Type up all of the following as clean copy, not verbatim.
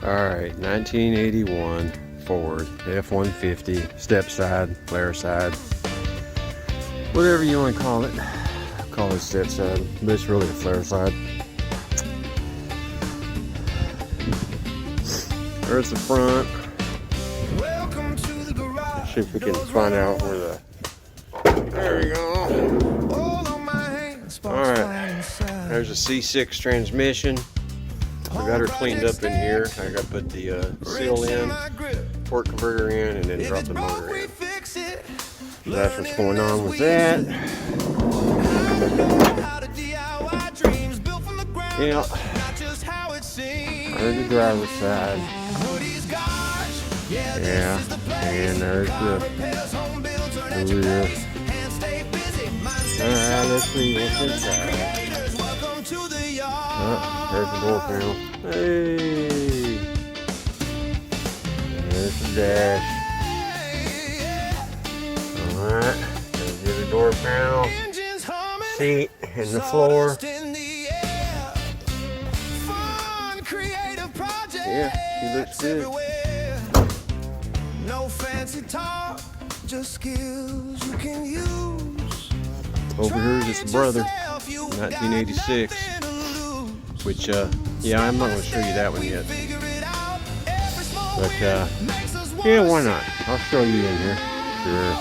Alright, 1981 Ford F150, Stepside, Flareside, whatever you want to call it. Call it Stepside, but it's really a Flareside. There's the front. See if we can find out where the... There we go. Alright, there's a C6 transmission. I got her cleaned up in here. I got to put the seal in, port converter in, and then drop the motor in. So that's what's going on with that. Yeah. There's the driver's side. Yeah. And there's the rear. Alright, let's see what's inside. Oh, there's the door panel. Hey! There's the dash. Alright, there's the other door panel. Seat and the floor. Yeah, she looks good. No fancy talk, just skills you can use. Over here is his brother, 1986. Which, yeah, I'm not going to show you that one yet. But, yeah, why not? I'll show you in here. Sure.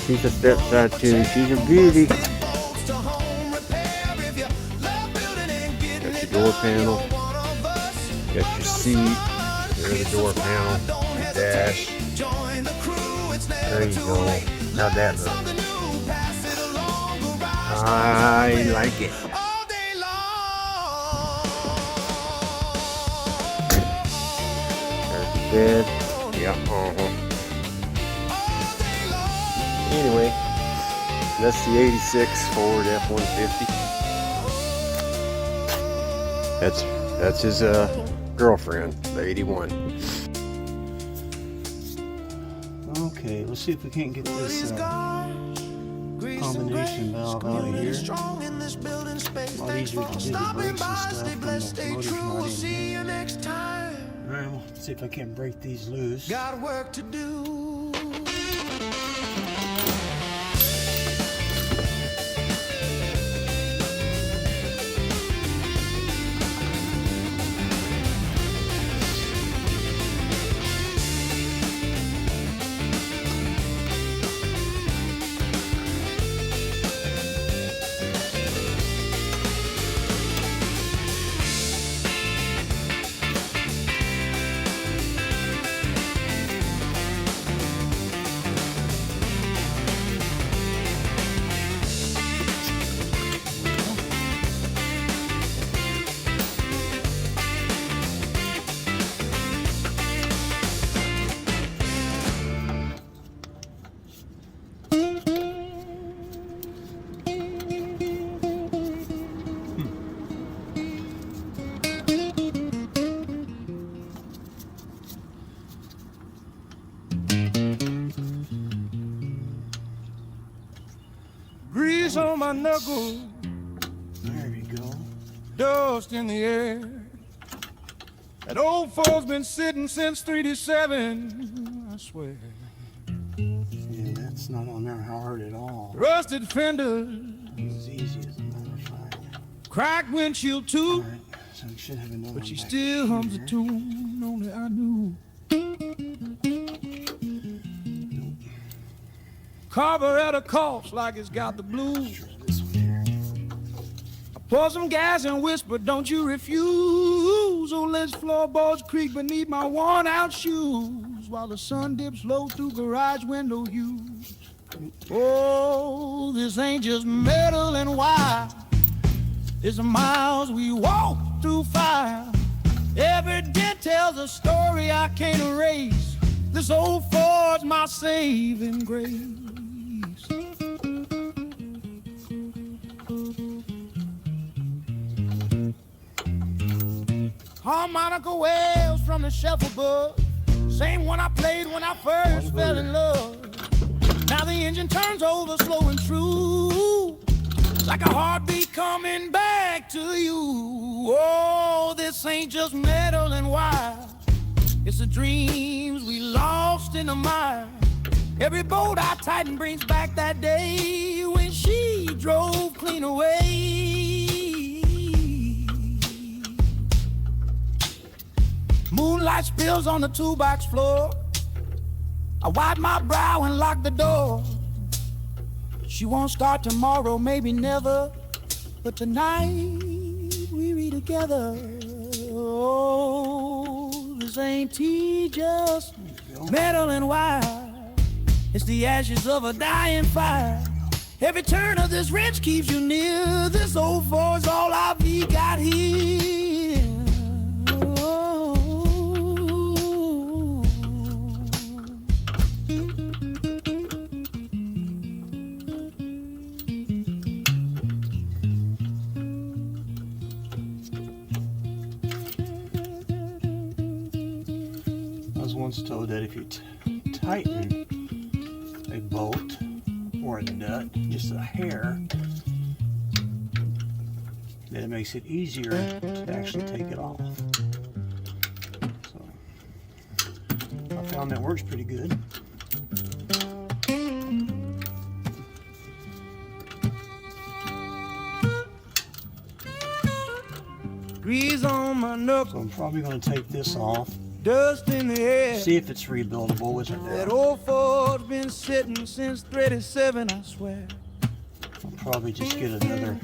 She's a Stepside too. She's a beauty. Got your door panel. Got your seat. There's the door panel. Your dash. There you go. How'd that look? I like it. Bed. Yeah, Anyway, that's the 86 Ford F150. That's his girlfriend, the 81. Okay, let's see if we can't get this combination valve out of here. A lot easier to do the brakes and stuff when the motor's not in here. Alright, we'll see if I can't break these loose. Got work to do. Grease on my knuckles. There you go. Dust in the air. That old Ford's been sitting since '37, I swear. Yeah, that's not on there hard at all. Rusted fenders. It's easy as a matter of fact. Cracked windshield too. Alright, so we should have another But she one still back hums a here. tune, only I knew. Carburetor coughs like it's got the blues. Try this one here. I pour some gas and whisper, don't you refuse. Oh, let's floorboards creak beneath my worn out shoes while the sun dips low through garage window hues. Oh, this ain't just metal and wire. It's the miles we walk through fire. Every dent tells a story I can't erase. This old Ford's my saving grace. Harmonica wails from the shuffle book, same one I played when I first fell in love. Now the engine turns over slow and true, like a heartbeat coming back to you. Oh, this this ain't just metal and wire. It's the dreams we lost in the mire. Every boat I tighten brings back that day when she drove clean away. Moonlight spills on the toolbox floor. I wipe my brow and lock the door. She won't start tomorrow, maybe never, but tonight we read together. Oh, this ain't tea, just metal and wire. It's the ashes of a dying fire. Every turn of this wrench keeps you near. This old Ford's all I've got here. Oh. I was once told that if you tighten a bolt or a nut just a hair, that it makes it easier to actually take it off. So I found that works pretty good. Grease on my So knuckles, I'm probably going to take this off, dust in the air. see if it's rebuildable with it That now. old Ford's been sitting since 37, I swear. I'll probably just get another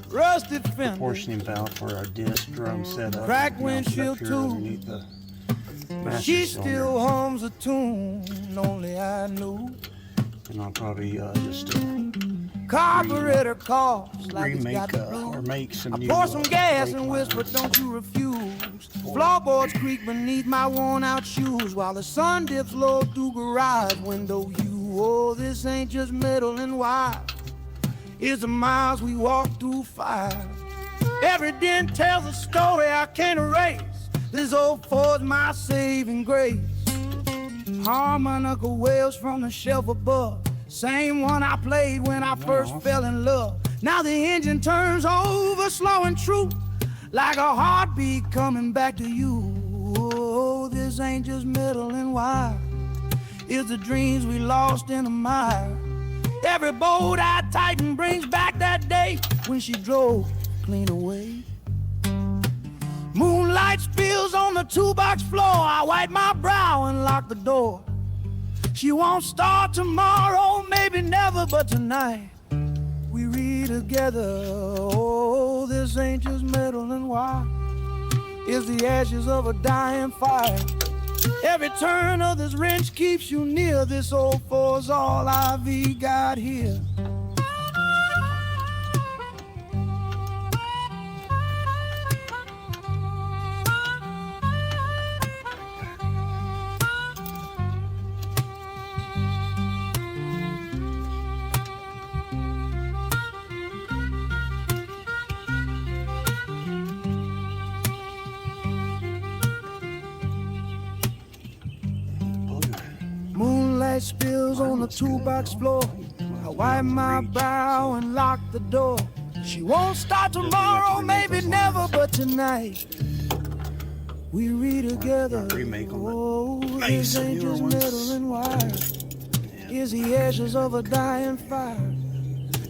Rusted fender, proportioning valve for our disc drum setup. Cracked Mount it up windshield here too. underneath the master she cylinder. still hums a tune only I knew. And I'll probably just Carburetor coughs like it's got remake the or blues. make some I new pour some gas brake and whisper, lines. don't you refuse. Floorboards creak beneath my worn out shoes while the sun dips low through garage window view. Oh, this ain't just metal and wire. It's the miles we walk through fire. Every dent tells a story I can't erase. This old Ford's my saving grace. Harmonica wails from the shelf above. Same one I played when I first fell in love. Now the engine turns over slow and true, like a heartbeat coming back to you. Oh, this ain't just metal and wire. It's the dreams we lost in the mire. Every boat I tighten brings back that day when she drove clean away. Moonlight spills on the toolbox floor. I wipe my brow and lock the door. She won't start tomorrow, maybe never, but tonight we read together. Oh, this ain't just metal and wire. It's the ashes of a dying fire. Every turn of this wrench keeps you near. This old Ford's all I've got here. Moonlight spills on the toolbox floor. I wipe my brow and lock the door. She won't start tomorrow, maybe never, but tonight we read together. Remake 'em, but Oh, make this some ain't newer just ones. metal and wire. It's the ashes of a dying fire.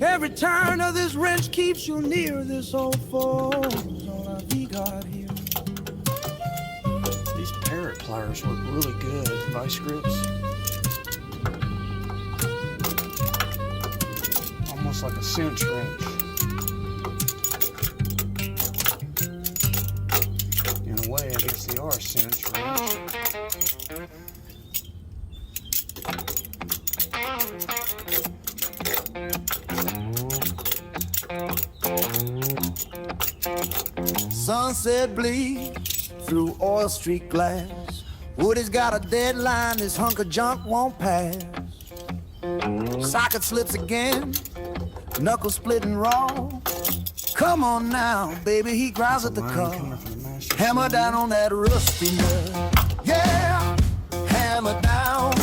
Every turn of this wrench keeps you near. This old Ford's all I've got here. These parrot pliers work really good, vice grips. Almost like a cinch wrench. In a way, I guess they are a cinch wrench. Sunset bleeds through oil streak glass. Woody's got a deadline, this hunk of junk won't pass. Socket slips again, knuckles splitting raw. Come on now, baby, he growls at the Line car. coming from the master Hammer cylinder. down on that rusty nut. Yeah, hammer down.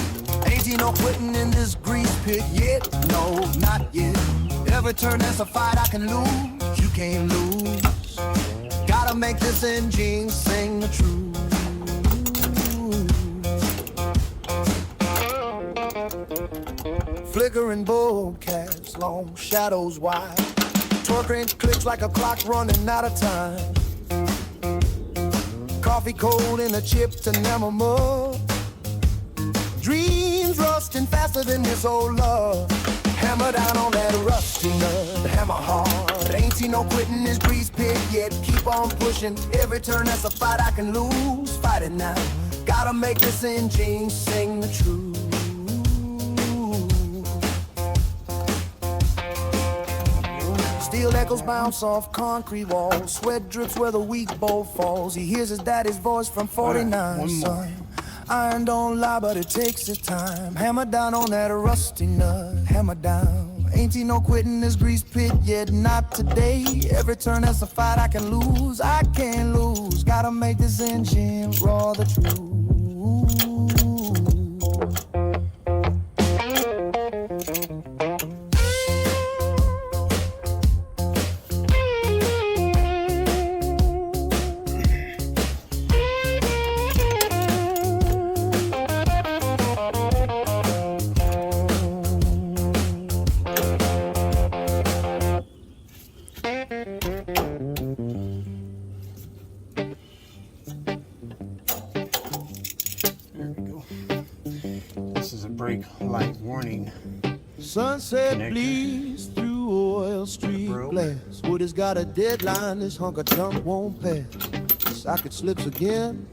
Ain't you no quitting in this grease pit yet? No, not yet. Every turn that's a fight I can lose, you can't lose. Gotta Gotta make this engine sing the truth. Flickering bobcats, long shadows wide. Torque wrench clicks like a clock running out of time. Coffee cold in a chipped enamel mug. Dreams rusting faster than this old love. Hammer down on that rusty nut, hammer hard. Ain't seen no quitting this grease pig yet. Keep on pushing, every turn that's a fight I can lose. Fight it now, gotta make this engine sing the truth. Steel echoes bounce off concrete walls. Sweat drips where the weak bolt falls. He hears his daddy's voice from 49, son. Iron don't lie, but it takes its time. Hammer down on that rusty nut, hammer down. Ain't seen no quitting this grease pit yet, not today. Every turn that's a fight I can lose, I can't lose. Gotta make this engine raw the truth. Brake light warning. Sunset Connector. bleeds through oil street glass. Wood has got a deadline, this hunk of junk won't pass. Socket slips again,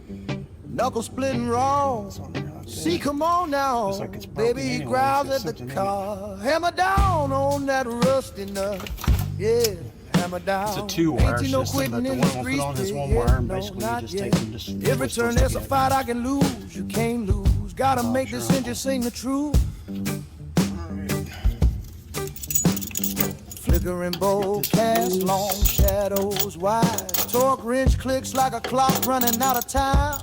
knuckle splitting raw. See, come on now, Looks like it's broken baby, he anyway, growls so at the something in it. car. Hammer down on that rusty nut, yeah, hammer down. It's a two-wire Ain't seen no system, quitting but the in one this we'll put grease on is pit, one yeah, wire, and no, basically you not just yet. take them, just Every twist turn those there's a together. fight I can lose, you can't lose. Gotta make this sure. engine sing the truth. Flickering bolt cast, long shadows wide. Torque wrench clicks like a clock running out of time.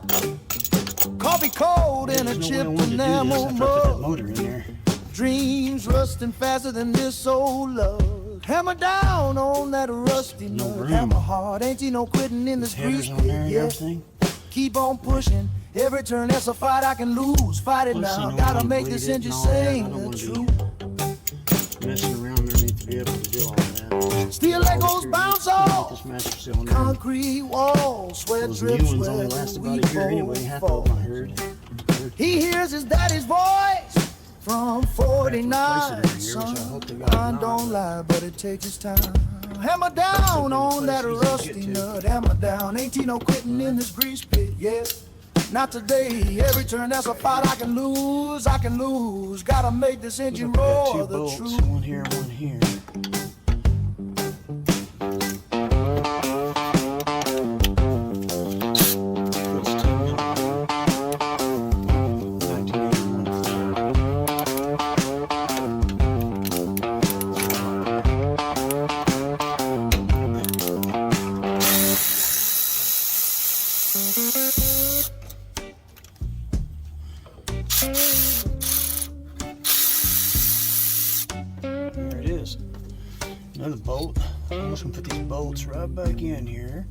Coffee cold in a There's no way I chipped wanted to do this enamel after I put that mug. motor in there. Dreams rusting faster than this old love. Hammer down on that rusty No nut. room. Hammer hard, ain't you no quitting in this grease Headers on there pit and yet. everything. Keep on pushing. Every turn that's a fight I can lose. Fight it Plus, you now. know, Gotta when make you this bleed it engine and all that, I sing don't the wanna be truth. messing around underneath to be able to do all that. Steel echoes bounce off. This master cylinder. Concrete walls, sweat Those drips new ones where only the last about weak a year anyway. Half of them I heard. He hears his daddy's voice from 49. Replace it every year, which I Son, hope they got mine now, don't but- lie, but it takes its time. Hammer down on that Replace easy to rusty get to. nut. Hammer down, ain't he no quitting in this grease pit, yeah. Not today, every turn that's a fight I can lose, I can lose. Gotta make this engine Look, I got roar two the bolts, truth. one here, one here. Those two in there. 1981 Ford. There it is. Another bolt. I'm just gonna put these bolts right back in here.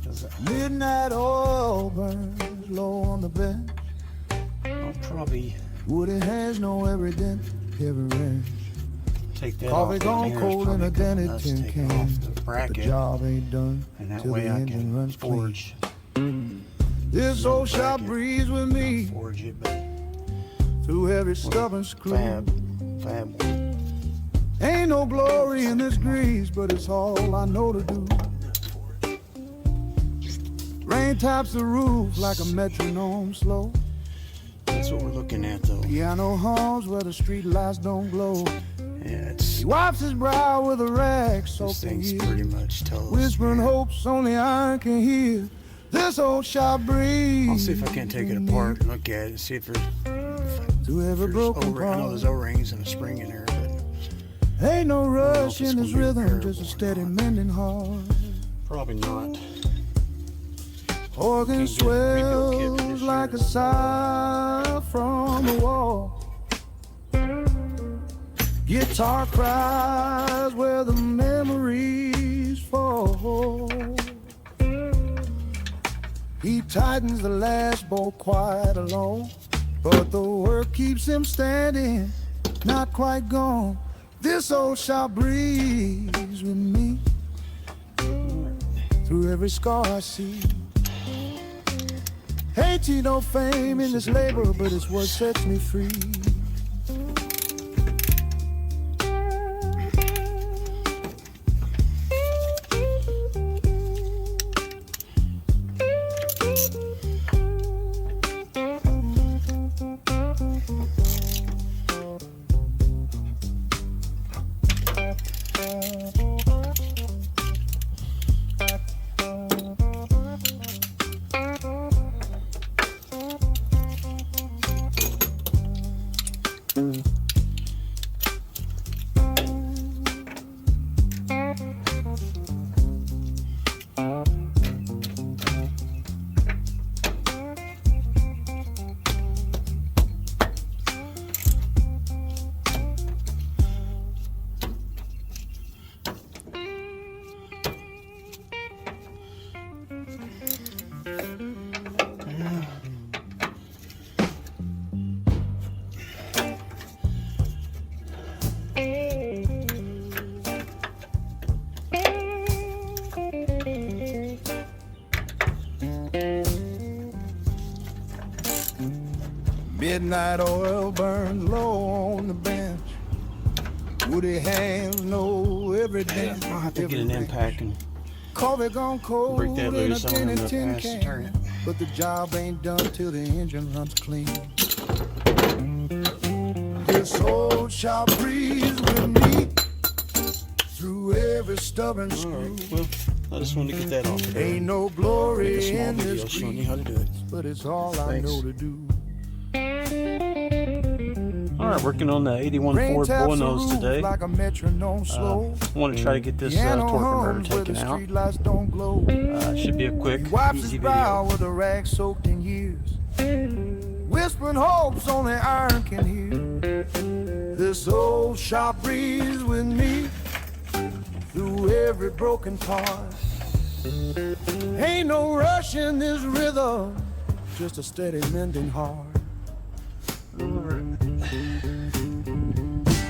'Cause Midnight oil burns low on the bench. I'll probably Woody has no every dent, every wrench. take that Coffee off. gone in here. cold It's in a probably dented nuts tin take can. off the The bracket, job ain't done and that till the way I engine can runs clean. forge. This old shop bracket. breathes with me Not forge it, but through every stubborn screw. fab. Ain't no glory in this grease, but it's all I know to do. Rain taps the roof like a metronome slow. That's what we're looking at, though. Piano hums where the street lights don't glow. Yeah, it's He wipes his brow with a rag this soaked in thing's years, pretty much toast. whispering hopes only iron can hear. This old shop breeze. I'll see if I can take it apart and look at it and see if there's To every there's broken I know there's part. O-rings and a spring in there, but Ain't no rush it's in gonna this be rhythm, repairable just a or steady not. mending heart. probably not. Organ Can't get a rebuild kit swells this like a year. sigh from the wall. Guitar cries where the memories fall. tightens the last bolt quite alone, but the work keeps him standing, not quite gone. This old shop breathes with me through every scar I see. Ain't no fame in this labor, but it's what sets me free. Midnight oil burns low on the bench. Woody hands know every dance. I'll have to get an impact and Coffee gone cold break that in a loose. I'm tin gonna and tin pass the can. turret. But the job ain't done till the engine runs clean. This old shop breeze with me through every stubborn screw. Alright, well, I just wanted to get that off of there. Ain't no Make a glory small in video this showing you how to do it. but it's all I Thanks. know to do. Alright, working on the 81 Rain Ford taps the Bullnose roof today. like a metronome slow. I want to try to get this Piano torque converter hums where taken the out. streetlights don't glow. Should be a quick, He wipes easy his brow video. with a rag soaked in years, whispering hopes only iron can hear. This old shop breeze with me through every broken part. Ain't no rush in this rhythm, just a steady mending heart.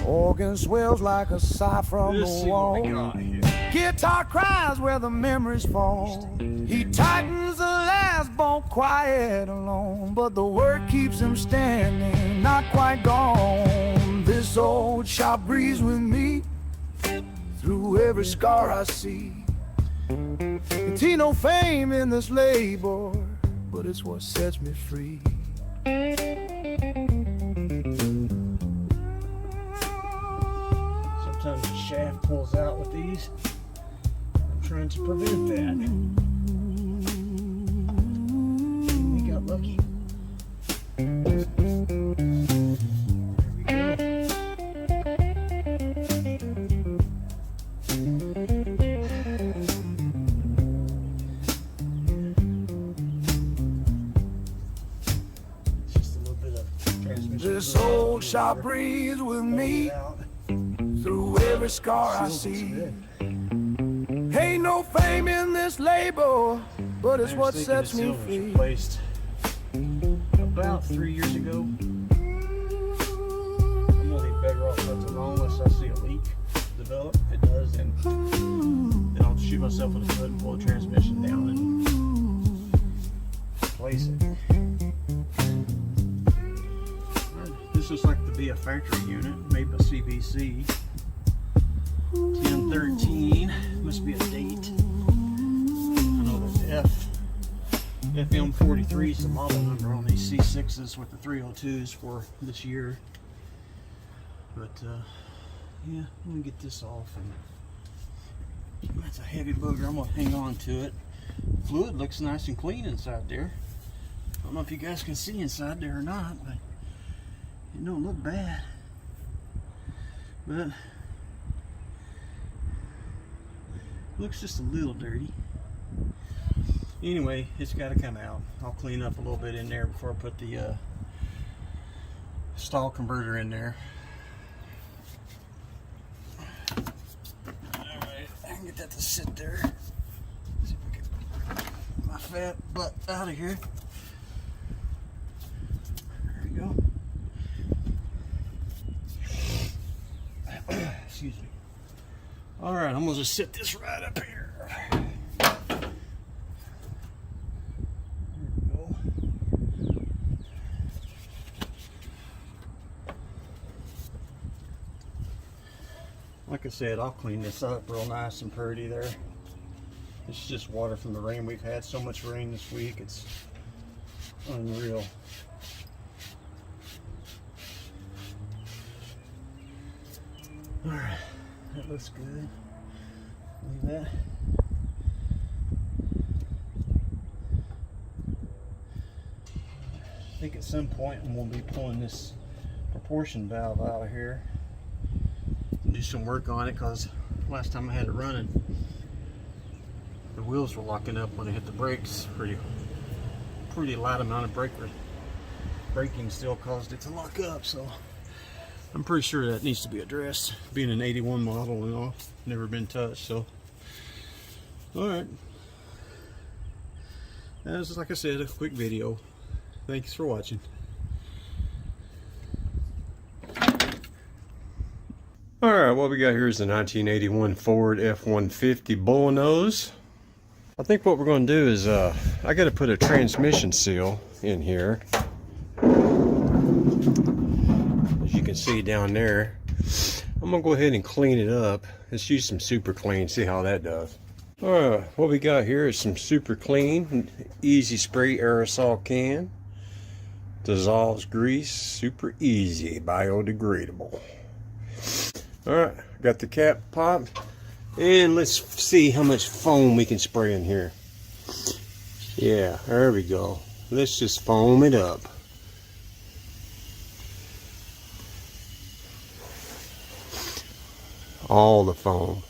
Organ swells like a sigh from Let's the see what we wall. got here. Guitar cries where the memories fall. He tightens the last bolt quiet alone, but the work keeps him standing, not quite gone. This old shop breeze with me through every scar I see. Ain't no fame in this labor, but it's what sets me free. Sometimes the shaft pulls out with these. I'm trying to prevent that. We got lucky. There we go. Just a little bit of transmission. This old shop breeze with me through every scar I see. Ain't no fame in this labor, but it's what sets me free. Replaced about 3 years ago. I'm gonna be better off left alone unless I see a leak develop. If it does, then I'll shoot myself in the foot and pull the transmission down and replace it. This looks like to be a factory unit made by CBC. 1013 must be a date. I know that FM43 is the model number on these C6s with the 302s for this year. But yeah, let me get this off. And that's a heavy booger. I'm gonna hang on to it. Fluid looks nice and clean inside there. I don't know if you guys can see inside there or not, but it don't look bad. But looks just a little dirty. Anyway, it's got to come out. I'll clean up a little bit in there before I put the stall converter in there. Alright, I can get that to sit there. See if I can get my fat butt out of here. There we go. Excuse me. All right, I'm gonna just sit this right up here. There we go. Like I said, I'll clean this up real nice and pretty there. It's just water from the rain. We've had so much rain this week, it's unreal. Alright, that looks good. Leave that. I think at some point we'll be pulling this proportion valve out of here and do some work on it, because last time I had it running, the wheels were locking up when I hit the brakes. Pretty light amount of braking still caused it to lock up, so I'm pretty sure that needs to be addressed. Being an 81 model and all, never been touched, so. Alright. As like I said, a quick video. Thanks for watching. Alright, what we got here is a 1981 Ford F150 Bullnose. I think what we're going to do is, I got to put a transmission seal in here. As you can see down there, I'm going to go ahead and clean it up. Let's use some Super Clean, see how that does. Alright, what we got here is some Super Clean, easy spray aerosol can. Dissolves grease, super easy, biodegradable. Alright, got the cap popped. And let's see how much foam we can spray in here. Yeah, there we go. Let's just foam it up. All the foam.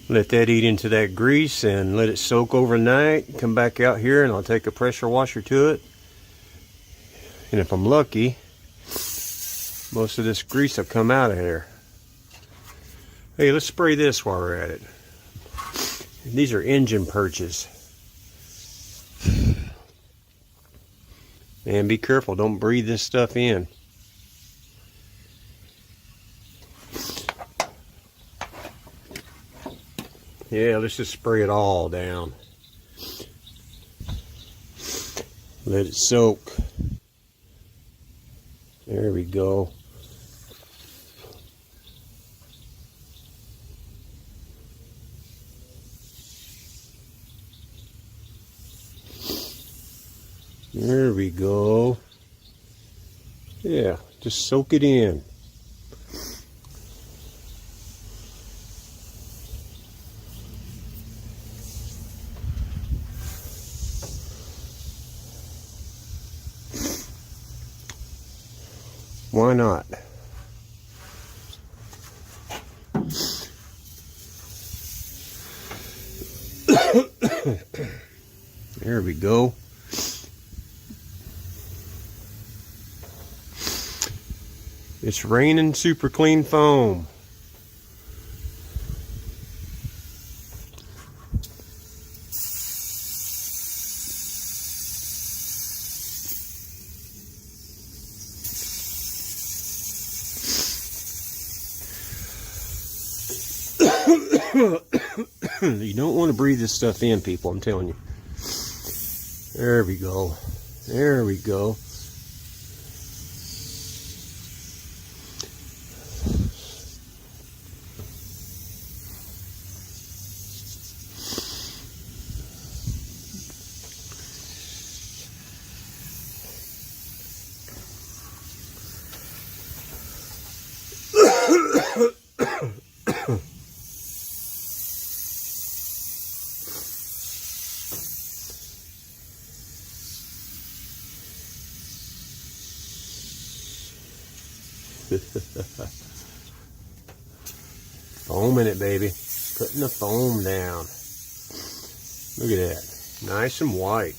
Let that eat into that grease and let it soak overnight. Come back out here and I'll take a pressure washer to it. And if I'm lucky, most of this grease will come out of here. Hey, let's spray this while we're at it. These are engine purges. Man, be careful, don't breathe this stuff in. Yeah, let's just spray it all down. Let it soak. There we go. There we go. Yeah, just soak it in. Why not? There we go. It's raining super clean foam. You don't want to breathe this stuff in, people, I'm telling you. There we go. There we go. Foaming it, baby. Putting the foam down. Look at that. Nice and white.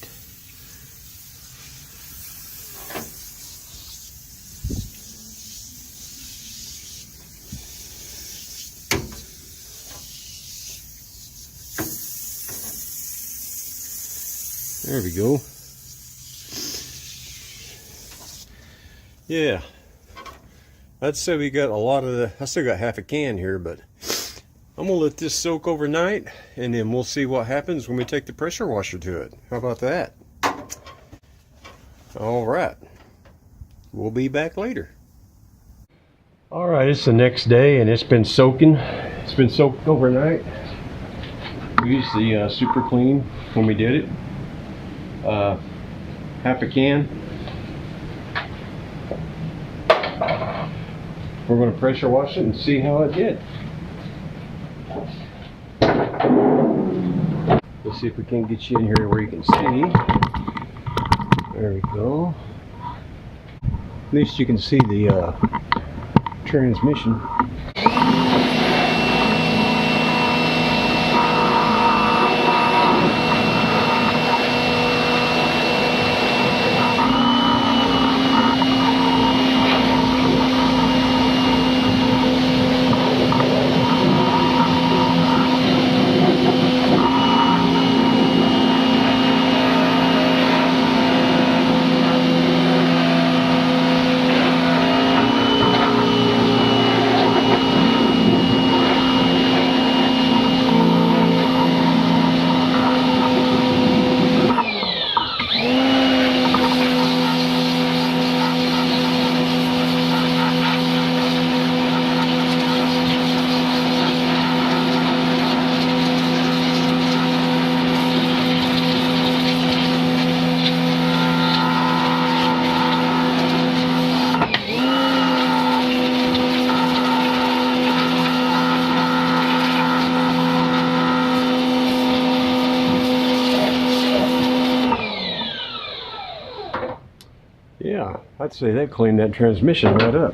There we go. Yeah, I'd say we got a lot of the, I still got half a can here, but I'm gonna let this soak overnight and then we'll see what happens when we take the pressure washer to it. How about that? All right, we'll be back later. All right, it's the next day and it's been soaking. It's been soaked overnight. We used the super clean when we did it. Half a can. We're going to pressure wash it and see how it did. Let's see if we can get you in here where you can see. There we go. At least you can see the transmission. Yeah, I'd say that cleaned that transmission right up.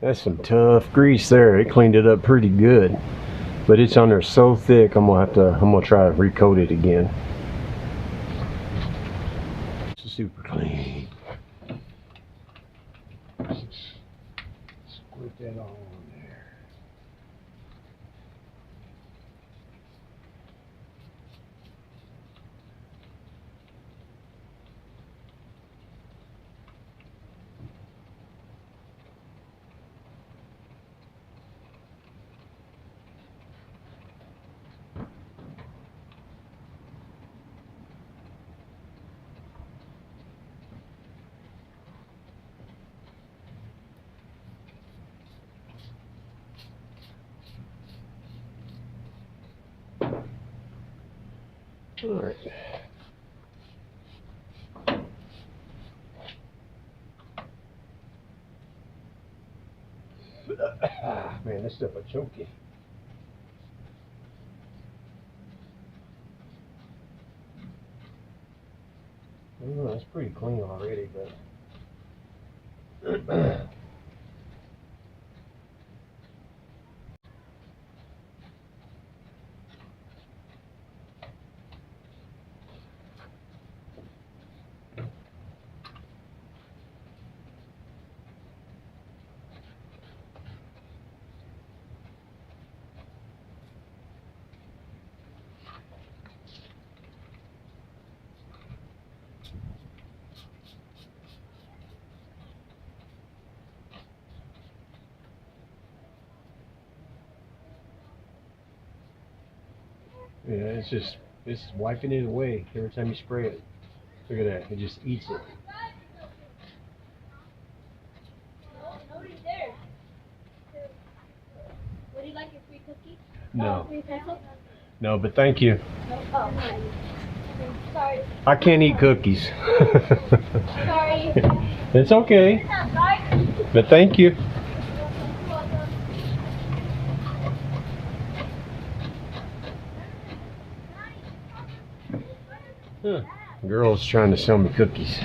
That's some tough grease there. It cleaned it up pretty good, but it's on there so thick. I'm gonna try to recoat it again. Super clean. Squirt that all on there. All right. Man, this stuff will choke you. Well, that's pretty clean already, but yeah, it's wiping it away every time you spray it. Look at that, it just eats it. Nobody's there. Would you like your free cookie? No, Free pencil? no, but thank you. No. Oh, sorry. I can't eat cookies. Sorry. It's okay, but thank you. Huh. Girl's trying to sell me cookies.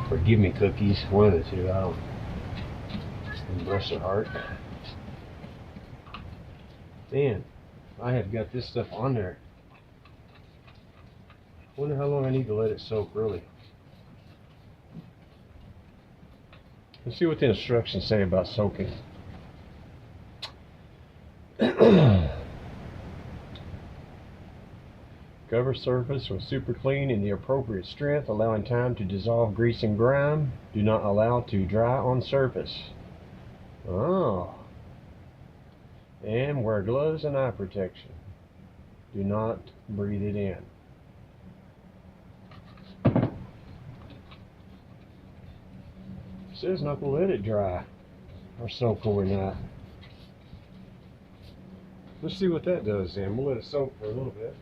Or give me cookies. One of the two. I don't. Bless her heart. Man, I have got this stuff on there. Wonder how long I need to let it soak, really. Let's see what the instructions say about soaking. Cover surface with super clean in the appropriate strength, allowing time to dissolve grease and grime. Do not allow to dry on surface. Oh. And wear gloves and eye protection. Do not breathe it in. It says not to let it dry or soak overnight. Let's see what that does then. We'll let it soak for a little bit.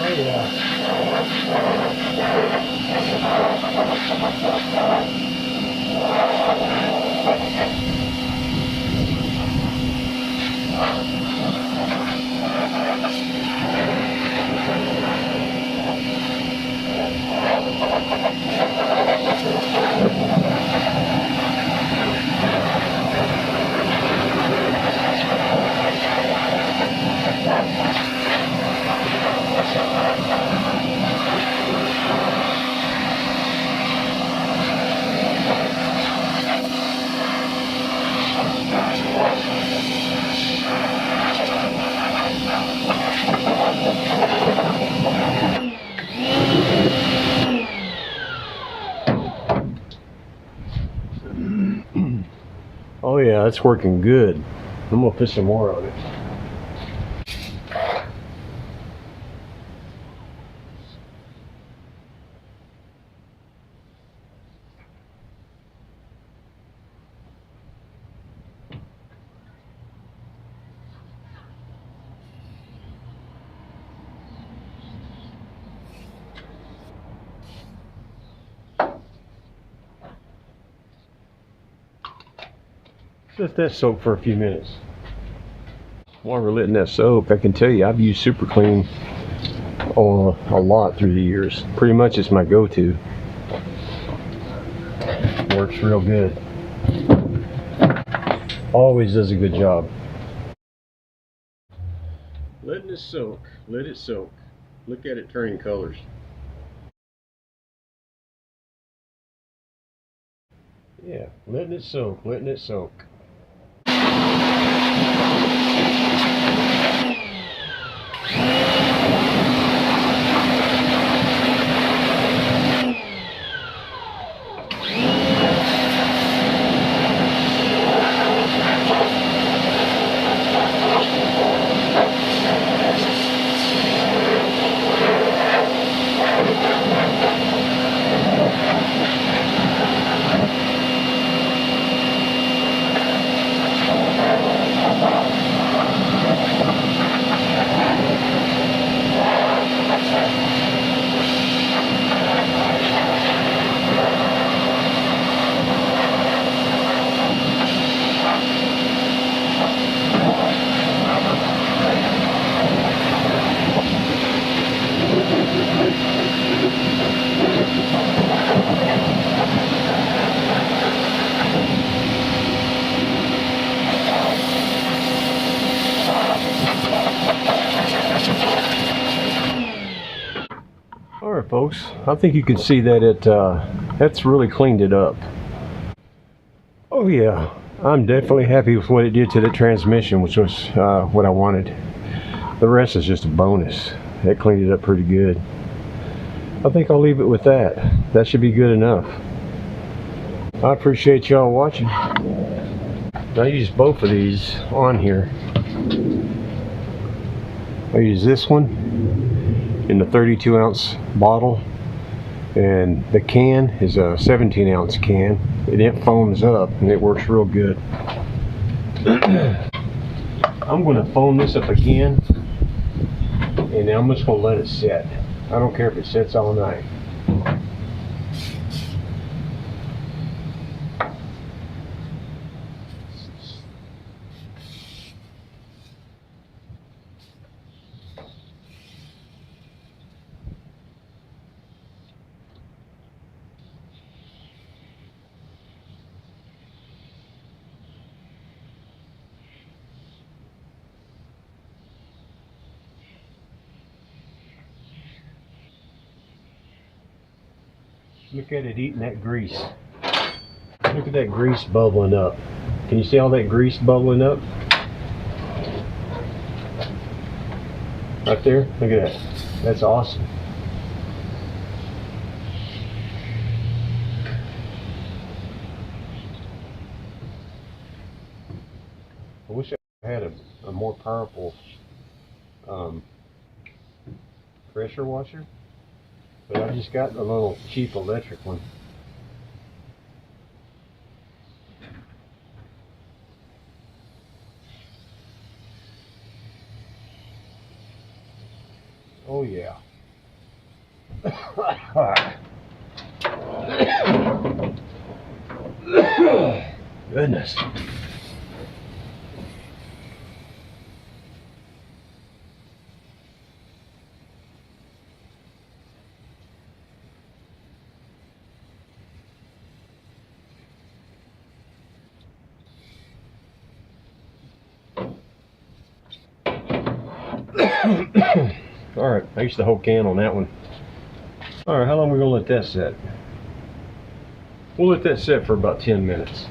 Oh yeah. Oh yeah, that's working good. I'm gonna put some more on it. Let that soak for a few minutes. While we're letting that soak, I can tell you I've used Super Clean a lot through the years. Pretty much it's my go-to. Works real good. Always does a good job. Letting it soak. Let it soak. Look at it turning colors. Yeah, letting it soak, letting it soak. Alright folks, I think you can see that that's really cleaned it up. Oh yeah, I'm definitely happy with what it did to the transmission, which was what I wanted. The rest is just a bonus. That cleaned it up pretty good. I think I'll leave it with that. That should be good enough. I appreciate y'all watching. I use both of these on here. I use this one in the 32-ounce bottle, and the can is a 17-ounce can, and it foams up and it works real good. I'm going to foam this up again, and I'm just going to let it sit. I don't care if it sits all night. Look at it eating that grease. Look at that grease bubbling up. Can you see all that grease bubbling up? Right there? Look at that. That's awesome. I wish I had a more powerful pressure washer. But I just got a little cheap electric one. Oh yeah. Goodness. Alright, I used the whole can on that one. Alright, how long are we going to let that sit? We'll let that sit for about 10 minutes.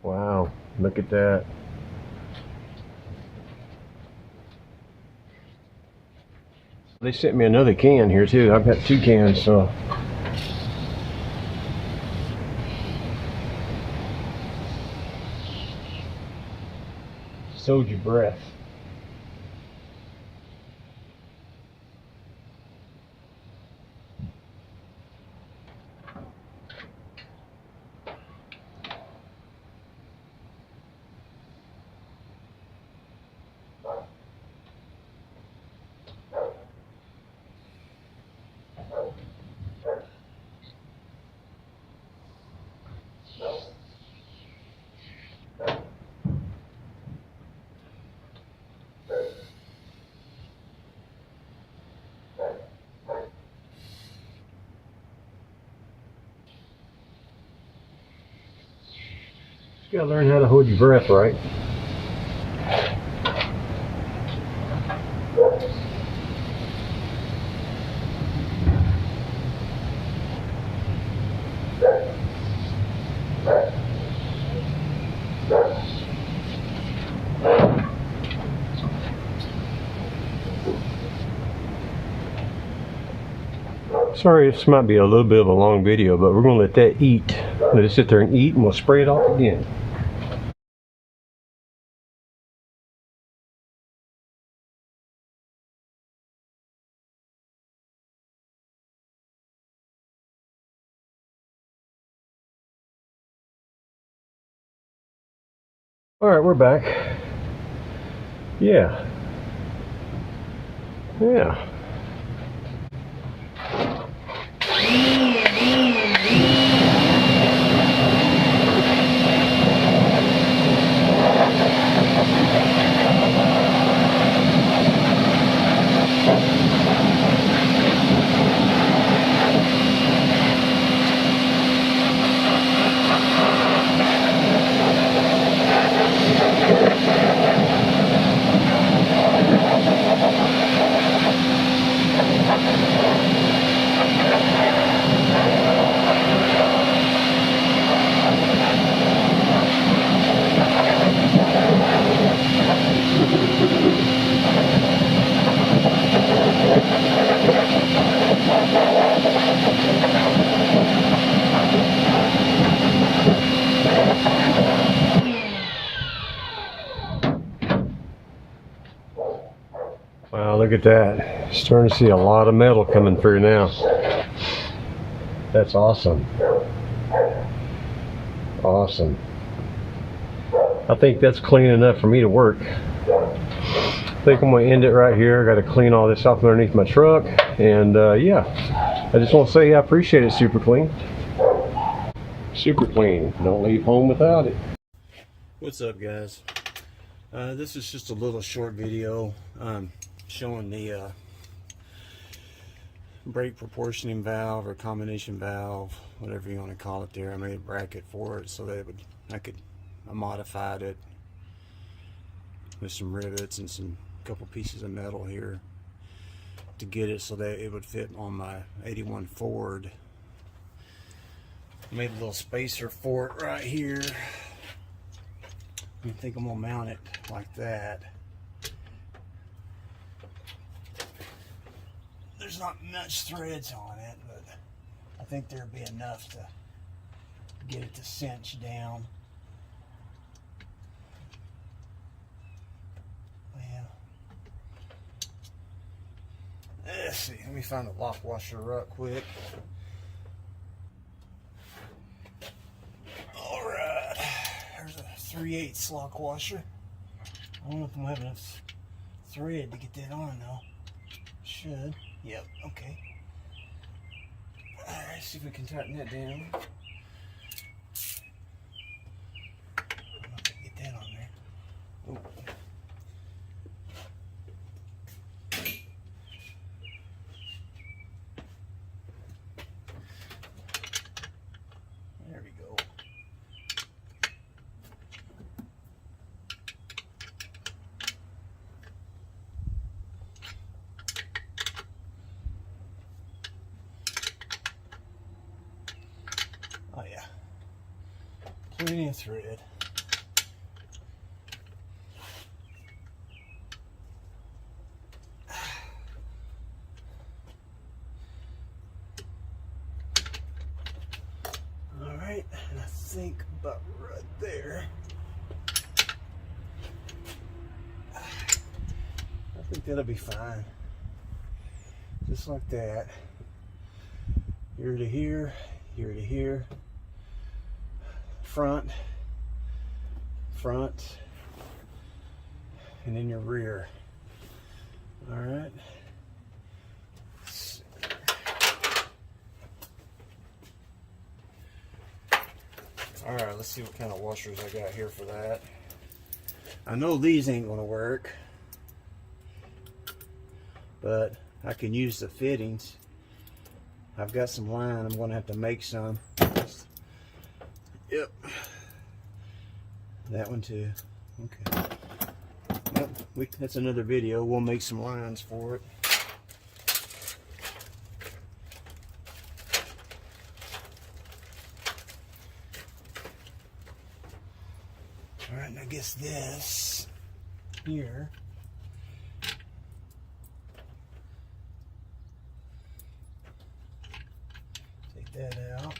Wow, look at that. They sent me another can here too. I've got 2 cans, so. Sold your breath. You gotta learn how to hold your breath right. Sorry, this might be a little bit of a long video, but we're going to let that eat. Let it sit there and eat, and we'll spray it off again. All right, we're back. Yeah. Yeah. Wow, look at that. Starting to see a lot of metal coming through now. That's awesome. Awesome. I think that's clean enough for me to work. I think I'm going to end it right here. I got to clean all this off underneath my truck. And yeah, I just want to say I appreciate it, Super Clean. Super Clean. Don't leave home without it. What's up, guys? This is just a little short video showing the brake proportioning valve or combination valve, whatever you want to call it there. I made a bracket for it so that I modified it with some rivets and some couple pieces of metal here to get it so that it would fit on my 81 Ford. Made a little spacer for it right here. I think I'm gonna mount it like that. There's not much threads on it, but I think there'll be enough to get it to cinch down. Yeah. Let's see, let me find the lock washer real quick. Alright, there's a 3/8 lock washer. I don't know if I'm having enough thread to get that on though. Should. Yep, okay. Alright, see if we can tighten that down. I don't know if I can get that on there. Oh. There we go. Oh yeah, plenty of thread. All right, and I think about right there. I think that'll be fine. Just like that. Here to here, here to here. Front, and then your rear. All right. All right, let's see what kind of washers I got here for that. I know these ain't gonna work, but I can use the fittings. I've got some line, I'm gonna have to make some. Yep. That one too. Okay. Well, that's another video. We'll make some lines for it. All right, and I guess this here. Take that out.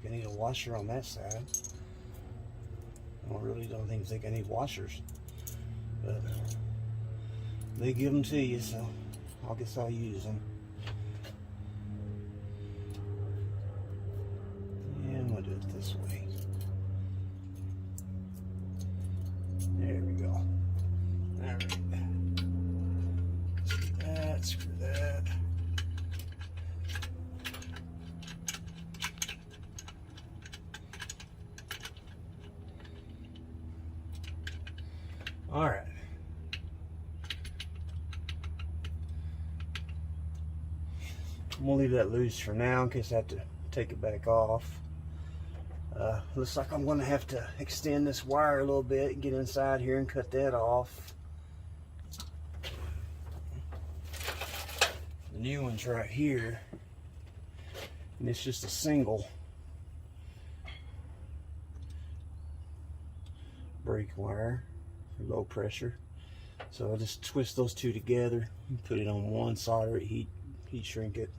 think I need a washer on that side. I really don't think I need washers, but they give them to you, so I guess I'll use them. And we'll do it this way. There we go. Alright. Screw that, screw that. Alright. I'm gonna leave that loose for now in case I have to take it back off. Looks like I'm gonna have to extend this wire a little bit, get inside here and cut that off. The new one's right here, and it's just a single brake wire for low pressure. So I'll just twist those two together and put it on one, solder it, heat shrink it.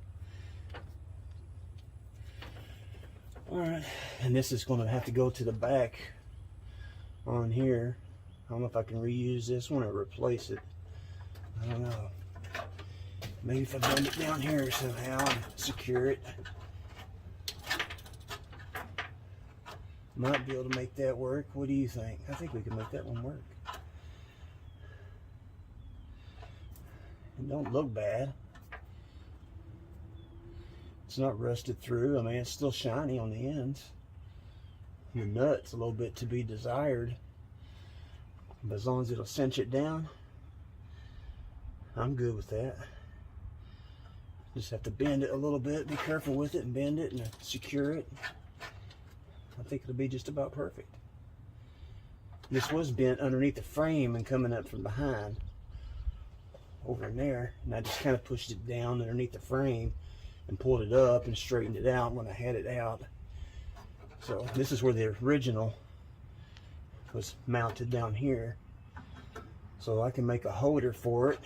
Alright, and this is going to have to go to the back on here. I don't know if I can reuse this one or replace it. I don't know. Maybe if I bend it down here somehow and secure it. Might be able to make that work. What do you think? I think we can make that one work. It don't look bad. It's not rusted through. I mean, it's still shiny on the ends. The nut's a little bit to be desired, but as long as it'll cinch it down, I'm good with that. Just have to bend it a little bit. Be careful with it and bend it and secure it. I think it'll be just about perfect. This was bent underneath the frame and coming up from behind over in there, and I just kind of pushed it down underneath the frame and pulled it up and straightened it out when I had it out. So this is where the original was mounted down here. So I can make a holder for it.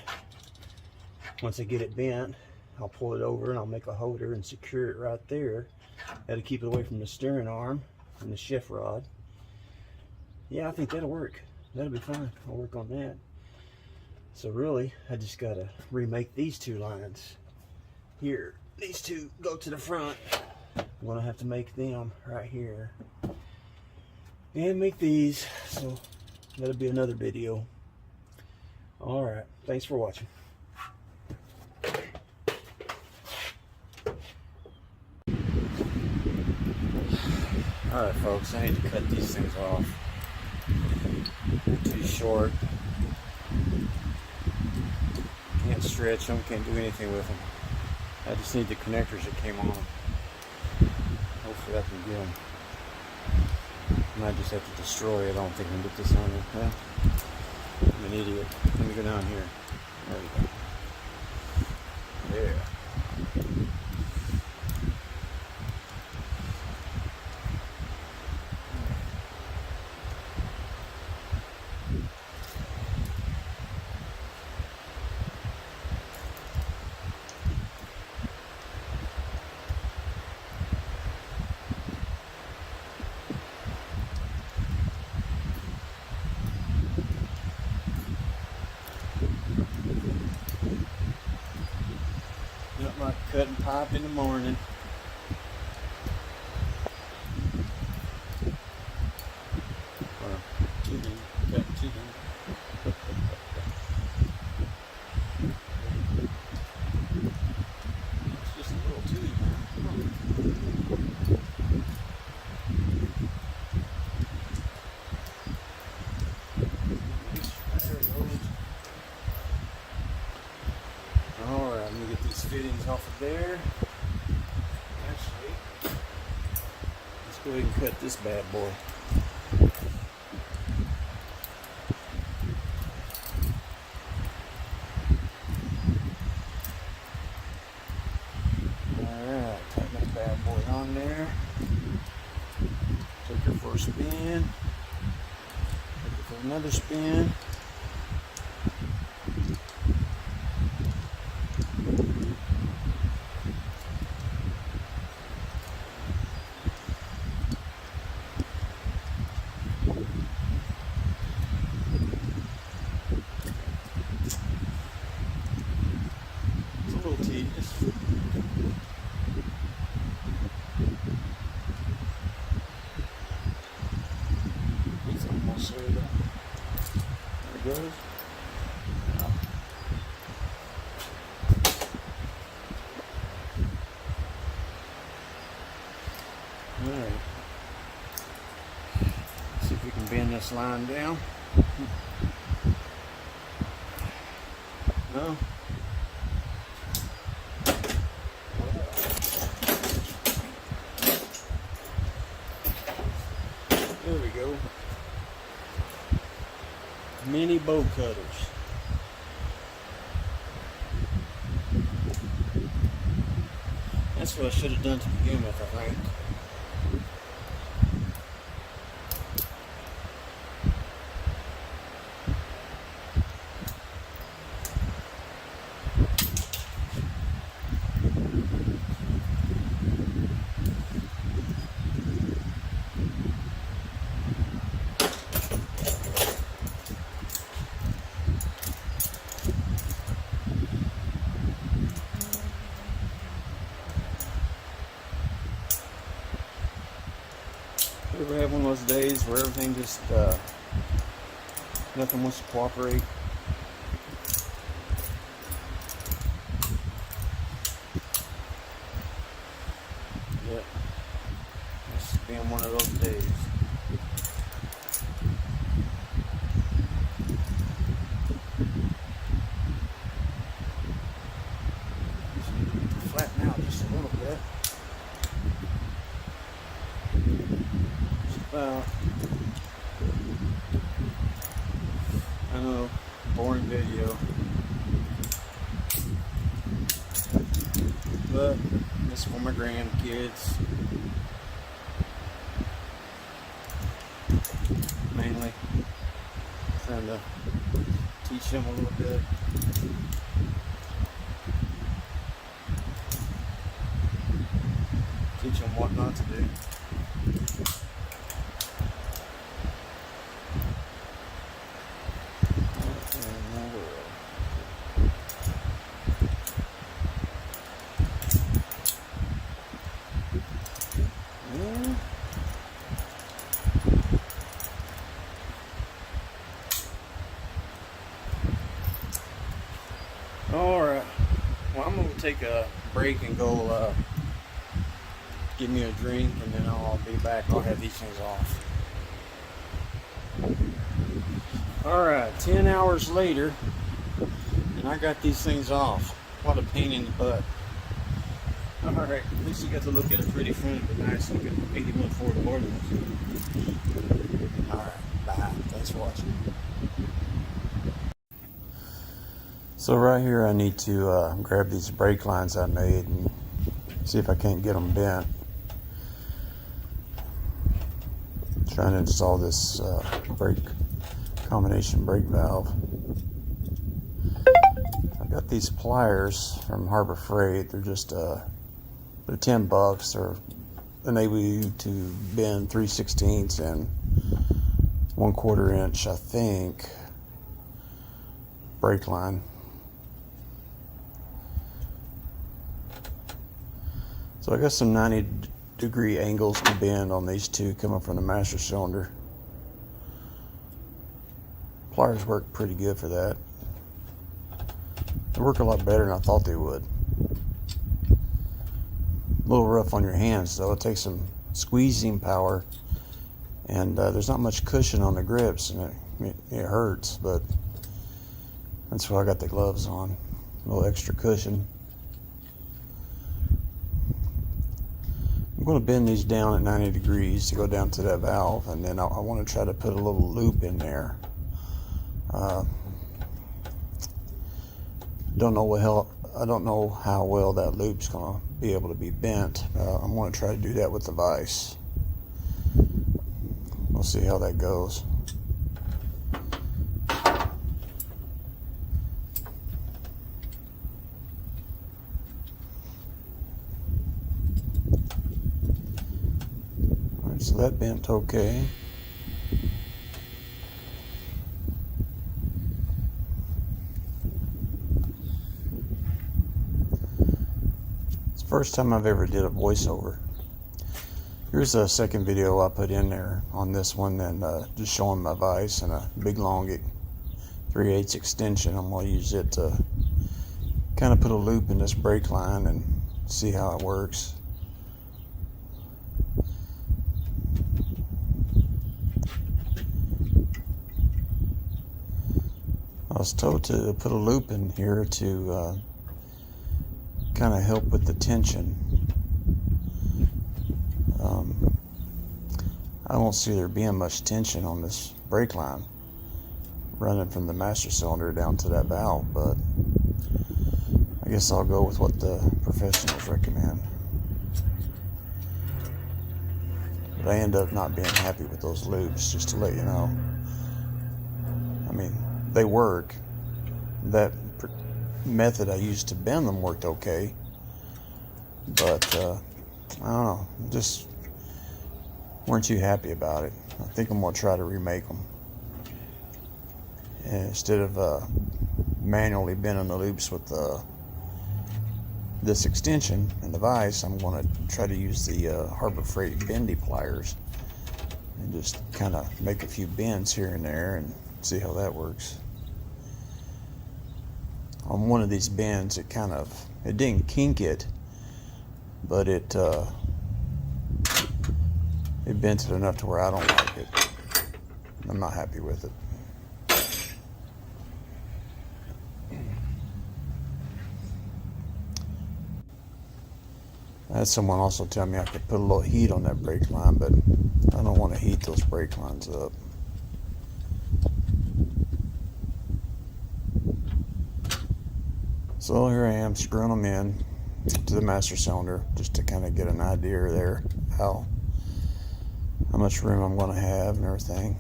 Once I get it bent, I'll pull it over and I'll make a holder and secure it right there. That'll keep it away from the steering arm and the shift rod. Yeah, I think that'll work. That'll be fine. I'll work on that. So really, I just gotta remake these two lines here. These two go to the front. I'm gonna have to make them right here and make these, so that'll be another video. All right, thanks for watching. All right, folks, I need to cut these things off. They're too short. Can't stretch them, can't do anything with them. I just need the connectors that came on. Hopefully I can get them. I might just have to destroy it. I don't think I can get this on there. Well, I'm an idiot. Let me go down here. There we go. There. Like cutting pipe in the morning. Or tubing, cutting tubing. It's just a little tube. There it goes. Alright, let me get these fittings off of there. Actually, let's go ahead and cut this bad boy. Alright, tighten that bad boy on there. Take her for a spin. Take her for another spin. So there it goes. Alright. See if we can bend this line down. No. There we go. Mini bow cutters. That's what I should have done to begin with, I think. You ever have one of those days where everything just, nothing wants to cooperate? Yep. This has been one of those days. Flatten out just a little bit. I know, boring video, but this is for my grandkids, mainly, trying to teach them a little bit. Teach them what not to do. Alright, well, I'm going to take a break and go get me a drink, and then I'll be back. I'll have these things off. Alright, 10 hours later, and I got these things off. What a pain in the butt. Alright, at least you got to look at a pretty front of a nice looking 81 Ford Bullnose. Alright, bye. Thanks for watching. So right here I need to grab these brake lines I made and see if I can't get them bent. Trying to install this combination brake valve. I've got these pliers from Harbor Freight. They're just they're $10. They're enable you to bend 3/16 and 1/4 inch, I think, brake line. So I got some 90-degree angles to bend on these two coming from the master cylinder. Pliers work pretty good for that. They work a lot better than I thought they would. A little rough on your hands though. It takes some squeezing power, and there's not much cushion on the grips, and it hurts, but that's why I got the gloves on. A little extra cushion. I'm going to bend these down at 90 degrees to go down to that valve, and then I want to try to put a little loop in there. I don't know how well that loop's going to be able to be bent. I'm going to try to do that with the vise. We'll see how that goes. So that bent okay. It's the first time I've ever did a voiceover. Here's a second video I put in there on this one, and just showing my vise and a big long 3/8 extension. I'm going to use it to kind of put a loop in this brake line and see how it works. I was told to put a loop in here to kind of help with the tension. I don't see there being much tension on this brake line running from the master cylinder down to that valve, but I guess I'll go with what the professionals recommend. But I end up not being happy with those loops, just to let you know. I mean, they work. That method I used to bend them worked okay, but I don't know, just weren't too happy about it. I think I'm going to try to remake them. And instead of manually bending the loops with this extension and the vise, I'm going to try to use the Harbor Freight bendy pliers and just kind of make a few bends here and there and see how that works. On one of these bends, it didn't kink it, but it bent it enough to where I don't like it. I'm not happy with it. I had someone also tell me I could put a little heat on that brake line, but I don't want to heat those brake lines up. So here I am screwing them in to the master cylinder just to kind of get an idea there how much room I'm going to have and everything.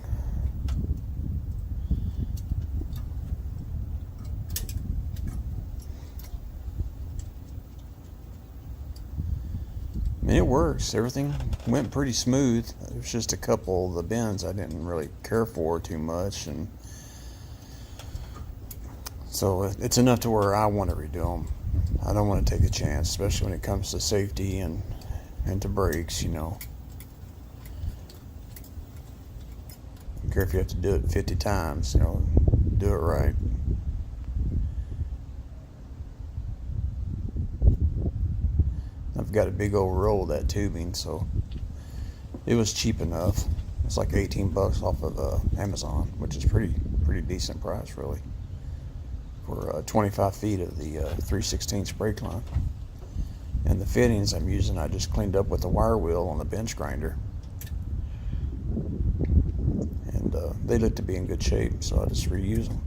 I mean, it works. Everything went pretty smooth. There's just a couple of the bends I didn't really care for too much, and so it's enough to where I want to redo them. I don't want to take a chance, especially when it comes to safety and to brakes, you know. I don't care if you have to do it 50 times, you know, do it right. I've got a big old roll of that tubing, so it was cheap enough. It's like 18 bucks off of Amazon, which is pretty decent price, really, for 25 feet of the 3/16 brake line. And the fittings I'm using, I just cleaned up with the wire wheel on the bench grinder, and they look to be in good shape, so I just reuse them.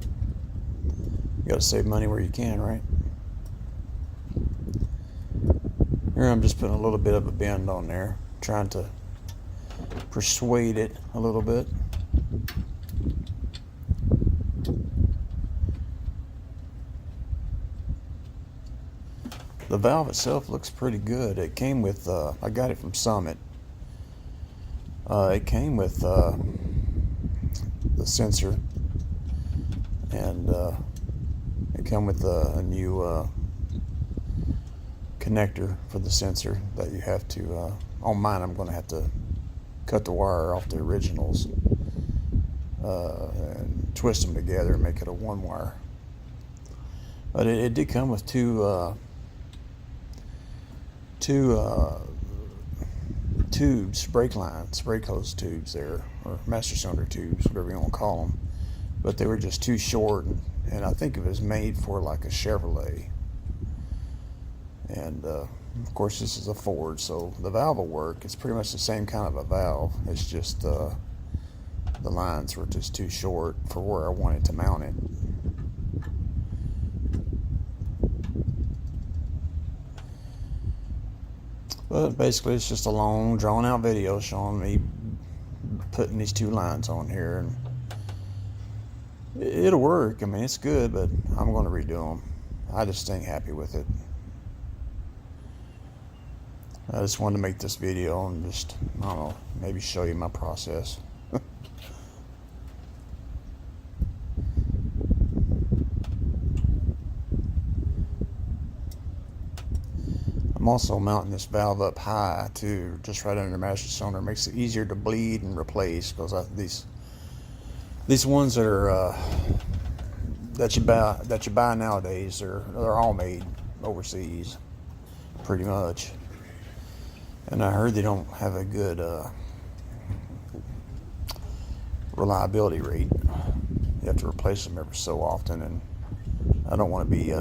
You got to save money where you can, right? Here I'm just putting a little bit of a bend on there, trying to persuade it a little bit. The valve itself looks pretty good. It came with, I got it from Summit. It came with the sensor, and it came with a new connector for the sensor that you have to, on mine I'm going to have to cut the wire off the originals and twist them together and make it a one wire. But it did come with two tubes, brake hose tubes there, or master cylinder tubes, whatever you want to call them. But they were just too short, and I think it was made for like a Chevrolet. And of course this is a Ford, so the valve will work. It's pretty much the same kind of a valve. It's just the lines were just too short for where I wanted to mount it. But basically it's just a long drawn out video showing me putting these two lines on here, and it'll work. I mean, it's good, but I'm going to redo them. I just ain't happy with it. I just wanted to make this video and just, I don't know, maybe show you my process. I'm I'm also mounting this valve up high too, just right under the master cylinder. It makes it easier to bleed and replace, because these ones that are that you buy nowadays, they're all made overseas, pretty much. And I heard they don't have a good reliability rate. You have to replace them every so often, and I don't want to be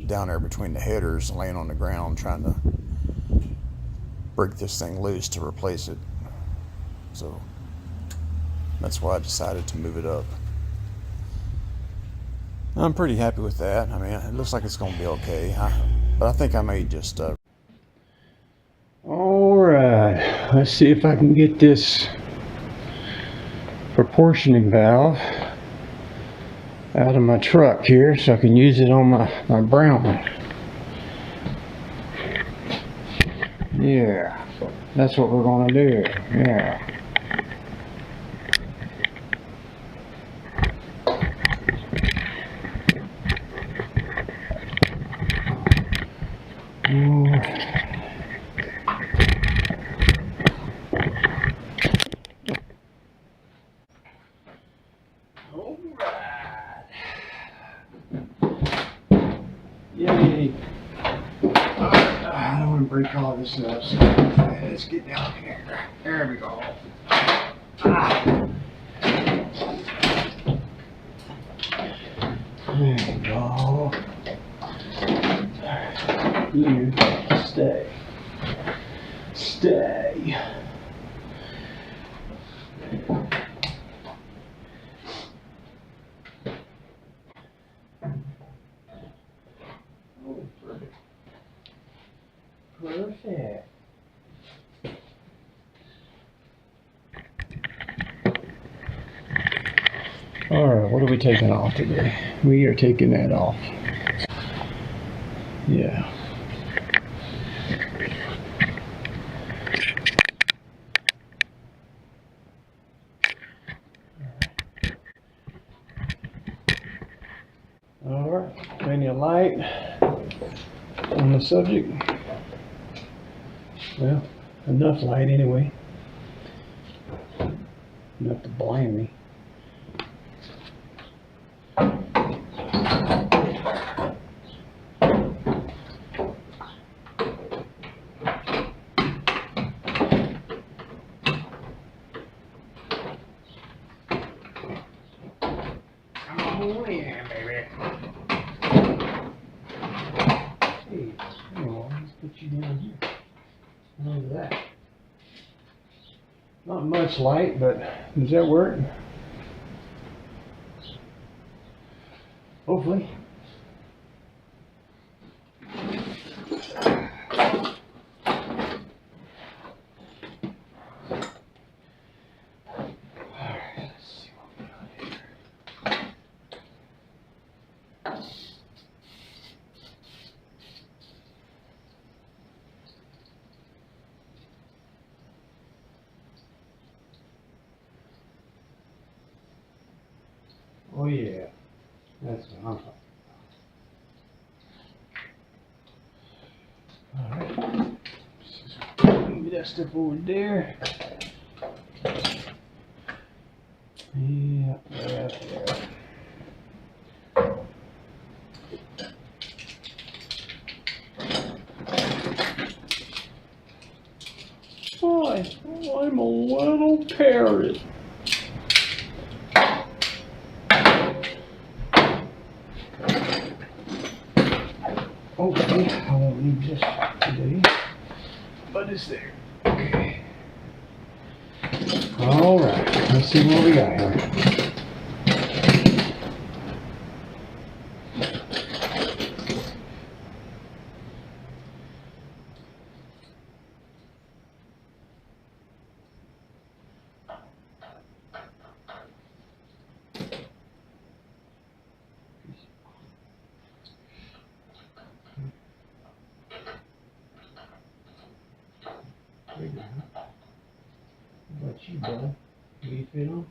down there between the headers, laying on the ground trying to break this thing loose to replace it. So that's why I decided to move it up. I'm pretty happy with that. I mean, it looks like it's going to be okay, but I think I may just Alright, let's see if I can get this proportioning valve out of my truck here so I can use it on my brown one. Yeah, that's what we're going to do. Yeah. Yay! I don't want to break all this up, so let's get down here. There we go. There we go. You stay. Stay. Perfect. Alright, what are we taking off today? We are taking that off. Yeah. Alright, any light on the subject? Well, enough light anyway. Enough to blind me. Oh yeah, baby. Hey, hang on, let's put you down here. Look at that. Not much light, but does that work? Hopefully. Oh yeah, that's what I'm talking about. Alright, move that stuff over there. Yeah, right there. Hi, I'm a little parrot. Okay, I won't need this today, but it's there. Okay. Alright, let's see what we got here. How about you, brother? Do you fit on?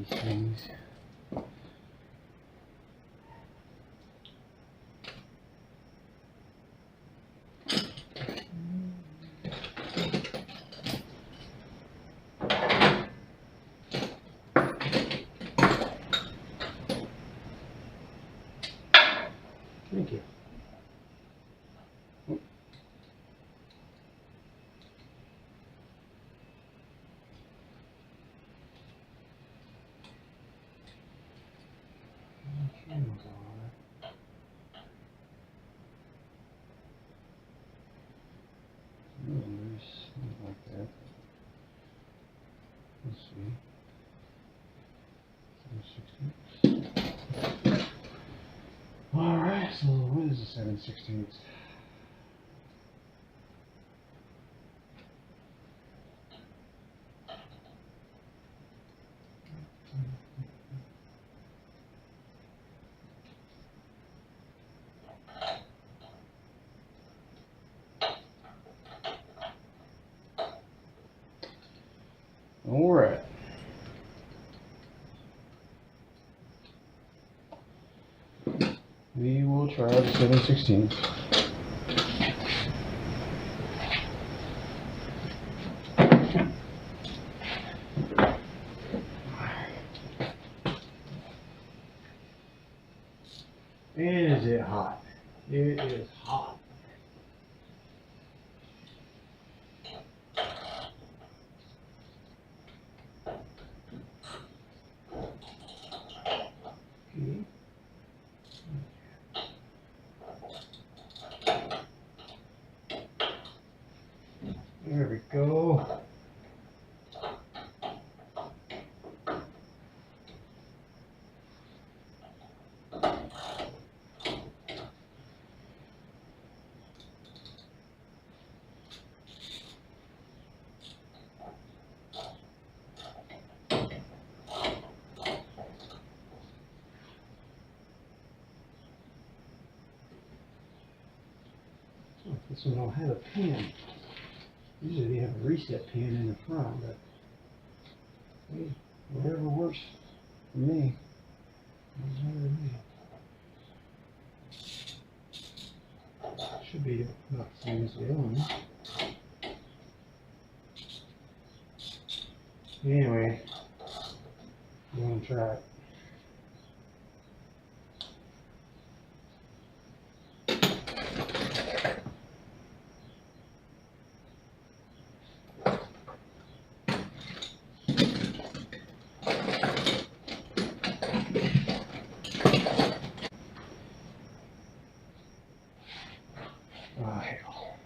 things. Thank you. Like that. Let's see. 7/16. Alright, so what is a 7/16? Alright. We will try the 7/16. Is it hot? It is hot. Okay. There we go. This one don't have a pin. Usually they have a reset pin in the front, but hey, whatever works for me. Doesn't matter to me. Should be about the same as the other one. Anyway, I'm gonna try it. Oh, hell.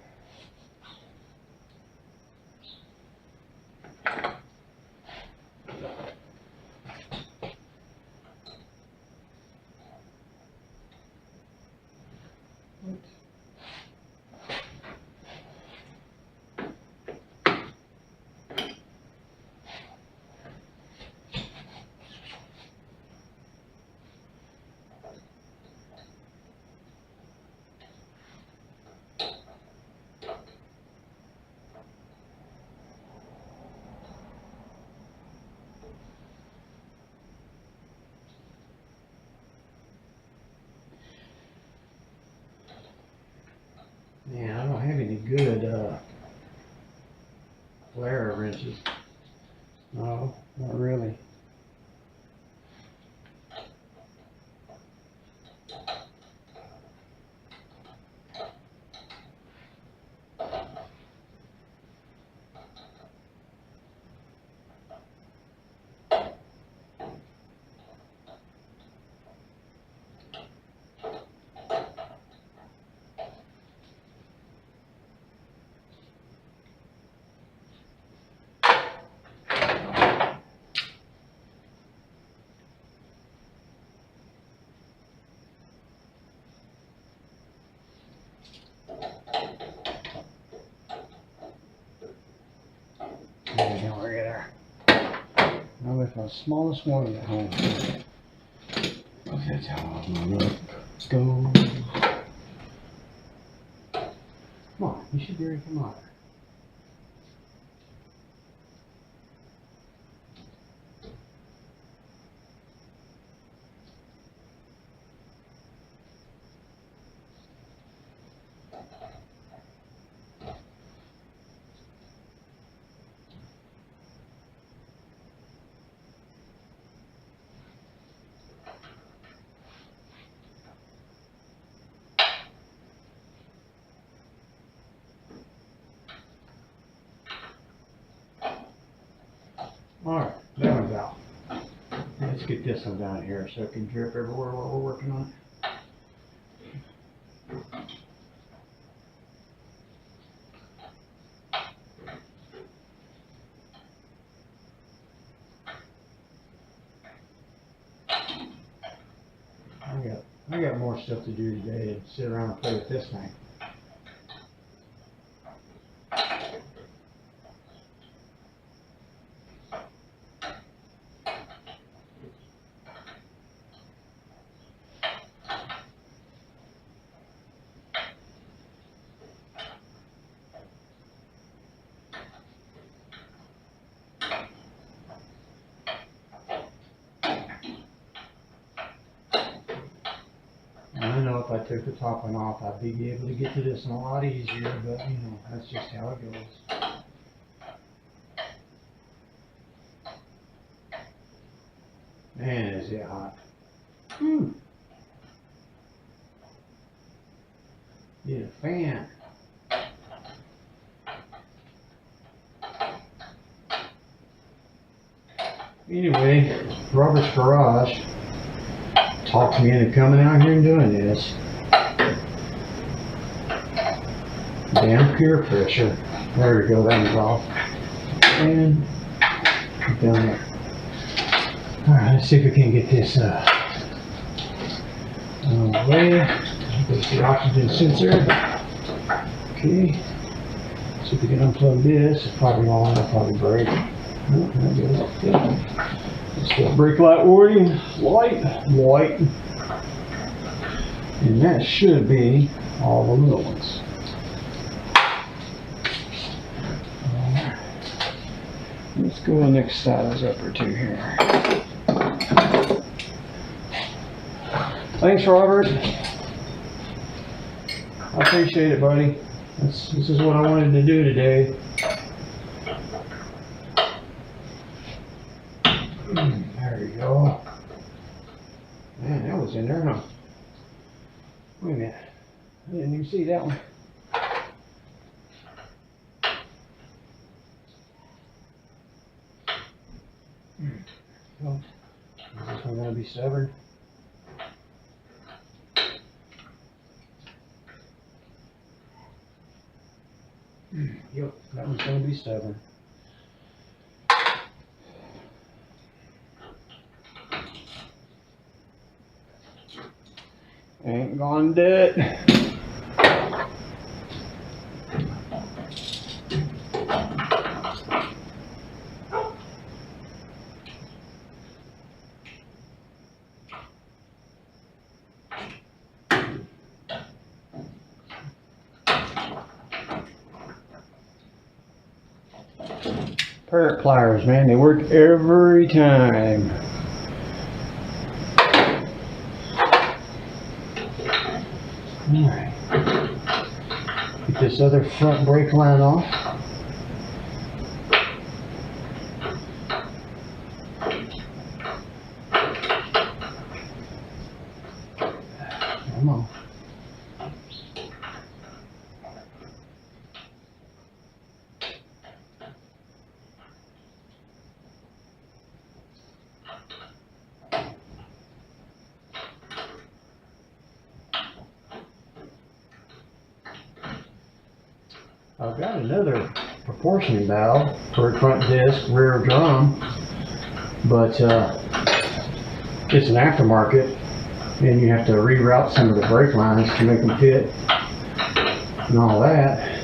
What? Man, I don't have any good flare wrenches. No, not really. There we go, we're there. Now with the smallest one at home. That's how luck goes. Come on, you should be ready to come on. Alright, that one's out. Let's get this one down here so it can drip everywhere while we're working on it. I got more stuff to do today than sit around and play with this thing. I know if I took the top one off, I'd be able to get to this one a lot easier, but you know, that's just how it goes. Man, is it hot. Whew. Need a fan. Anyway, Robert's Garage talked me into coming out here and doing this. Damn peer pressure. There we go, that one's off. And down there. Alright, let's see if we can get this away. There's the oxygen sensor. Okay. See if we can unplug this. It's probably on, it'll probably break. Oh, there it goes. Yeah. It's got brake light warning, white. And that should be all the little ones. Let's go the next size up or two here. Thanks, Robert. I appreciate it, buddy. This is what I wanted to do today. There you go. Man, that was in there, huh? Wait a minute. I didn't even see that one. Oh, is this one going to be stubborn? Yep, that one's going to be stubborn. Ain't gonna do it. Parrot pliers, man, they work every time. Alright. Get this other front brake line off. Come on. I've got another proportioning valve for front disc, rear drum, but it's an aftermarket, and you have to reroute some of the brake lines to make them fit and all that.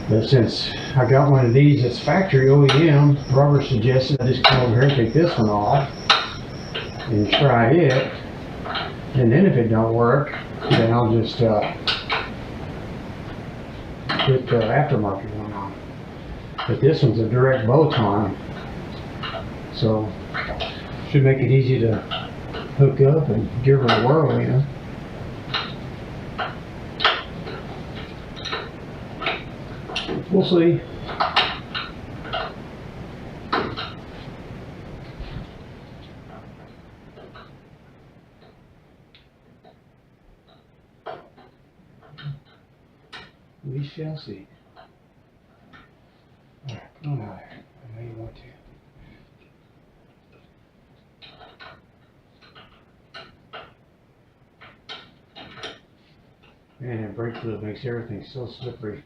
But since I got one of these that's factory OEM, Robert suggested I just come over here and take this one off and try it, and then if it don't work, then I'll just put the aftermarket one on. But this one's a direct bolt on, so should make it easy to hook up and give her a whirl, you know. We'll see. We shall see. Alright, come on out here. I know you want to. Man, brake fluid makes everything so slippery.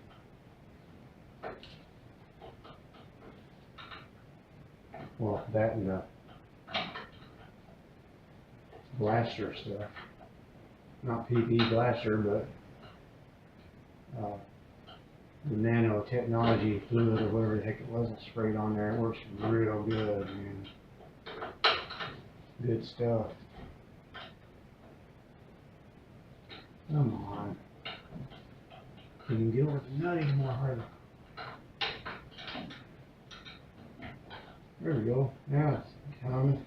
Well, that and the blaster stuff. Not PP blaster, but the nanotechnology fluid or whatever the heck it was that sprayed on there. It works real good, man. Good stuff. Come on. Can you get over the nut anymore, Harley? There we go. Now it's coming.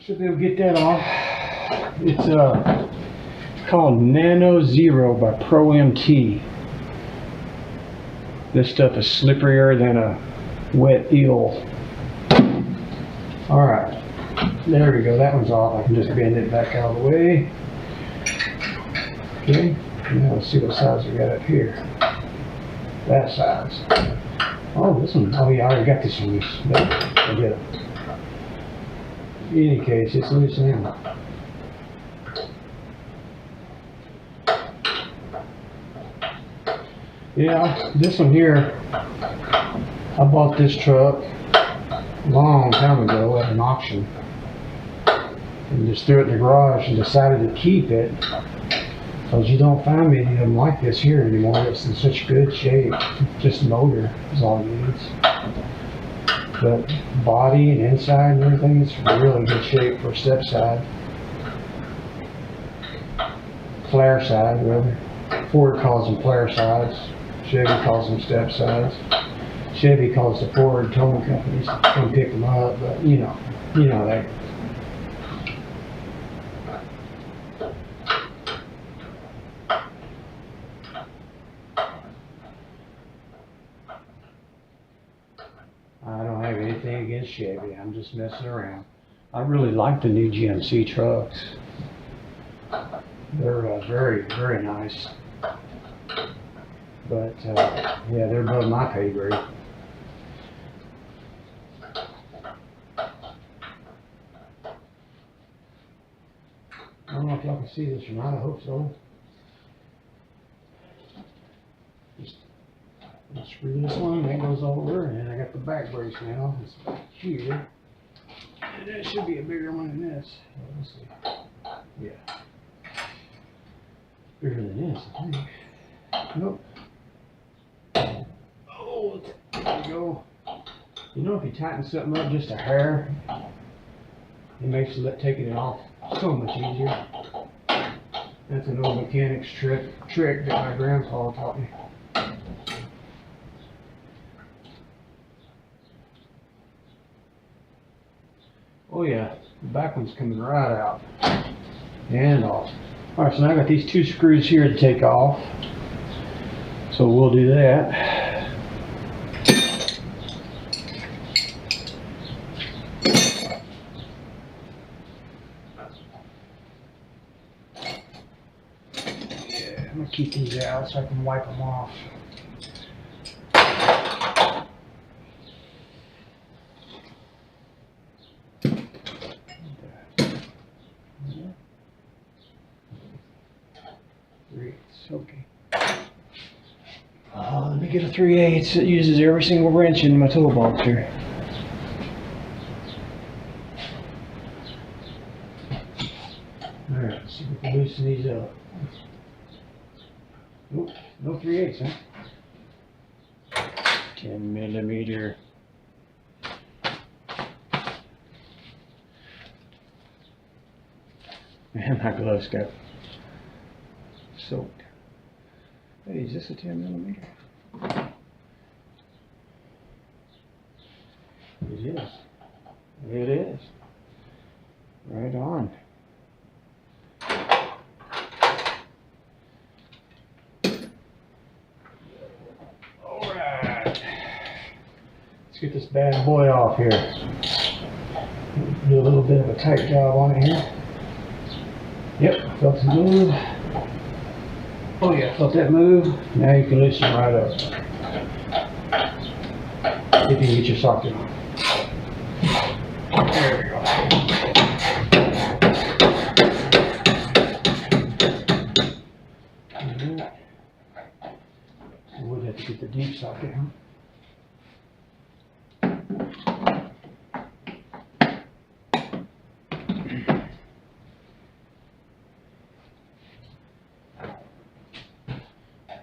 Should be able to get that off. It's called Nano Zero by Pro MT. This stuff is slipperier than a wet eel. Alright. There we go. That one's off. I can just bend it back out of the way. Okay. Now let's see what size we got up here. That size. Oh, this one. Oh, yeah, I already got this one loose. No, forget it. In any case, it's loose now. Yeah, this one here, I bought this truck a long time ago at an auction. And just threw it in the garage and decided to keep it. Because you don't find many of them like this here anymore. It's in such good shape. Just motor is all it needs. But body and inside and everything is really good shape for Stepside. Flareside, rather. Ford calls them Flaresides. Chevy calls them Stepsides. Chevy calls the Ford towing companies to come pick them up, but you know that. I don't have anything against Chevy. I'm just messing around. I really like the new GMC trucks. They're very, very nice. But yeah, they're above my pay grade. I don't know if y'all can see this or not. I hope so. Just screw this one, that goes over, and I got the back brace now. It's here. And that should be a bigger one than this. Let's see. Yeah. Bigger than this, I think. Nope. Oh, there we go. You know, if you tighten something up just a hair, it makes taking it off so much easier. That's an old mechanic's trick that my grandpa taught me. Oh yeah, the back one's coming right out and off. Alright, so now I got these two screws here to take off. So we'll do that. Yeah, I'm gonna keep these out so I can wipe them off. Okay. Let me get a 3/8 that uses every single wrench in my toolbox here. Alright, let's see if we can loosen these up. Nope, no 3/8, huh? 10mm. Man, my gloves got soaked. Hey, is this a 10mm? It is. It is. Right on. Alright. Let's get this bad boy off here. Do a little bit of a tight job on it here. Yep, felt it move. Oh yeah, felt that move. Now you can loosen it right up. See if you can get your socket on. There we go. to get the deep socket, huh?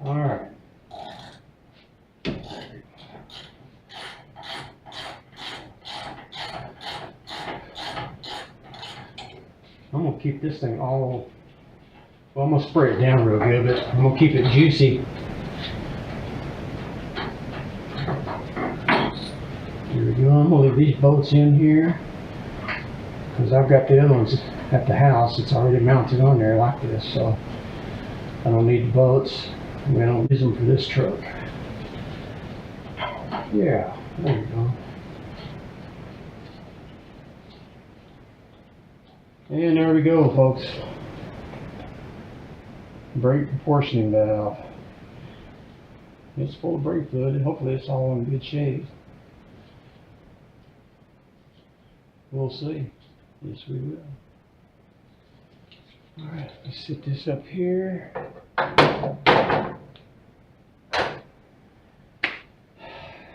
All right. I'm gonna keep this thing all, well, I'm gonna spray it down real good, but I'm gonna keep it juicy. Here we go. I'm gonna leave these bolts in here because I've got the other ones at the house. It's already mounted on there like this, so I don't need the bolts. We don't use them for this truck. Yeah, there you go. And there we go, folks. Brake proportioning valve. It's full of brake fluid, and hopefully it's all in good shape. We'll see. Yes, we will. All right, let's set this up here.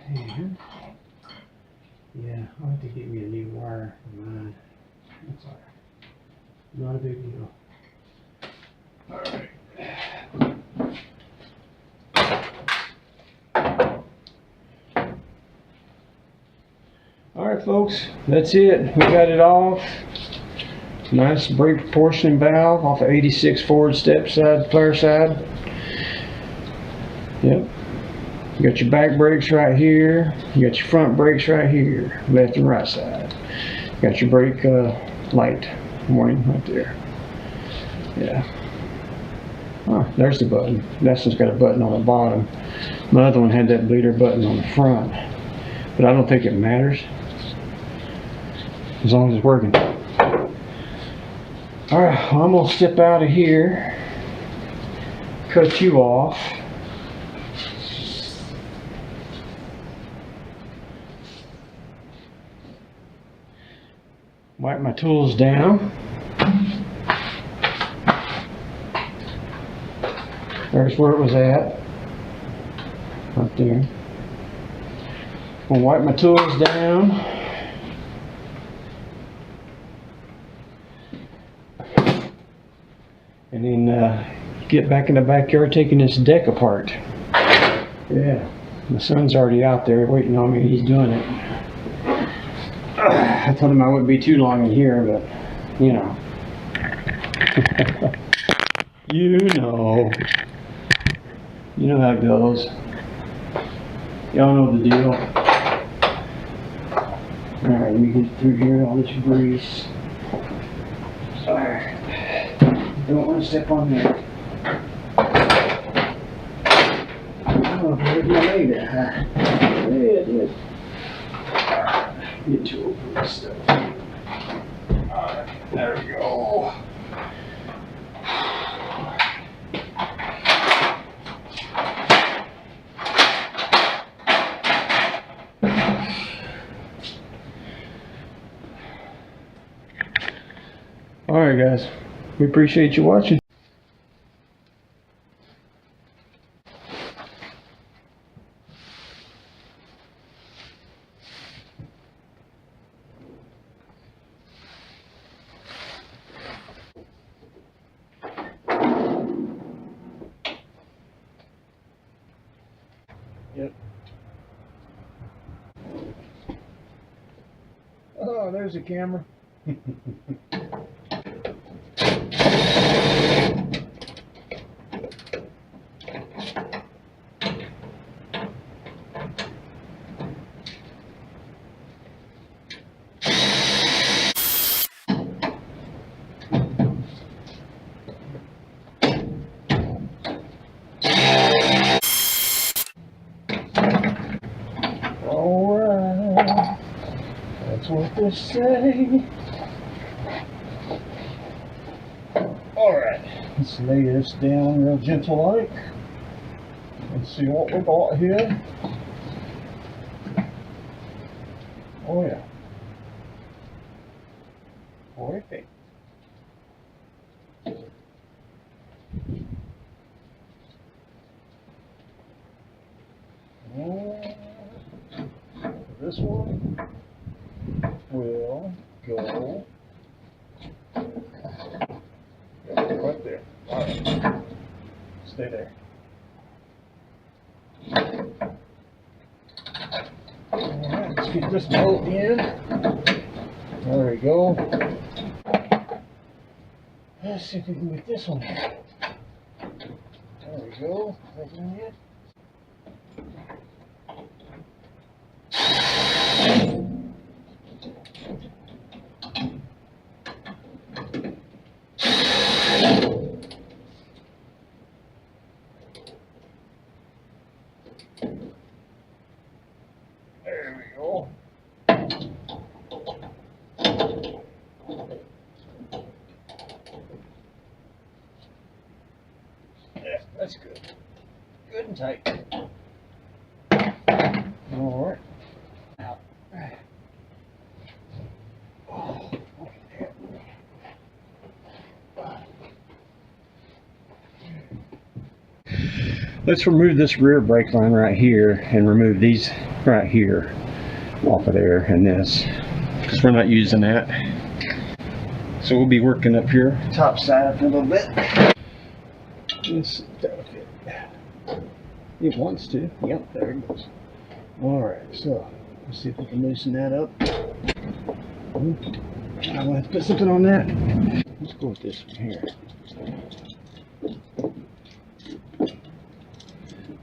And yeah, I'll have to get me a new wire for mine. That's all right. Not a big deal. All right. All right, folks, that's it. We got it off. Nice brake proportioning valve off of 86 Ford Stepside, Flareside. Yep. You got your back brakes right here. You got your front brakes right here, left and right side. You got your brake light warning right there. Yeah. Oh, there's the button. This one's got a button on the bottom. My other one had that bleeder button on the front, but I don't think it matters as long as it's working. All right, I'm gonna step out of here, cut you off. Wipe my tools down. There's where it was at. Right there. I'm gonna wipe my tools down. And then get back in the backyard taking this deck apart. Yeah, my son's already out there waiting on me. He's doing it. I told him I wouldn't be too long in here, but you know. You know how it goes. Y'all know the deal. Alright, let me get through here, all this grease. Alright. Don't want to step on there. Oh, where'd my leg at, huh? Yeah, it did. Get too open this stuff. Alright, there we go. Alright guys, we appreciate you watching. Yep. Oh, there's a camera. Alright, that's what they say. Alright, let's lay this down real gentle like. Let's see what we got here. Oh yeah. Perfect. this one will go right there. All right. Stay there. Alright, let's get this bolt in. There we go. Let's see if we can get this one in. There we go. That's in it. There we go. Yeah, that's good. Good and tight. All right. Out. Oh, okay. Let's remove this rear brake line right here and remove these right here off of there and this, because we're not using that. So we'll be working up here top side for a little bit. Let's see if that'll fit. It wants to. Yep, there it goes. Alright, so let's see if we can loosen that up. I'm going to put something on that. Let's go with this one here.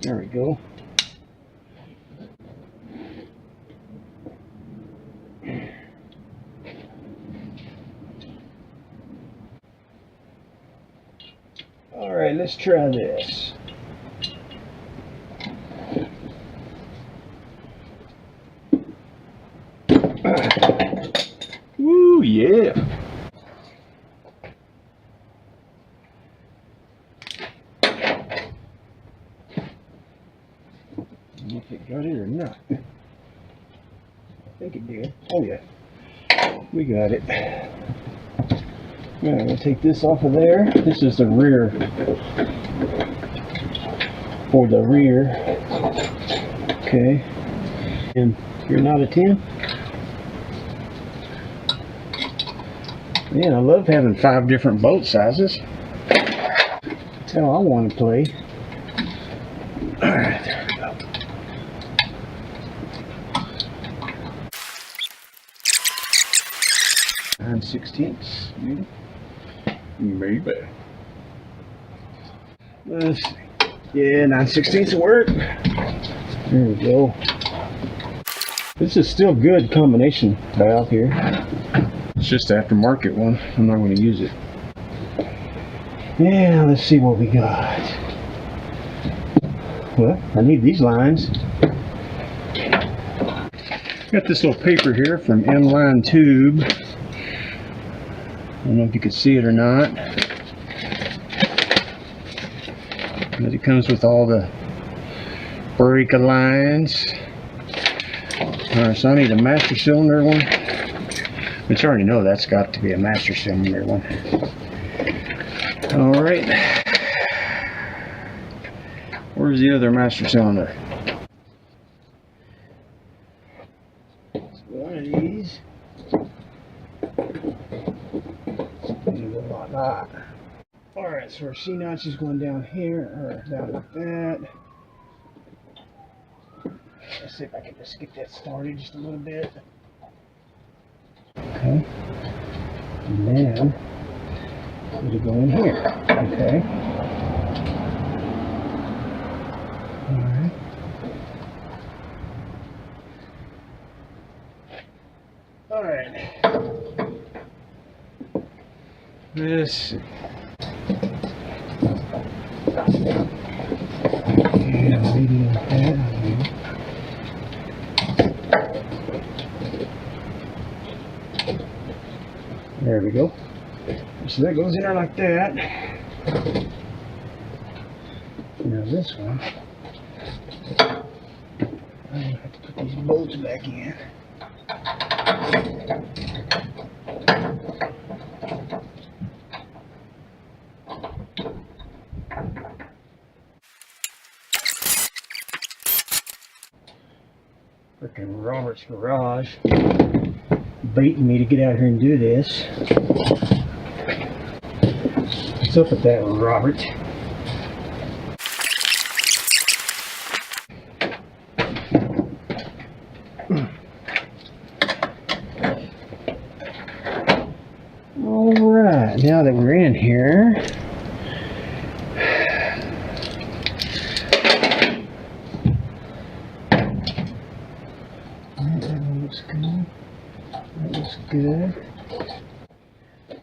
There we go. All right, let's try this. Woo, yeah. I don't know if it got it or not. I think it did. Oh yeah, we got it. I'm going to take this off of there. This is the rear. For the rear. Okay. And you're not a 10? Man, I love having 5 different bolt sizes. That's how I want to play. Alright, there we go. And 16ths, maybe. Let's see. Yeah, 9/16 will work. There we go. This is still good combination valve here. It's just an aftermarket one. I'm not going to use it. Yeah, let's see what we got. Well, I need these lines. Got this little paper here from M-Line Tube. I don't know if you can see it or not, but it comes with all the brake lines. Alright, so I need a master cylinder one, which I already know that's got to be a master cylinder one. Alright, where's the other master cylinder? It's one of these. Alright, so our C notch is going down here, or down like that. Let's see if I can just get that started just a little bit. Okay. And then it'll go in here. Okay. Alright. Alright. Let's see. Yeah, maybe like that. There we go. So that goes in there like that. Now this one, I'm gonna have to put these bolts back in. Frickin' Robert's garage baiting me to get out here and do this. What's up with that, Robert? Alright, now that we're in here, that looks good. That looks good.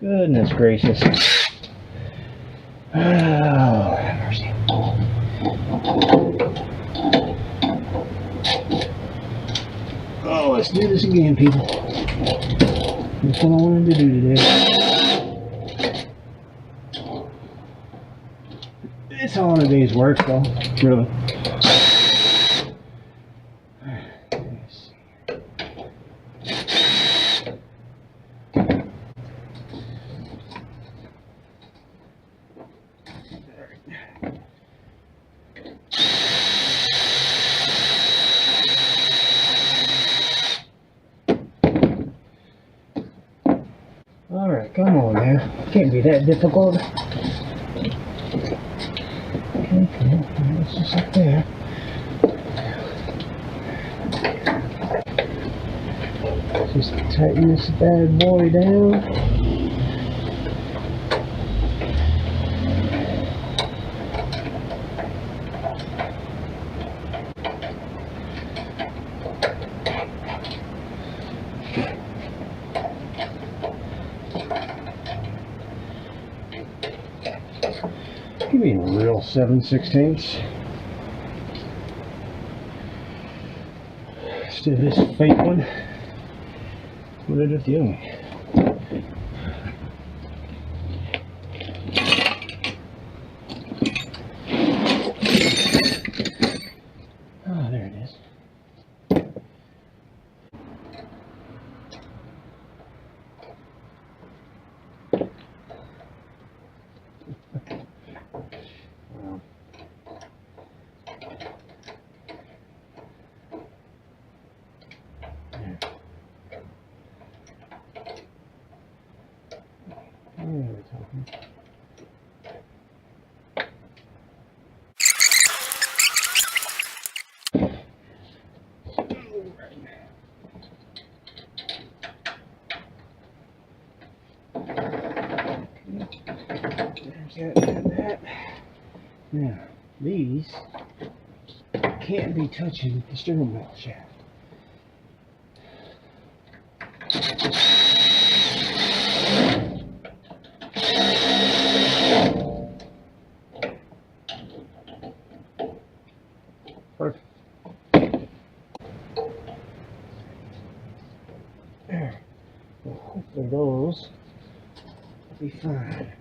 Goodness gracious. Oh, have mercy. Oh, let's do this again, people. That's what I wanted to do today. It's all in a day's work, though, really. Alright, come on now. Can't be that difficult. Okay, come on. It's just like that. Just tighten this bad boy down. Give me a real 7/16. Instead of this fake one. What did I do with the other one? Oh, there it is. There's that. Now, these can't be touching the steering wheel shaft. Perfect. There. Well, hopefully those will be fine.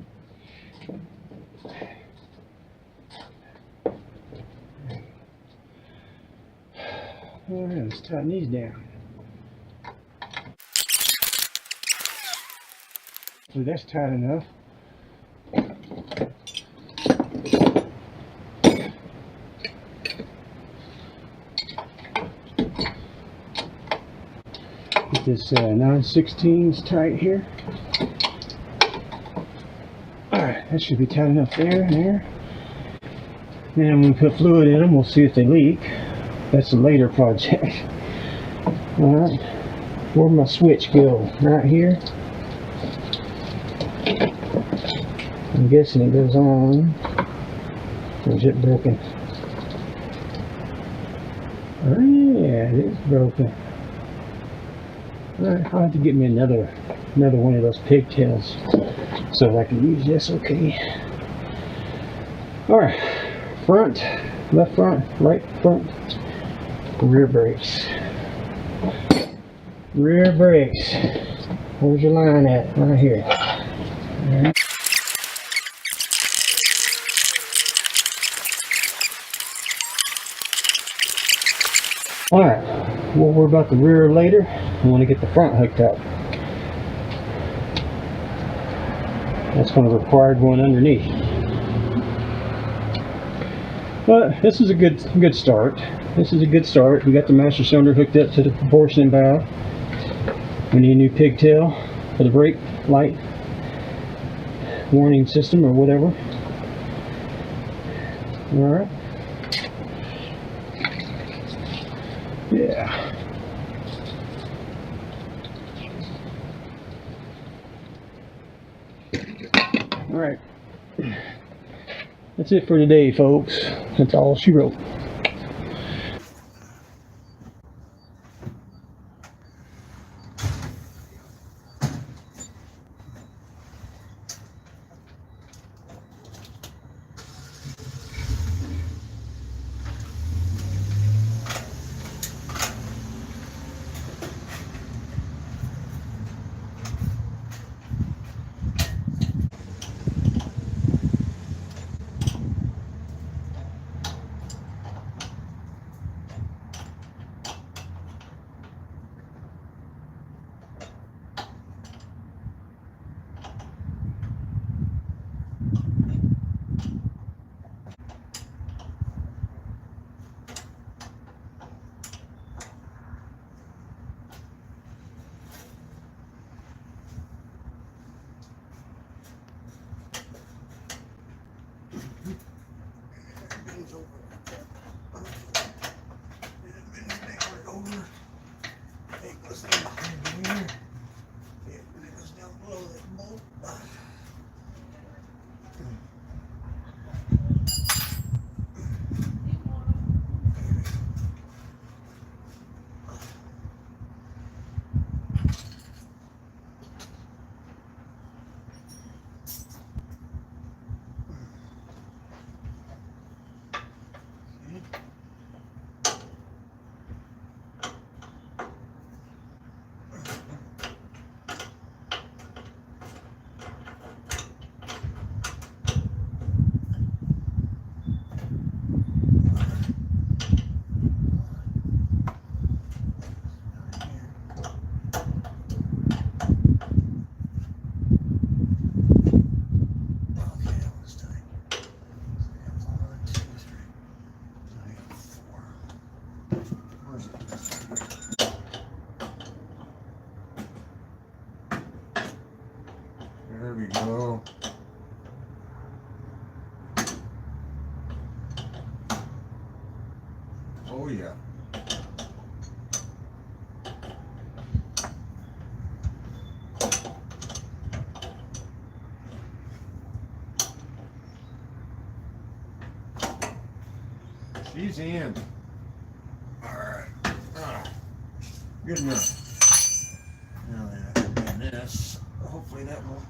Alright, let's tighten these down. So that's tight enough. Get this 9/16 tight here. Alright, that should be tight enough there and there. Then when we put fluid in them, we'll see if they leak. That's a later project. Alright, where'd my switch go? Right here. I'm guessing it goes on. Or is it broken? Oh yeah, it is broken. Alright, I'll have to get me another one of those pigtails so that I can use this. Okay. Alright, front, left front, right front. Rear brakes. Rear brakes. Where's your line at? Right here. Right. Alright, we'll worry about the rear later. I want to get the front hooked up. That's going to require going underneath. But this is a good start. This is a good start. We got the master cylinder hooked up to the proportioning valve. We need a new pigtail for the brake light warning system or whatever. Alright. Yeah. Alright. That's it for today, folks. That's all she wrote. There we go. Oh yeah. She's in. Alright. Good enough. Now then, I can do this. Hopefully that will.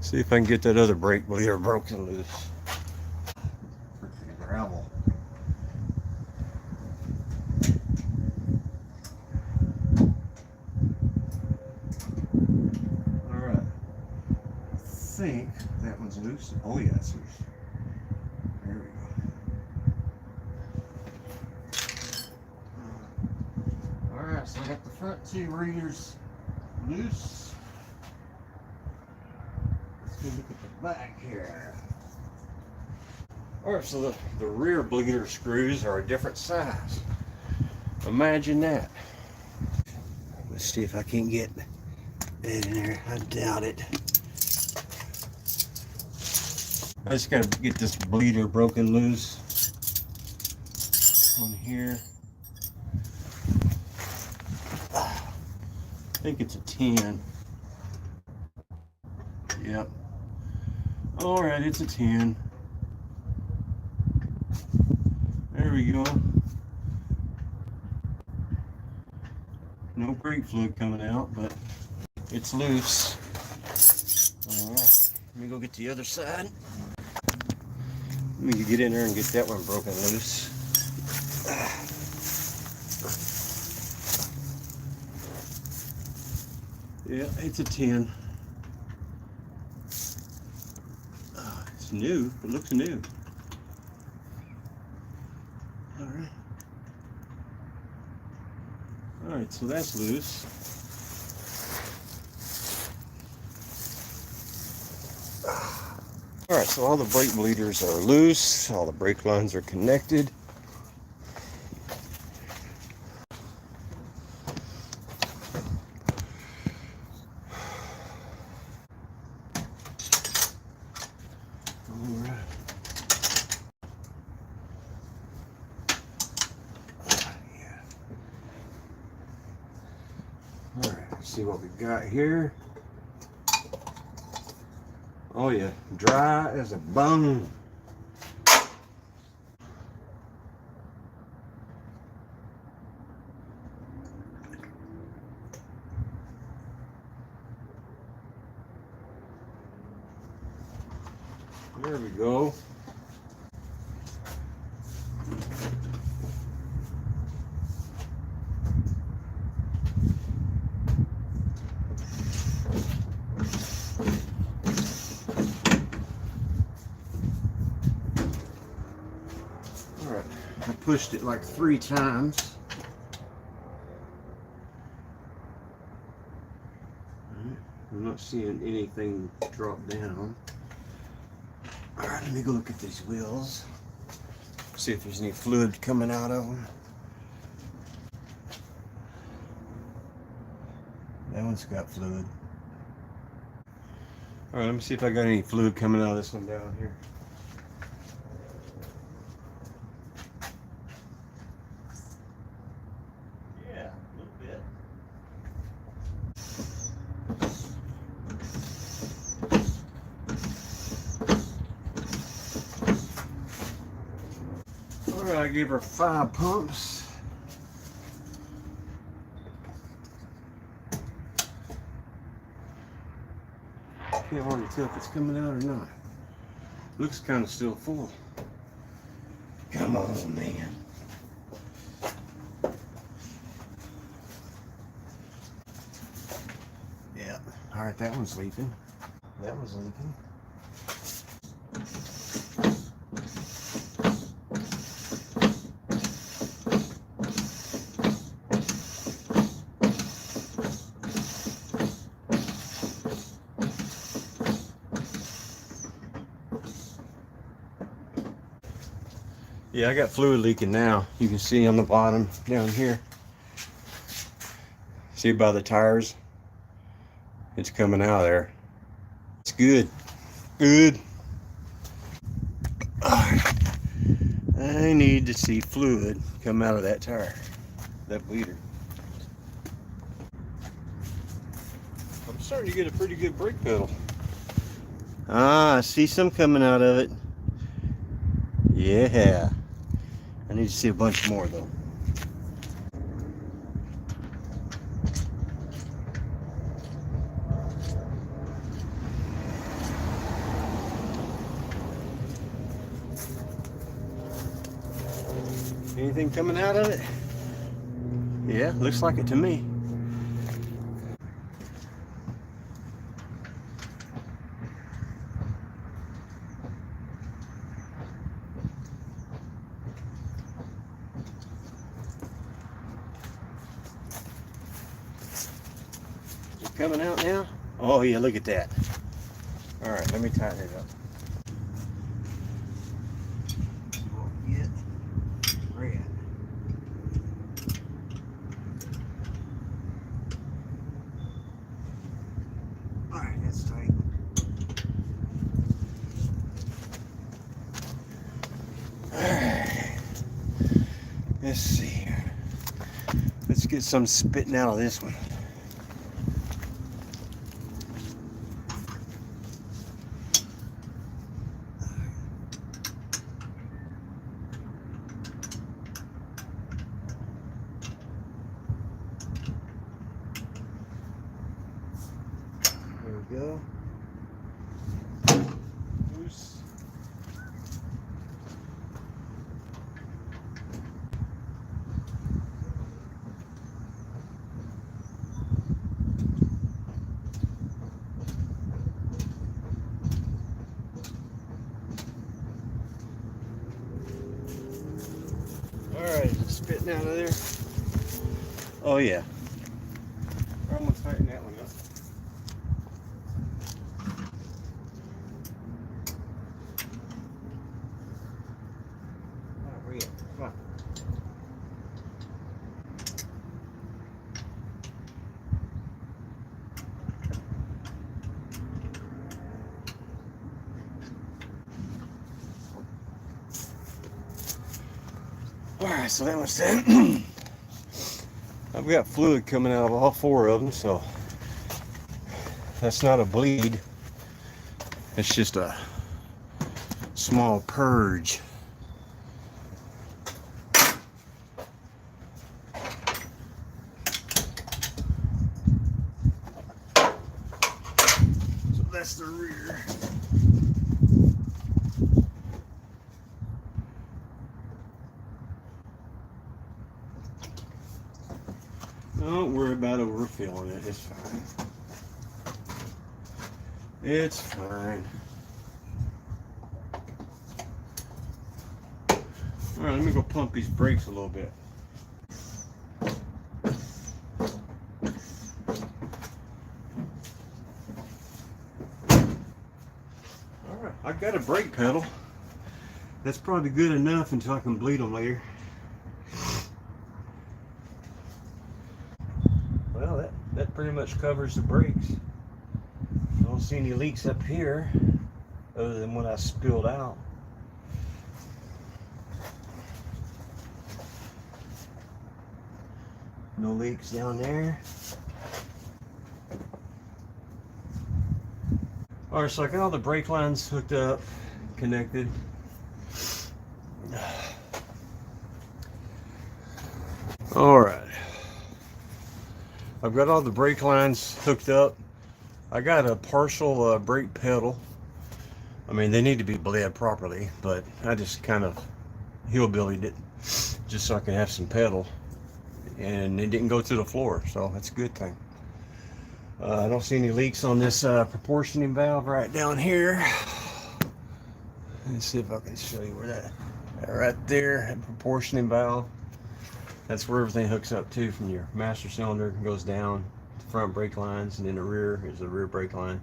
See if I can get that other brake bleeder broken loose. Freaking gravel. Alright. I think that one's loose. Oh yeah, it's loose. There we go. Alright, so I got the front two readers loose. Let's go look at the back here. Alright, so the rear bleeder screws are a different size. Imagine that. Let's see if I can get that in there. I doubt it. I just gotta get this bleeder broken loose on here. I think it's a 10. Yep. Alright, it's a 10. There we go. No brake fluid coming out, but it's loose. Alright, let me go get the other side. Let me get in there and get that one broken loose. Yeah, it's a 10. It's new. It looks new. Alright. Alright, so that's loose. Alright, so all the brake bleeders are loose, all the brake lines are connected. Alright. Yeah. Alright, let's see what we got here. Oh yeah, dry as a bone. There we go. Alright, I pushed it like 3 times. I'm not seeing anything drop down. Alright, let me go look at these wheels. See if there's any fluid coming out of them. That one's got fluid. Alright, let me see if I got any fluid coming out of this one down here. Yeah, a little bit. Alright, I gave her 5 pumps. Can't hardly tell if it's coming out or not. Looks kind of still full. Come on, man. Yeah. Alright, that one's leaking. That one's leaking. Yeah, I got fluid leaking now. You can see on the bottom down here. See by the tires? It's coming out of there. It's good. Good. I need to see fluid come out of that tire. That bleeder. I'm starting to get a pretty good brake pedal. Ah, I see some coming out of it. Yeah. I need to see a bunch more though. Anything coming out of it? Yeah, looks like it to me. Coming out now? Oh yeah, look at that. All right, let me tighten it up. Get red. All right, that's tight. All right. Let's see here. Let's get some spitting out of this one. There we go. Loose. All right, spitting out of there. Oh yeah. I'm gonna tighten that one up. Alright, so that one's done. I've got fluid coming out of all 4 of them, so that's not a bleed. It's just a small purge. So that's the rear. Don't worry about overfilling it, it's fine. It's fine. Alright, let me go pump these brakes a little bit. Alright, I got a brake pedal. That's probably good enough until I can bleed them later. Well, that pretty much covers the brakes. I don't see any leaks up here other than what I spilled out. No leaks down there. Alright, so I got all the brake lines hooked up, connected. Alright. I've got all the brake lines hooked up. I got a partial brake pedal. I mean, they need to be bled properly, but I just kind of hillbillied it just so I can have some pedal. And it didn't go to the floor, so that's a good thing. I don't see any leaks on this proportioning valve right down here. Let's see if I can show you where that right there, that proportioning valve. That's where everything hooks up to from your master cylinder. Goes down the front brake lines, and then the rear is the rear brake line.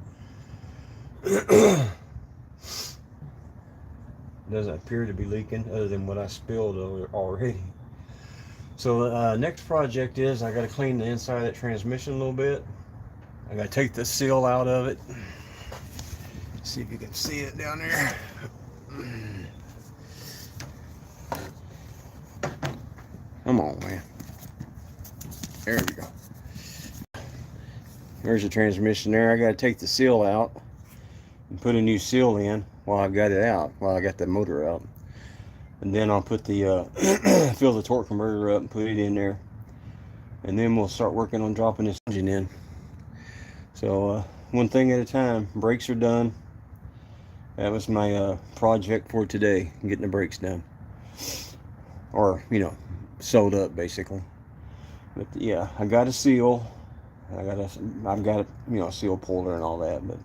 Doesn't appear to be leaking other than what I spilled already. So next project is I got to clean the inside of that transmission a little bit. I got to take the seal out of it. See if you can see it down there. Come on, man. There we go. There's the transmission there. I got to take the seal out and put a new seal in while I've got it out, while I got the motor out. And then I'll put the fill the torque converter up and put it in there. And then we'll start working on dropping this engine in. So one thing at a time. Brakes are done. That was my project for today, getting the brakes done. Or, you know, sewed up basically. But yeah, I got a seal. I've got a, you know, seal puller and all that, but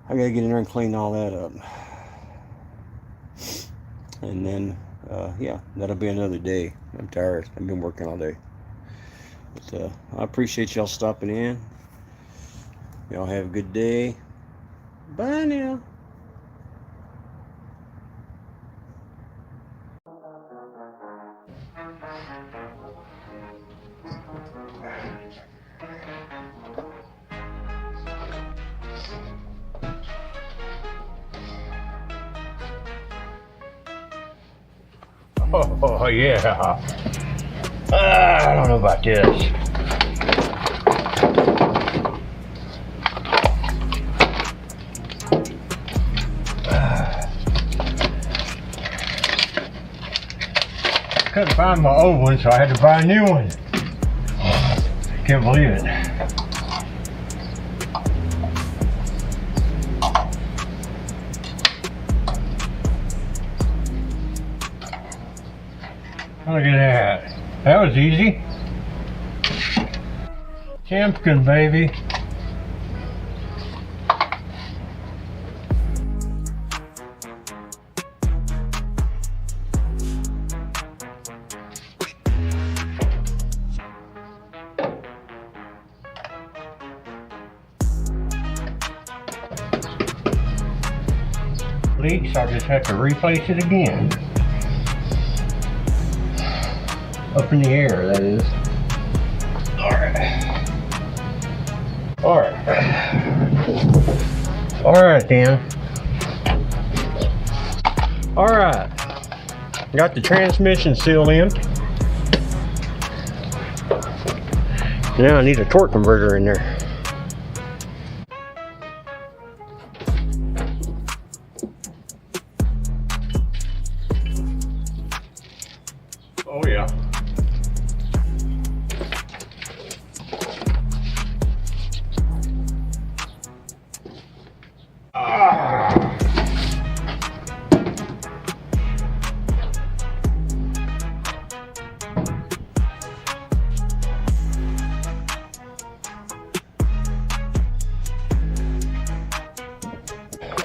I gotta get in there and clean all that up. And then yeah, that'll be another day. I'm tired. I've been working all day. But I appreciate y'all stopping in. Y'all have a good day. Bye now. Oh yeah. I don't know about this. Couldn't find my old one, so I had to buy a new one. Can't believe it. Look at that. That was easy. Champion, baby. Leaks, I'll just have to replace it again. Up in the air, that is. Alright. Alright then. Alright. Got the transmission seal in. Now I need a torque converter in there. Oh yeah.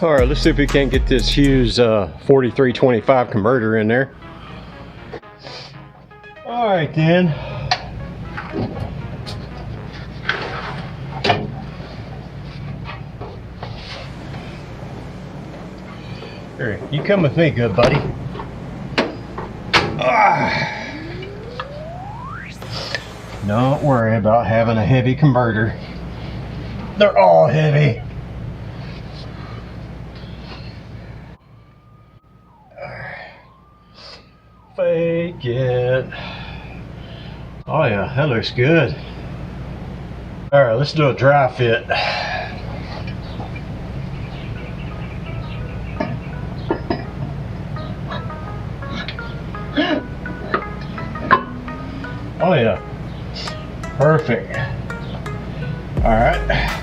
All right, let's see if we can't get this Hughes 4325 converter in there. All right then. Here, you come with me, good buddy. Don't worry about having a heavy converter. They're all heavy. Fake it. Oh yeah, that looks good. All right, let's do a dry fit. Oh yeah, perfect. All right.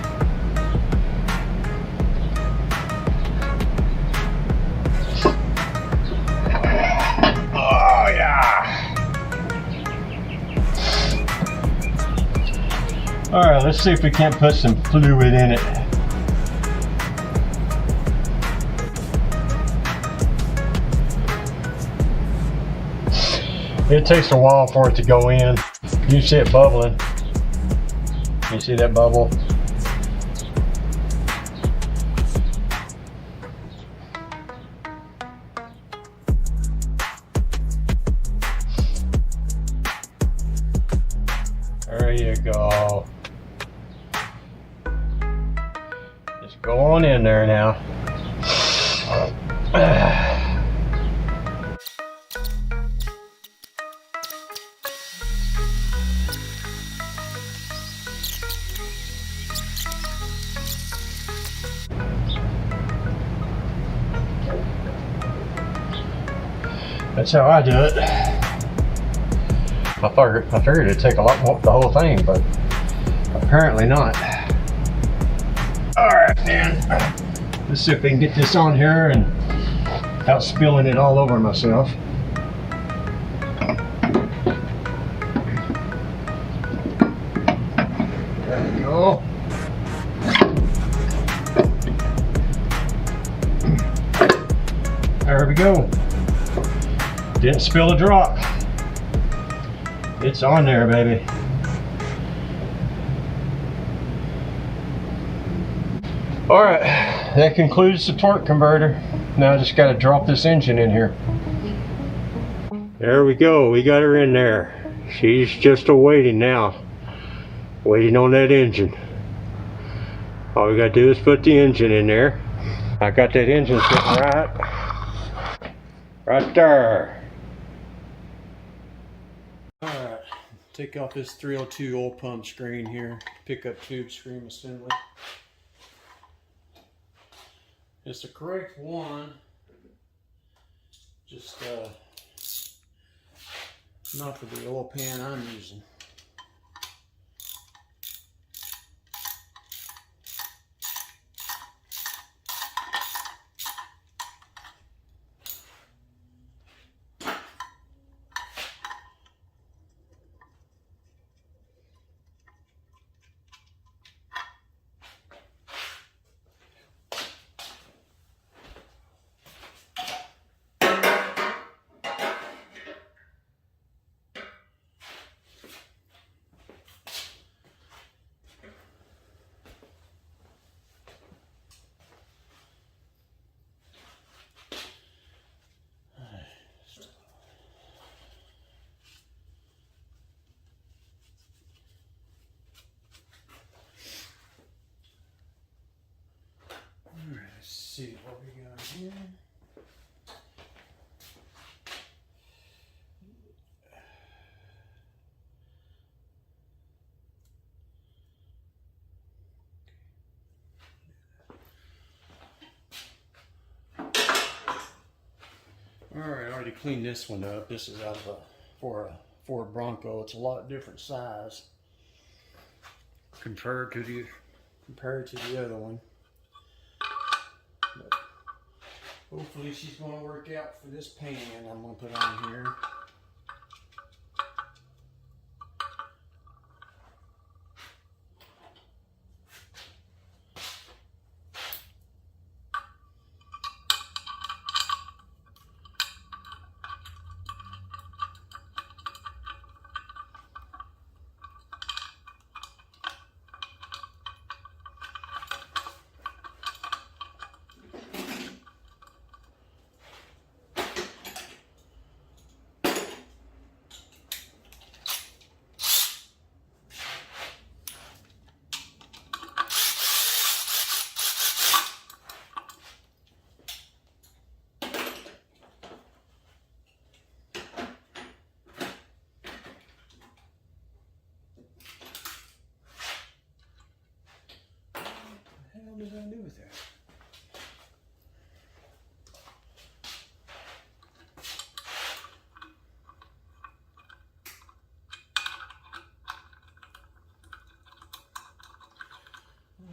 All right, let's see if we can't put some fluid in it. It takes a while for it to go in. You see it bubbling. You see that bubble? There you go. Just go on in there now. That's how I do it. I figured it'd take a lot more, the whole thing, but apparently not. All right, man. Let's see if we can get this on here and without spilling it all over myself. There we go. There we go. Didn't spill a drop. It's on there, baby. All right, that concludes the torque converter. Now I just got to drop this engine in here. There we go. We got her in there. She's just awaiting now. Waiting on that engine. All we got to do is put the engine in there. I got that engine sitting right there. Alright, take off this 302 oil pump screen here, pickup tube screen assembly. It's the correct one, just not for the oil pan I'm using. Alright, let's see what we got here. to clean this one up. This is out of a Ford Bronco. It's a lot different size compared to the other one. But hopefully she's going to work out for this pan I'm going to put on here. What did I do with that?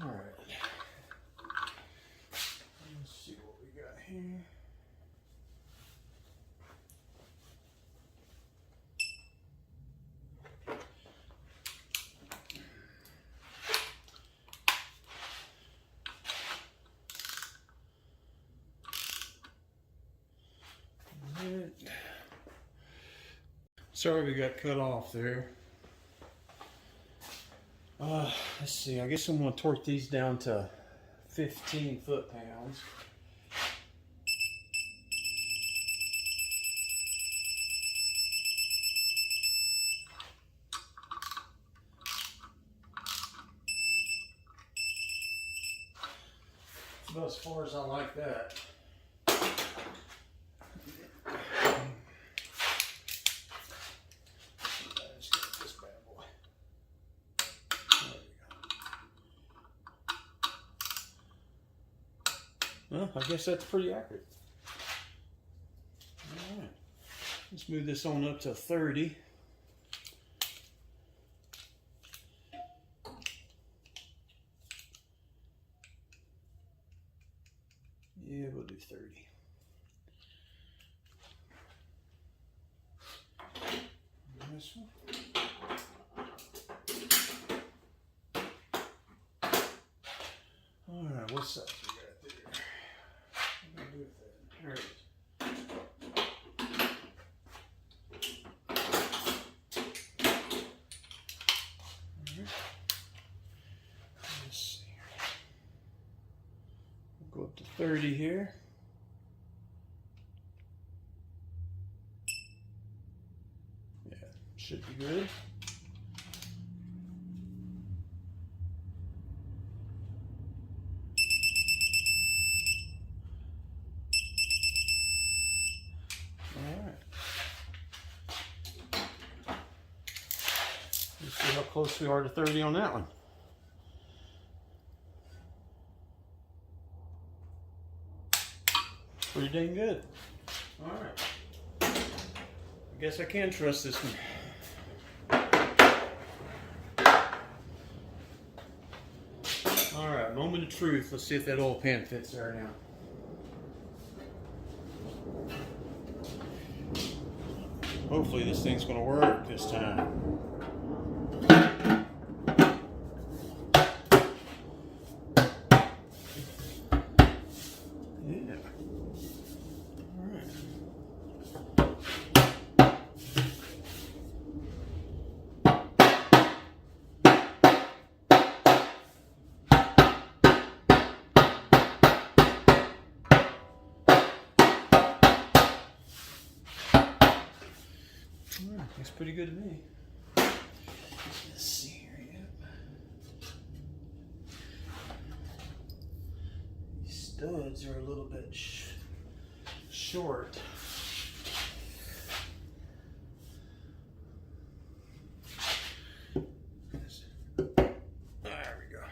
All right. Let's see what we got here. Sorry we got cut off there. Let's see, I guess I'm going to torque these down to 15 foot-pounds. It's about as far as I like that. Well, I guess that's pretty accurate. All right, let's move this on up to 30. Yeah, we'll do 30. And this one. All right, what's up? There it is. Let's see. We'll go up to 30 here. Yeah, should be good. Let's see how close we are to 30 on that one. Pretty dang good. All right. I guess I can trust this one. All right, moment of truth. Let's see if that oil pan fits there now. Hopefully this thing's going to work this time. Looks pretty good to me. Let's see here. Yep. These studs are a little bit short. There we go.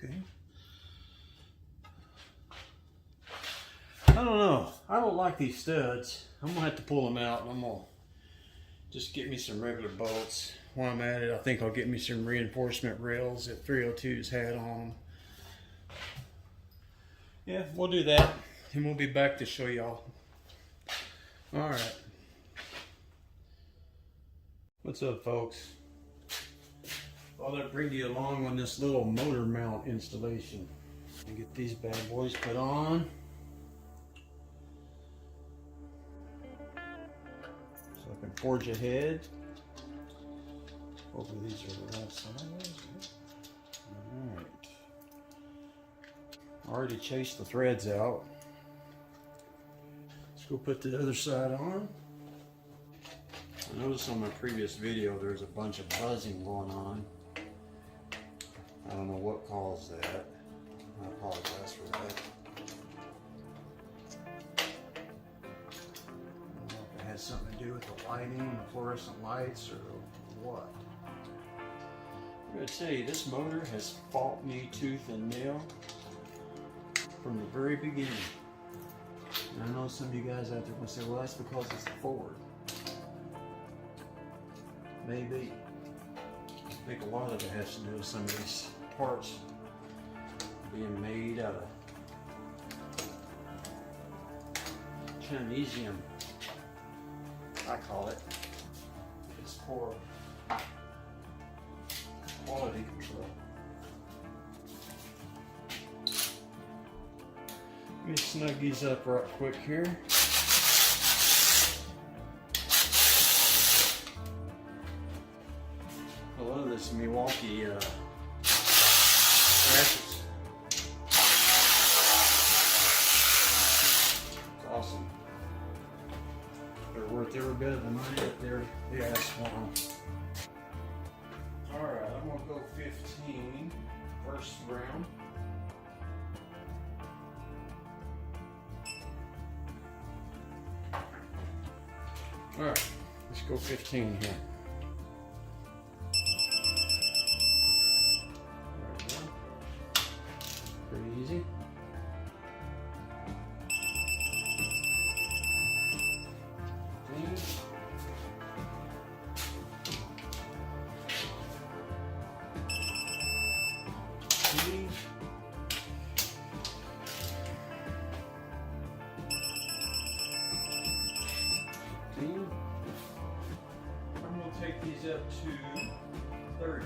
Okay. I don't know. I don't like these studs. I'm gonna have to pull them out, and I'm gonna just get me some regular bolts. While I'm at it, I think I'll get me some reinforcement rails that 302s had on them. Yeah, we'll do that, and we'll be back to show y'all. All right. What's up, folks? Thought I'd bring you along on this little motor mount installation. And get these bad boys put on. So I can forge ahead. Hopefully these are the right size. Alright. Already chased the threads out. Let's go put the other side on. I noticed on my previous video there's a bunch of buzzing going on. I don't know what caused that. I apologize for that. I don't know if it has something to do with the lighting, the fluorescent lights, or what. I'm going to tell you, this motor has fought me tooth and nail from the very beginning. And I know some of you guys out there will say, well, that's because it's a Ford. Maybe. I think a lot of it has to do with some of these parts being made out of Chinesium, I call it. It's poor quality control. Let me snug these up right quick here. I love this Milwaukee ratchets. It's awesome. They're worth every bit of the money that they asked for them. Alright, I'm going to go 15 first round. Alright, let's go 15 here. Pretty easy. Clean. Clean. Clean. I'm going to take these up to 30.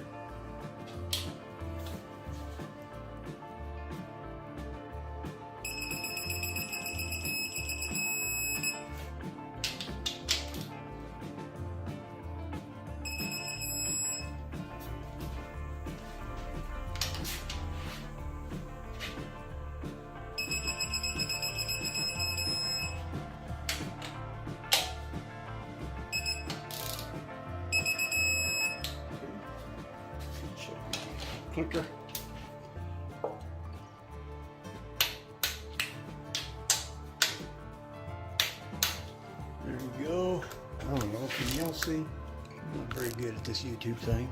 Clicker. There we go. I don't know, can y'all see? I'm not very good at this YouTube thing.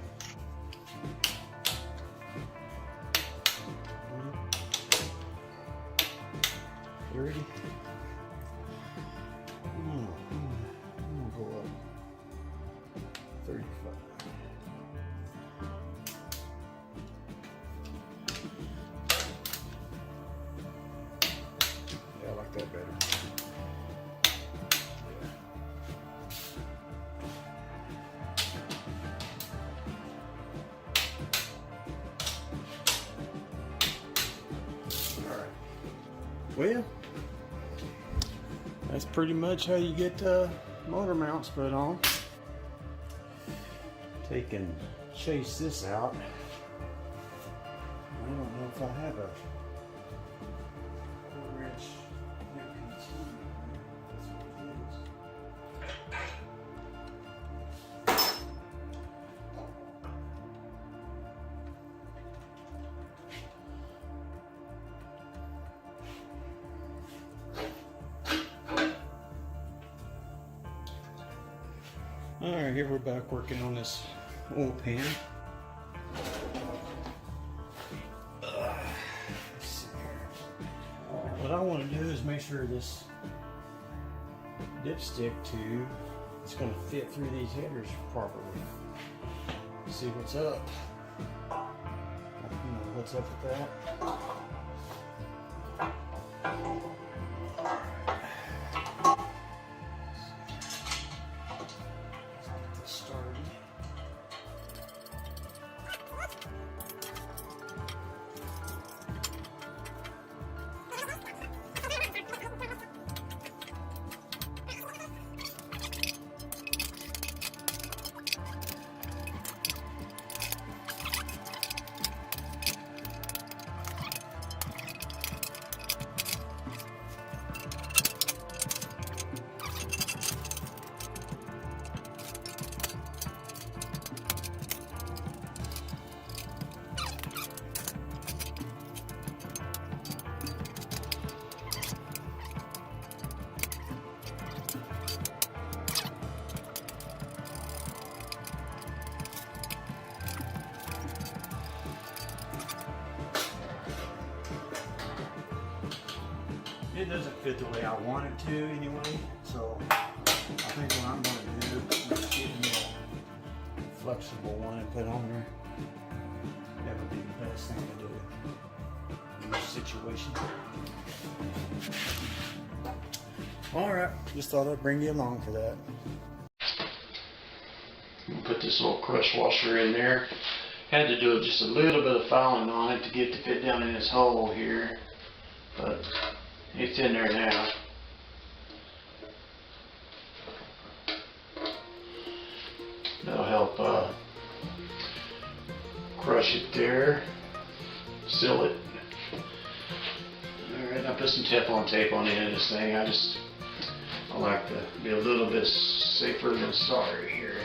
$30. I'm gonna go up 35. Yeah, I like that better. Alright. Well, that's pretty much how you get motor mounts put on. Take and chase this out. I don't know if I have a 4-inch MPT. That's what it is. Alright, here we're back working on this oil pan. I want to do is make sure this dipstick tube is going to fit through these headers properly. See what's up. You know what's up with that. Started. It doesn't fit the way I want it to anyway, so I think what I'm going to do is get me a flexible one and put on there. That would be the best thing to do in this situation. Alright, just thought I'd bring you along for that. Put this little crush washer in there. Had to do just a little bit of filing on it to get it to fit down in this hole here, but it's in there now. That'll help crush it there, seal it. Alright, I put some Teflon tape on the end of this thing. I like to be a little bit safer than sorry here.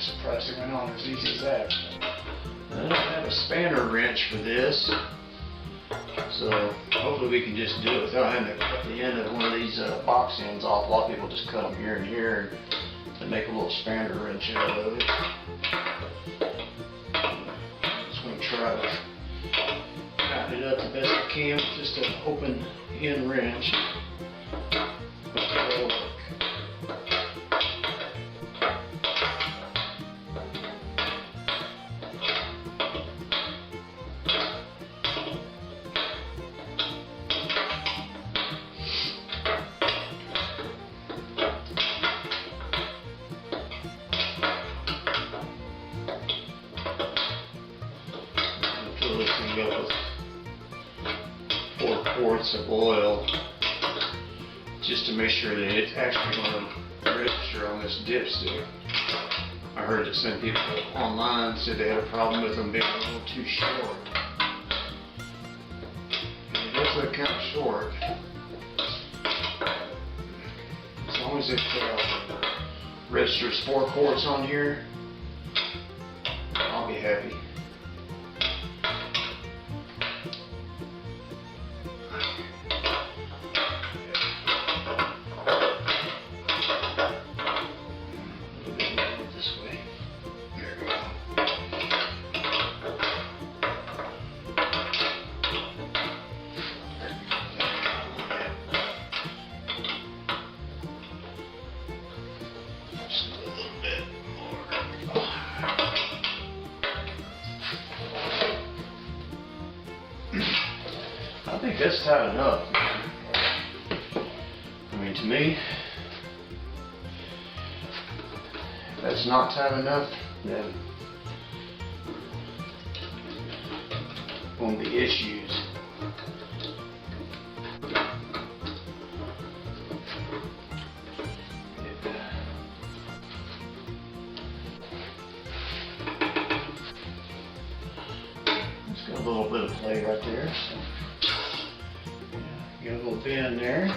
Surprised it went on as easy as that. I don't have a spanner wrench for this, so hopefully we can just do it without having to cut the end of one of these box ends off. A lot of people just cut them here and here and make a little spanner wrench out of it. Just going to try to tighten it up the best I can with just an open end wrench. Fill this thing up with 4 quarts of oil just to make sure that it's actually going to register on this dipstick. I heard that some people online said they had a problem with them being a little too short. It does look kind of short. As long as it registers 4 quarts on here, I'll be happy. I think that's tight enough. I mean, to me, if that's not tight enough, then won't be issues. Just got a little bit of play right there. So. Get a little bend there.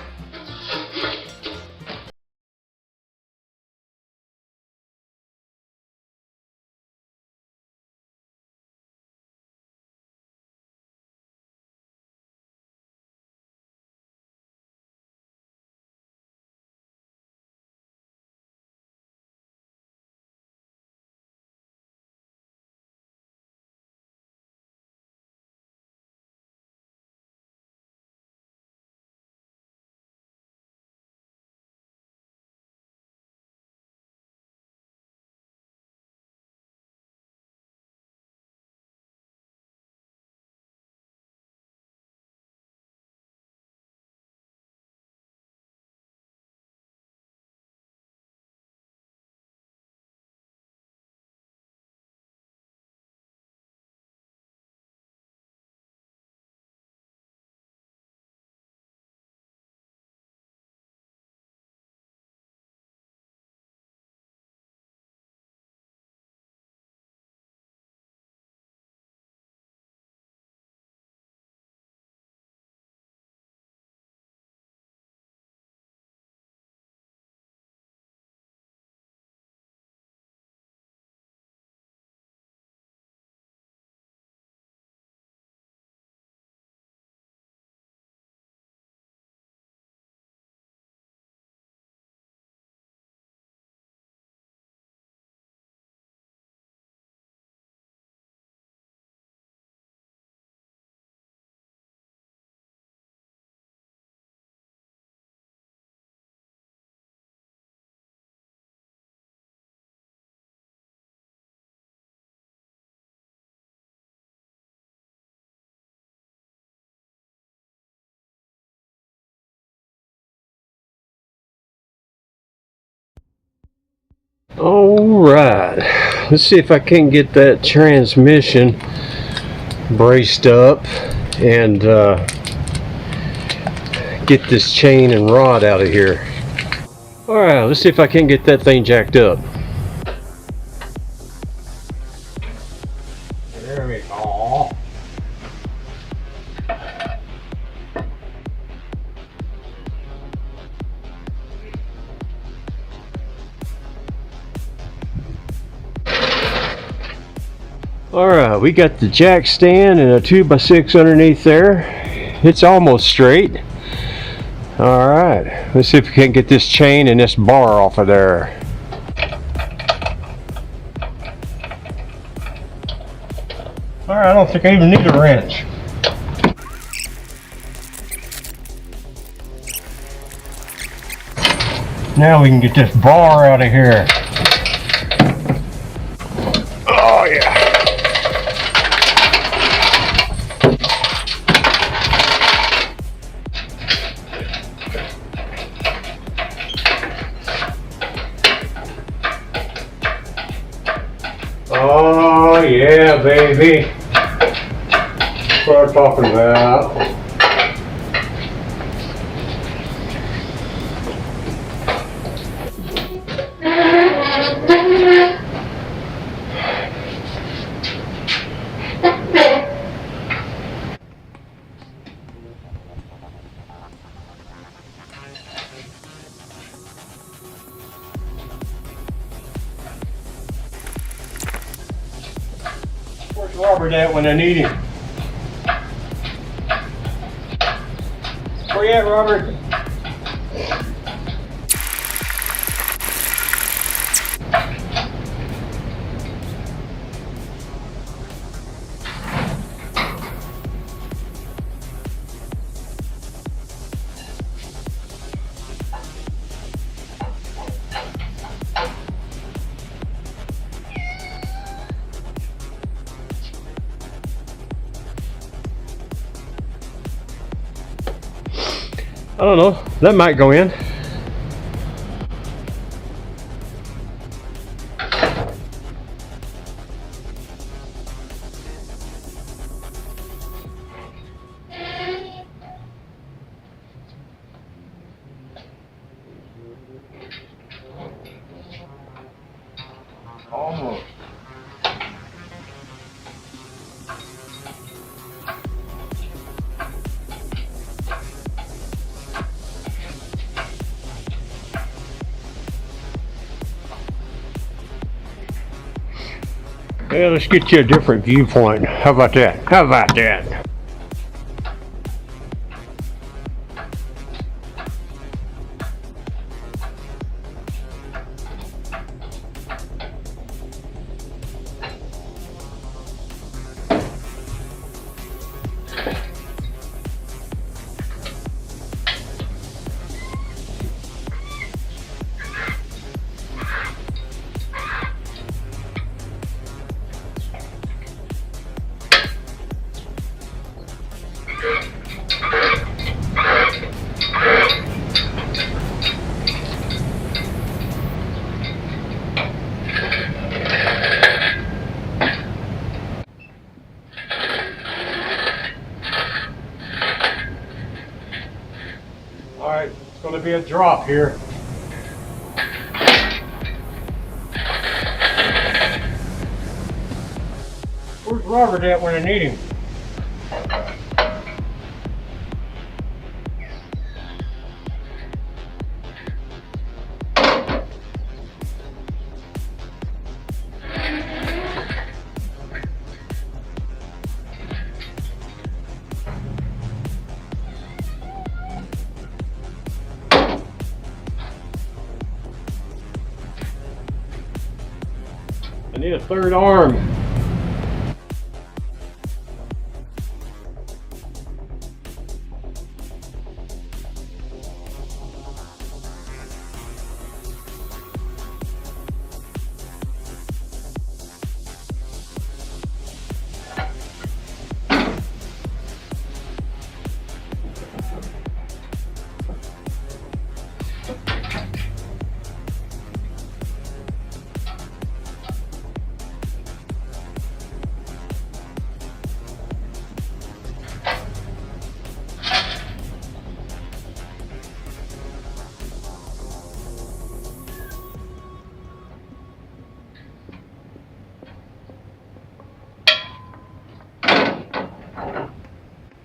Alright, let's see if I can get that transmission braced up and get this chain and rod out of here. Alright, let's see if I can get that thing jacked up. There we go. Alright, we got the jack stand and a 2x6 underneath there. It's almost straight. Alright, let's see if we can get this chain and this bar off of there. Alright, I don't think I even need a wrench. Now we can get this bar out of here. Oh yeah. Oh yeah, baby. That's what I'm talking about. Where's Robert at when I need him? Where you at, Robert? I don't know, that might go in. Almost. Yeah, let's get you a different viewpoint. How about that? How about that? Alright, it's going to be a drop here. Where's Robert at when I need him? I need a third arm.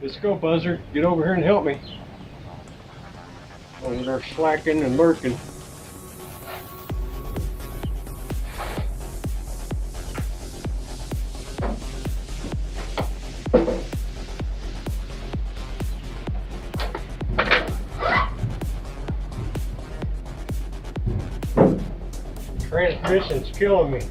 Let's go, Buzzer. Get over here and help me. Over there slacking and lurking. Transmission's killing me.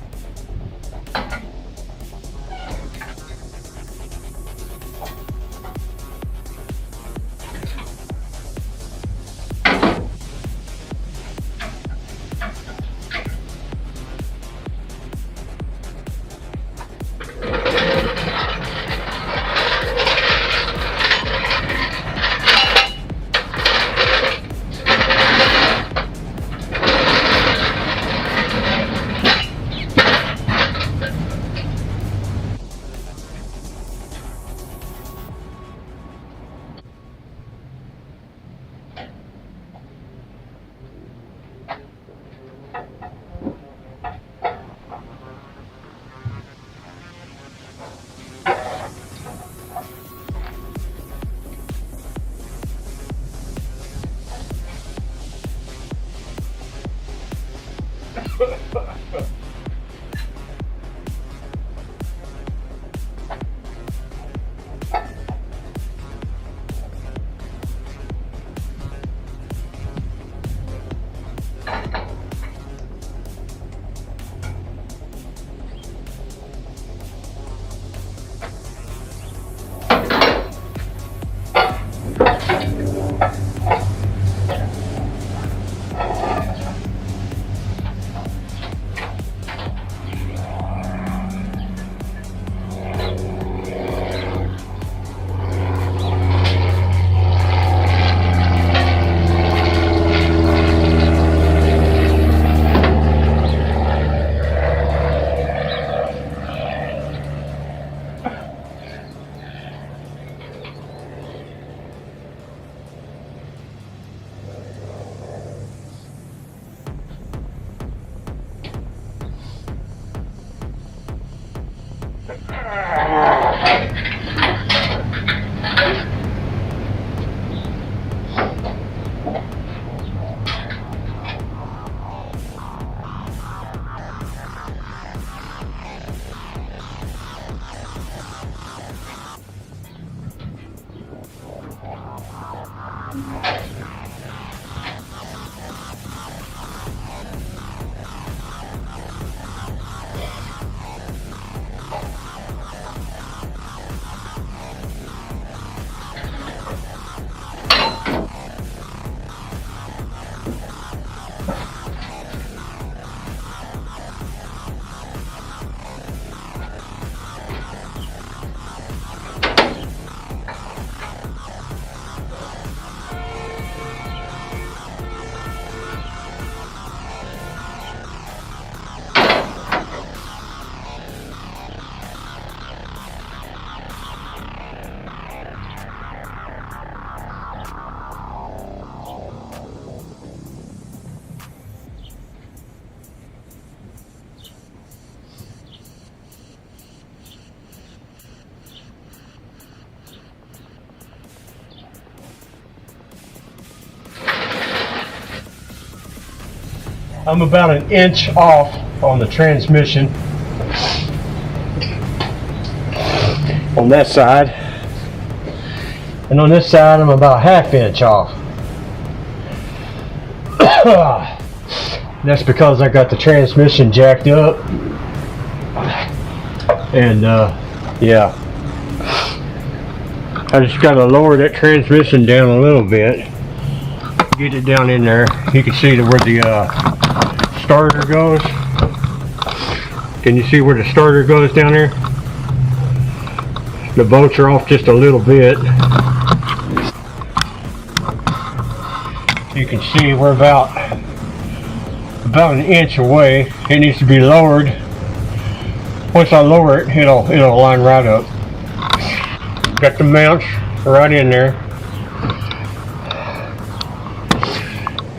I'm about an inch off on the transmission on that side, and on this side I'm about a half inch off. That's because I got the transmission jacked up, and yeah, I just got to lower that transmission down a little bit, get it down in there. You can see where the starter goes. Can you see where the starter goes down there? The bolts are off just a little bit. You can see we're about an inch away. It needs to be lowered. Once I lower it, it'll line right up. Got the mounts right in there.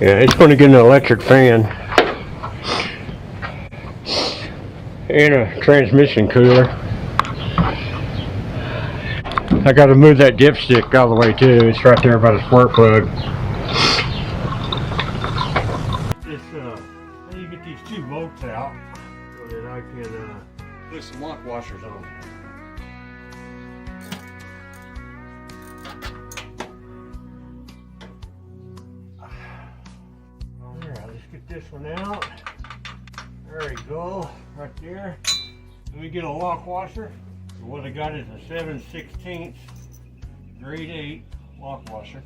Yeah, it's going to get an electric fan and a transmission cooler. I got to move that dipstick out of the way too. It's right there by the spark plug. This, you get these two bolts out so that I can put some lock washers on. Alright, let's get this one out. There we go, right there. Let me get a lock washer. So what I got is a 7/16 grade 8 lock washer.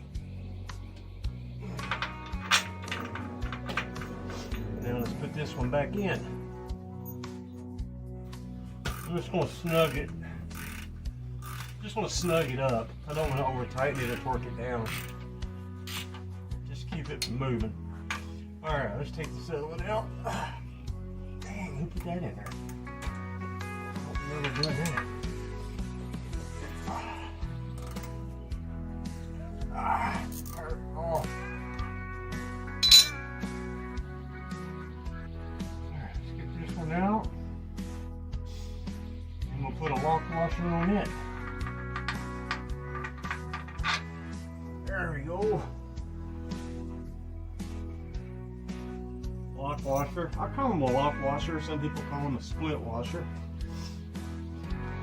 Now let's put this one back in. I'm just going to snug it. Just want to snug it up. I don't want to over tighten it or torque it down. Just keep it from moving. Alright, let's take this other one out. Dang, who put that in there? I don't remember doing that. Oh. Alright, let's get this one out. And we'll put a lock washer on it. There we go. Lock washer. I call them a lock washer. Some people call them a split washer.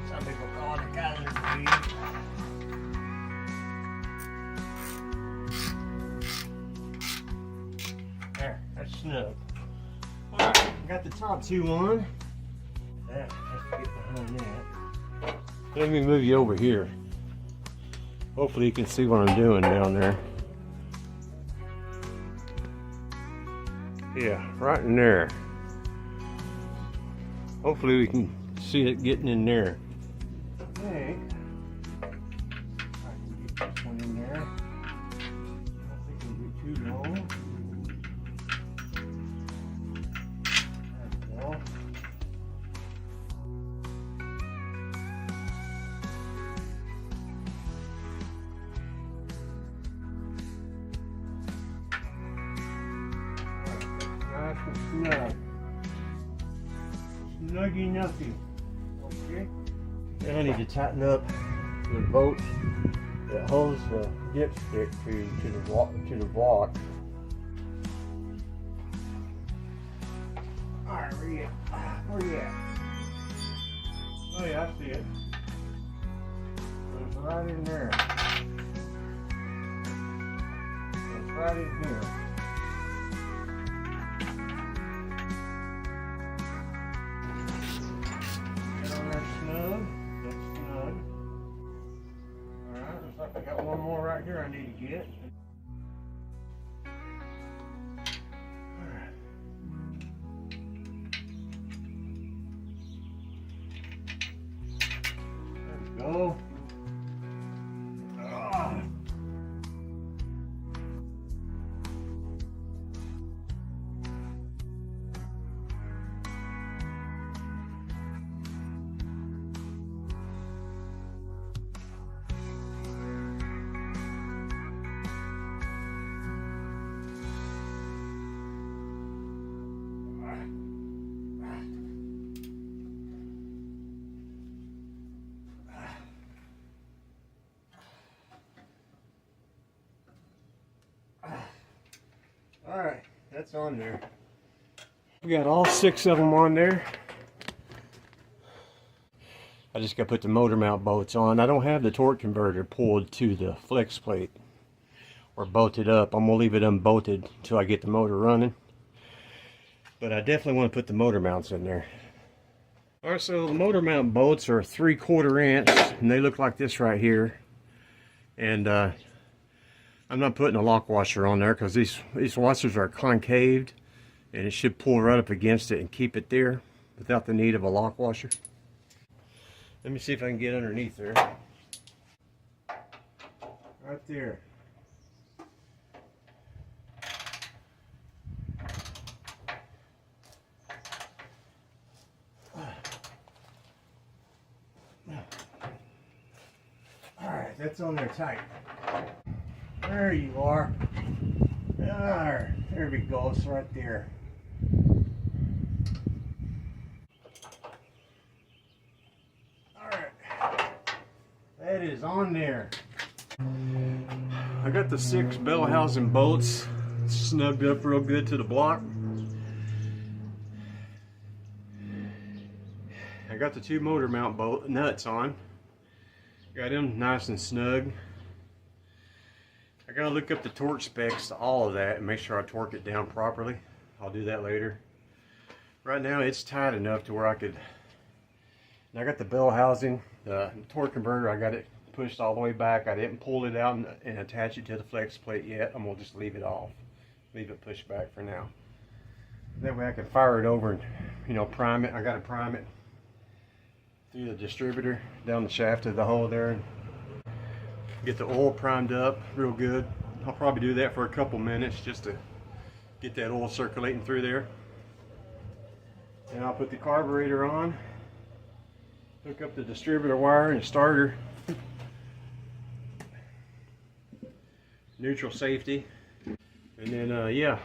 Some people call it a geyser bead. There, that's snug. Alright, got the top two on. That has to get behind that. Let me move you over here. Hopefully you can see what I'm doing down there. Yeah, right in there. Hopefully we can see it getting in there. Okay. I can get this one in there. I don't think it'll be too long. There we go. Nice and snug. Snuggy nucky. Okay. Now I need to tighten up the bolt that holds the dipstick to the block. Alright, where you at? Where you at? Oh yeah, I see it. It's right in there. It's right in here. I got one more right here I need to get. Alright. There we go. Ah. Alright, that's on there. We got all 6 of them on there. I just got to put the motor mount bolts on. I don't have the torque converter pulled to the flex plate or bolted up. I'm going to leave it unbolted until I get the motor running. But I definitely want to put the motor mounts in there. Alright, so the motor mount bolts are 3/4 inch and they look like this right here. And I'm not putting a lock washer on there because these washers are concaved and it should pull right up against it and keep it there without the need of a lock washer. Let me see if I can get underneath there. Right there. Alright, that's on there tight. There you are. There we go. It's right there. Alright. That is is on there. I got the 6 bell housing bolts snugged up real good to the block. I got the 2 motor mount bolt nuts on. Got them nice and snug. I gotta look up the torque specs to all of that and make sure I torque it down properly. I'll do that later. Right now it's tight enough to where I could. And I got the bell housing, the torque converter, I got it pushed all the way back. I didn't pull it out and attach it to the flex plate yet. I'm gonna just leave it off. Leave it pushed back for now. That way I can fire it over and, you know, prime it. I gotta prime it through the distributor down the shaft of the hole there and get the oil primed up real good. I'll probably do that for a couple minutes just to get that oil circulating through there. And I'll put the carburetor on, hook up the distributor wire and starter, neutral safety, and then yeah,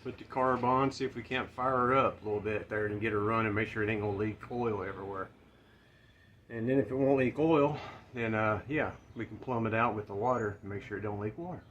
put the carb on, see if we can't fire her up a little bit there and get her running, make sure it ain't gonna leak oil everywhere. And then if it won't leak oil, then yeah, we can plumb it out with the water and make sure it don't leak water.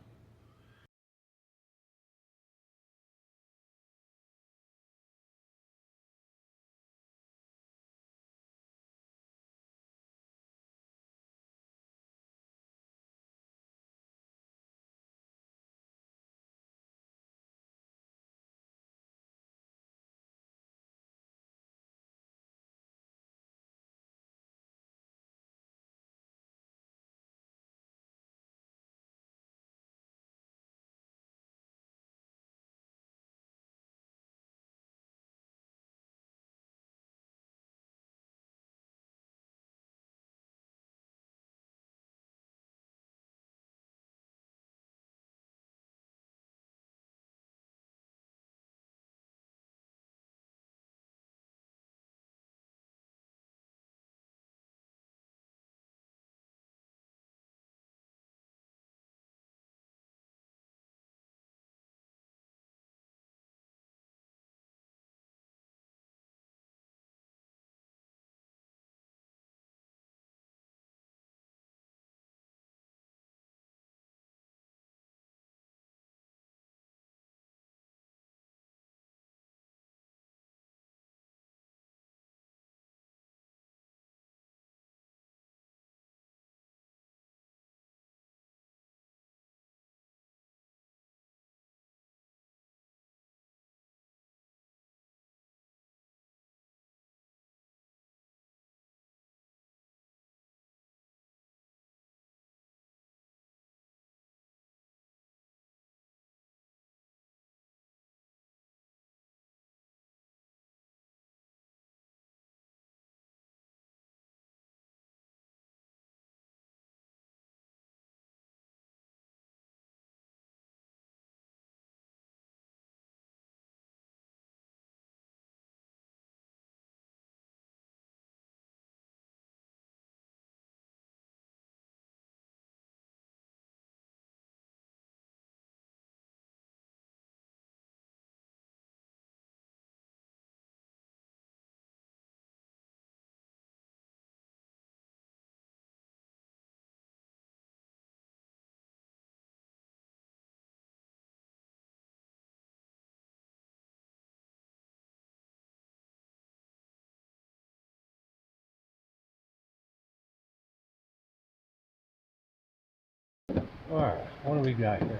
Alright, what do we got here?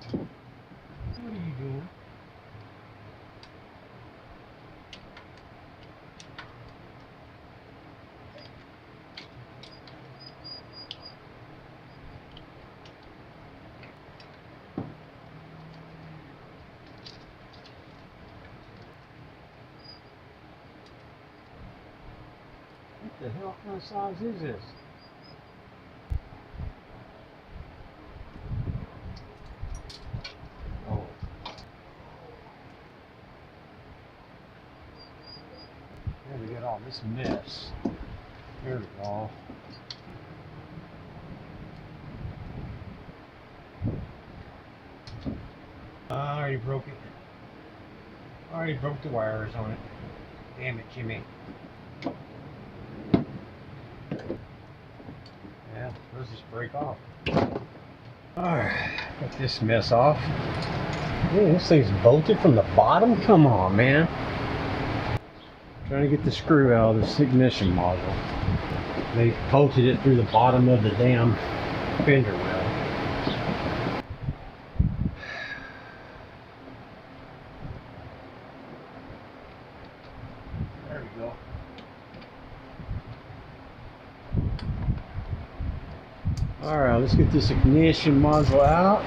What are you doing? What the hell kind of size is this? Oh. Here we got all this mess. Here we go. I already broke it. I already broke the wires on it. Damn it, Jimmy. Let's just break off. Alright, get this mess off. Man, this thing's bolted from the bottom? Come on, man. Trying to get the screw out of this ignition module. They bolted it through the bottom of the damn fender well. There we go. Alright, let's get this ignition module out.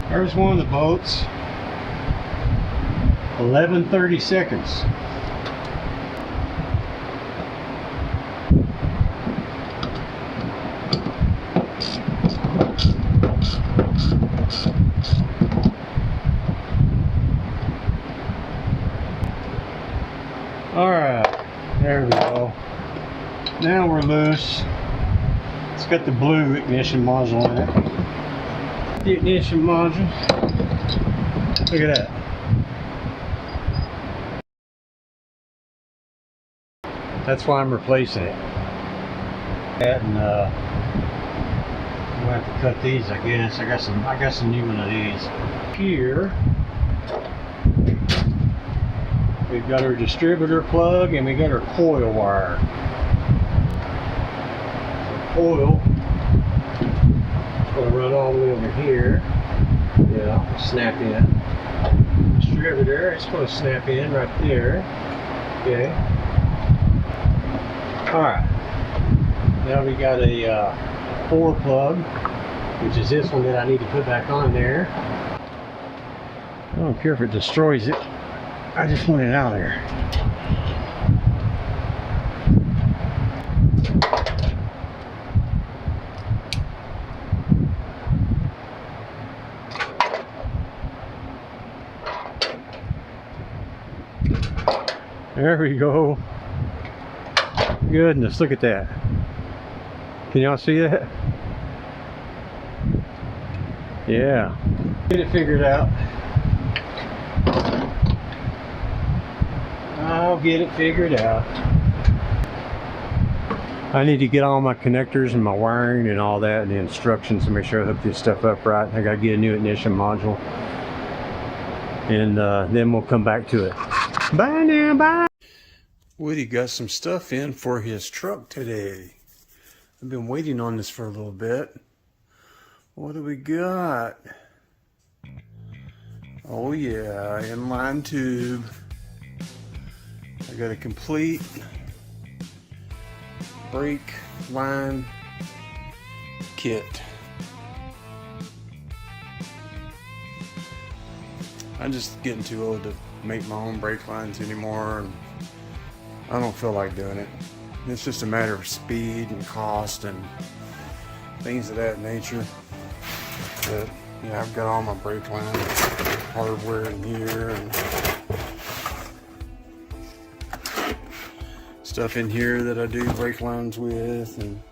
There's one of the bolts. 11:30 seconds. Alright, there we go. Now we're loose. It's got the blue ignition module in it. The ignition module. Look at that. That's why I'm replacing it. And I'm gonna have to cut these, I guess. I got some new one of these. Here we've got our distributor plug and we got our coil wire. The coil is going to run all the way over here. Yeah, snap in. Distributor, it's going to snap in right there. Okay. Alright. Now we got a 4 plug, which is this one that I need to put back on there. I don't care if it destroys it. I just want it out of there. There we go. Goodness, look at that. Can y'all see that? Yeah. Get it figured out. I'll get it figured out. I need to get all my connectors and my wiring and all that and the instructions to make sure I hook this stuff up right. I gotta get a new ignition module. And then we'll come back to it. Bye now, bye! Woody got some stuff in for his truck today. I've been waiting on this for a little bit. What do we got? Oh yeah, inline tube. I got a complete brake line kit. I'm just getting too old to make my own brake lines anymore, and I don't feel like doing it. It's just a matter of speed and cost and things of that nature. But yeah, I've got all my brake line hardware in here and stuff in here that I do brake lines with, and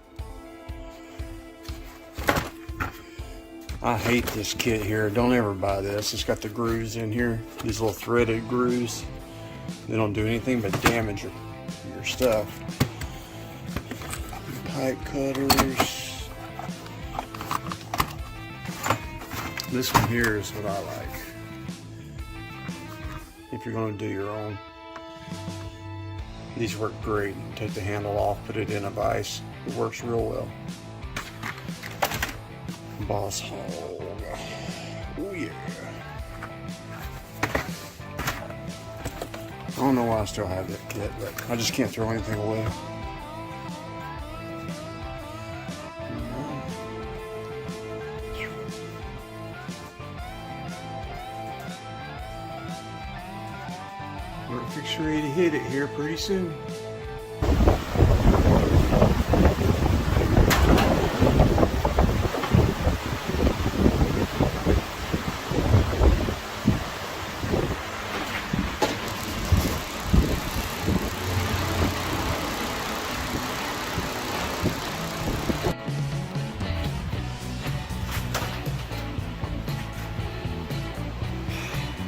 I hate this kit here. Don't ever buy this. It's got the grooves in here, these little threaded grooves. They don't do anything but damage your stuff. Pipe cutters. This one here is what I like. If you're going to do your own. These work great. Take the handle off, put it in a vise. It works real well. Boss Hog. Oh yeah. I don't know why I still have that kit, but I just can't throw anything away. We're fixing ready to hit it here pretty soon.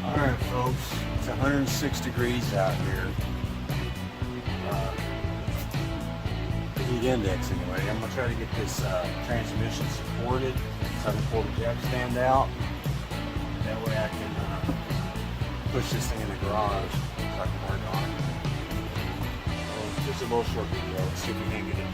Alright folks, it's 106 degrees out here. speed index anyway. I'm gonna try to get this transmission supported, so I can pull the jack stand out. That way I can push this thing in the garage so I can work on it. So just a little short video. Let's see if we can get it.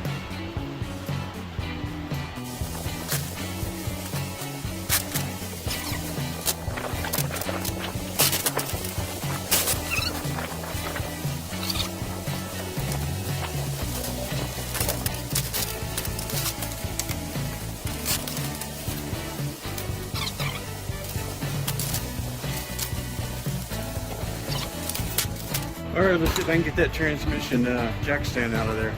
All right, let's see if I can get that transmission jack stand out of there.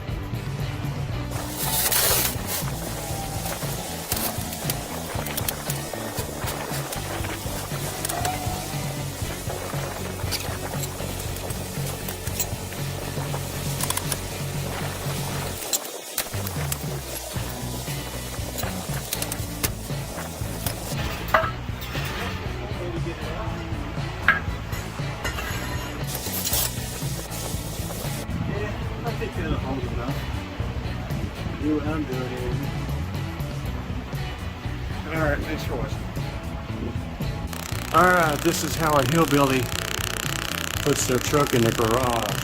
I think it'll hold enough. Do what I'm doing here. Alright, thanks for watching. Alright, this is how a hillbilly puts their truck in the garage.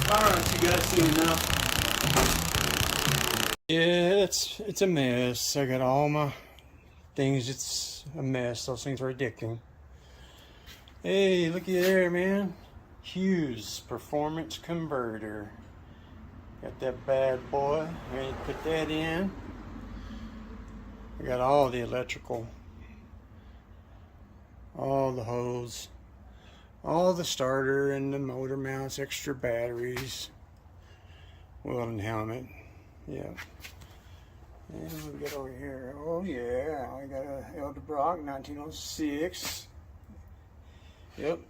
Alright, you guys seen enough? Yeah, it's a mess. I got all my things, it's a mess. Those things are addicting. Hey, looky there, man. Hughes Performance Converter. Got that bad boy. Ready to put that in. I got all the electrical, all the hose, all the starter and the motor mounts, extra batteries, welding helmet. Yeah. And we get over here. Oh yeah, I got a Eldebrock 1906. Yep.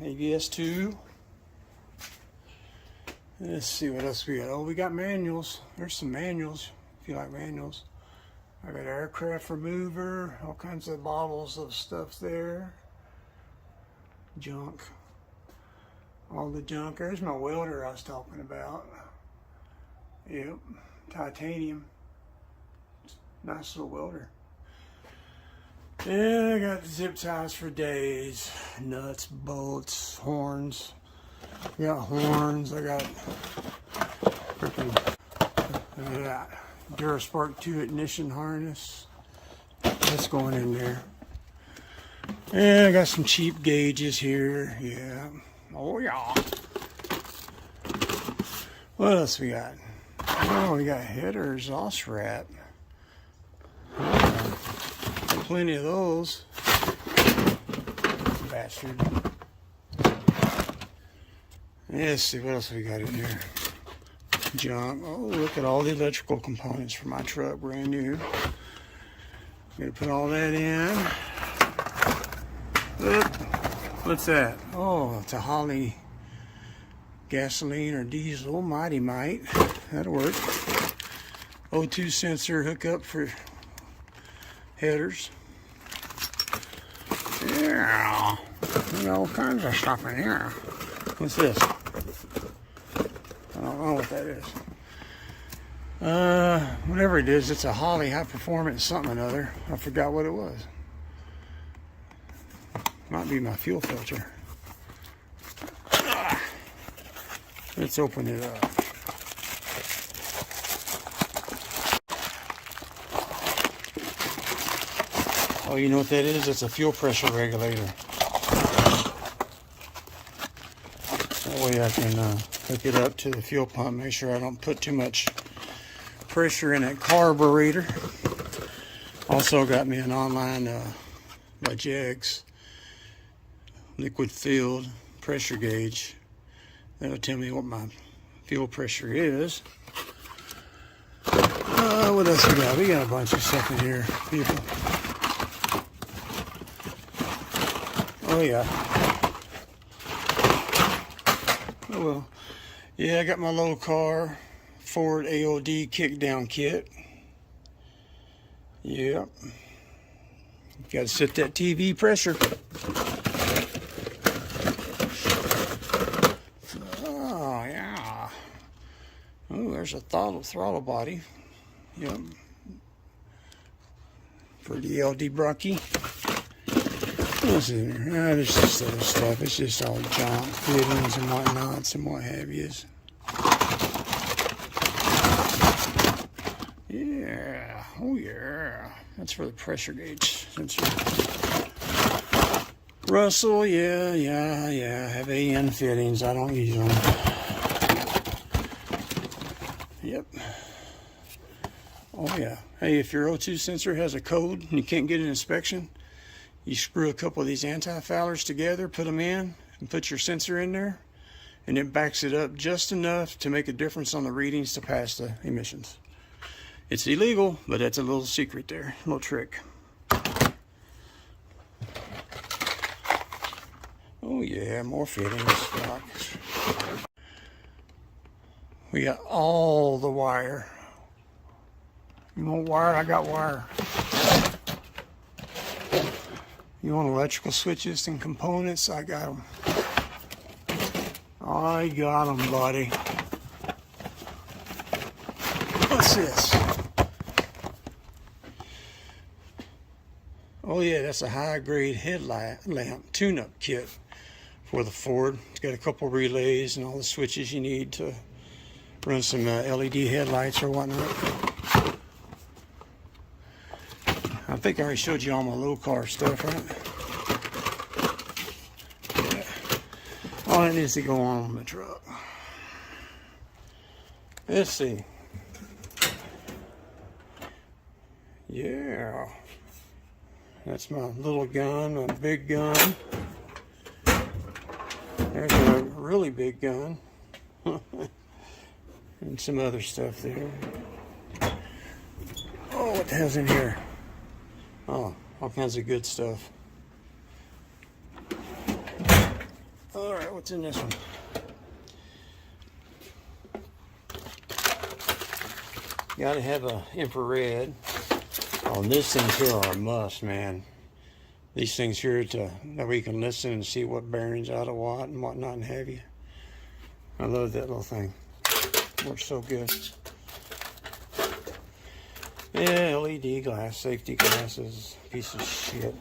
ABS 2. Let's see what else we got. Oh, we got manuals. There's some manuals if you like manuals. I got aircraft remover, all kinds of bottles of stuff there. Junk. All the junk. There's my welder I was talking about. Yep. Titanium. Nice little welder. Yeah, I got zip ties for days. Nuts, bolts, horns. I got horns. I got freaking Duraspark 2 ignition harness. That's going in there. Yeah, I got some cheap gauges here. Yeah. Oh yeah. What else we got? Oh, we got header exhaust wrap. Plenty of those. Bastard. Let's see what else we got in here. Junk. Oh, look at all the electrical components for my truck, brand new. Gonna put all that in. Look, what's that? Oh, it's a Holly gasoline or diesel, Mighty Might. That'll work. O2 sensor hookup for headers. Yeah, there's all kinds of stuff in here. What's this? I don't know what that is. Whatever it is, it's a Holley high performance something or another. I forgot what it was. Might be my fuel filter. Let's open it up. Oh, you know what that is? It's a fuel pressure regulator. That way I can hook it up to the fuel pump, make sure I don't put too much pressure in that carburetor. Also got me an online by Jegs liquid filled pressure gauge. That'll tell me what my fuel pressure is. What else we got? We got a bunch of stuff in here, people. Oh yeah. Oh well. Yeah, I got my low car Ford AOD kickdown kit. Yep. Got to set that TV pressure. Oh yeah. Oh, there's a throttle body. Yep. For the LD Brocky. What's in there? There's just other stuff. It's just all junk, fittings and whatnots and what have yous. Yeah. Oh yeah. That's for the pressure gauge sensor. Russell, yeah. Have AN fittings. I don't use them. Yep. Oh yeah. Hey, if your O2 sensor has a code and you can't get an inspection, you screw a couple of these anti-foulers together, put them in, and put your sensor in there, and it backs it up just enough to make a difference on the readings to pass the emissions. It's illegal, but that's a little secret there, a little trick. Oh yeah, more fittings. We got all the wire. You want wire? I got wire. You want electrical switches and components? I got them. I got them, buddy. What's this? Oh yeah, that's a high-grade headlight lamp tune-up kit for the Ford. It's got a couple relays and all the switches you need to run some LED headlights or whatnot. I think I already showed you all my low car stuff, right? Yeah. All that needs to go on the truck. Let's see. Yeah. That's my little gun, my big gun. There's a really big gun. And some other stuff there. Oh, what the hell's in here? Oh, all kinds of good stuff. Alright, what's in this one? Gotta have an infrared. Oh, these things here are a must, man. These things here that we can listen and see what bearings out of what and whatnot and have you. I love that little thing. Works so good. Yeah, LED glass, safety glasses, piece of shit.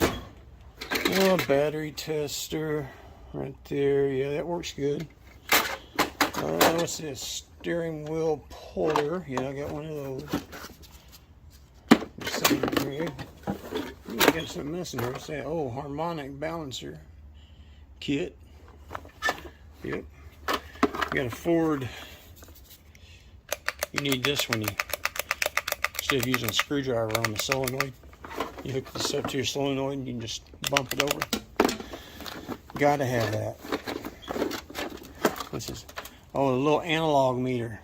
Oh, battery tester right there. Yeah, that works good. What's this? Steering wheel puller. Yeah, I got one of those. Same rig. Ooh, I got something else in here. What's that? Oh, harmonic balancer kit. Yep. You got a Ford. You need this one. Instead of using a screwdriver on the solenoid, you hook this up to your solenoid and you can just bump it over. Gotta have that. What's this? Oh, a little analog meter.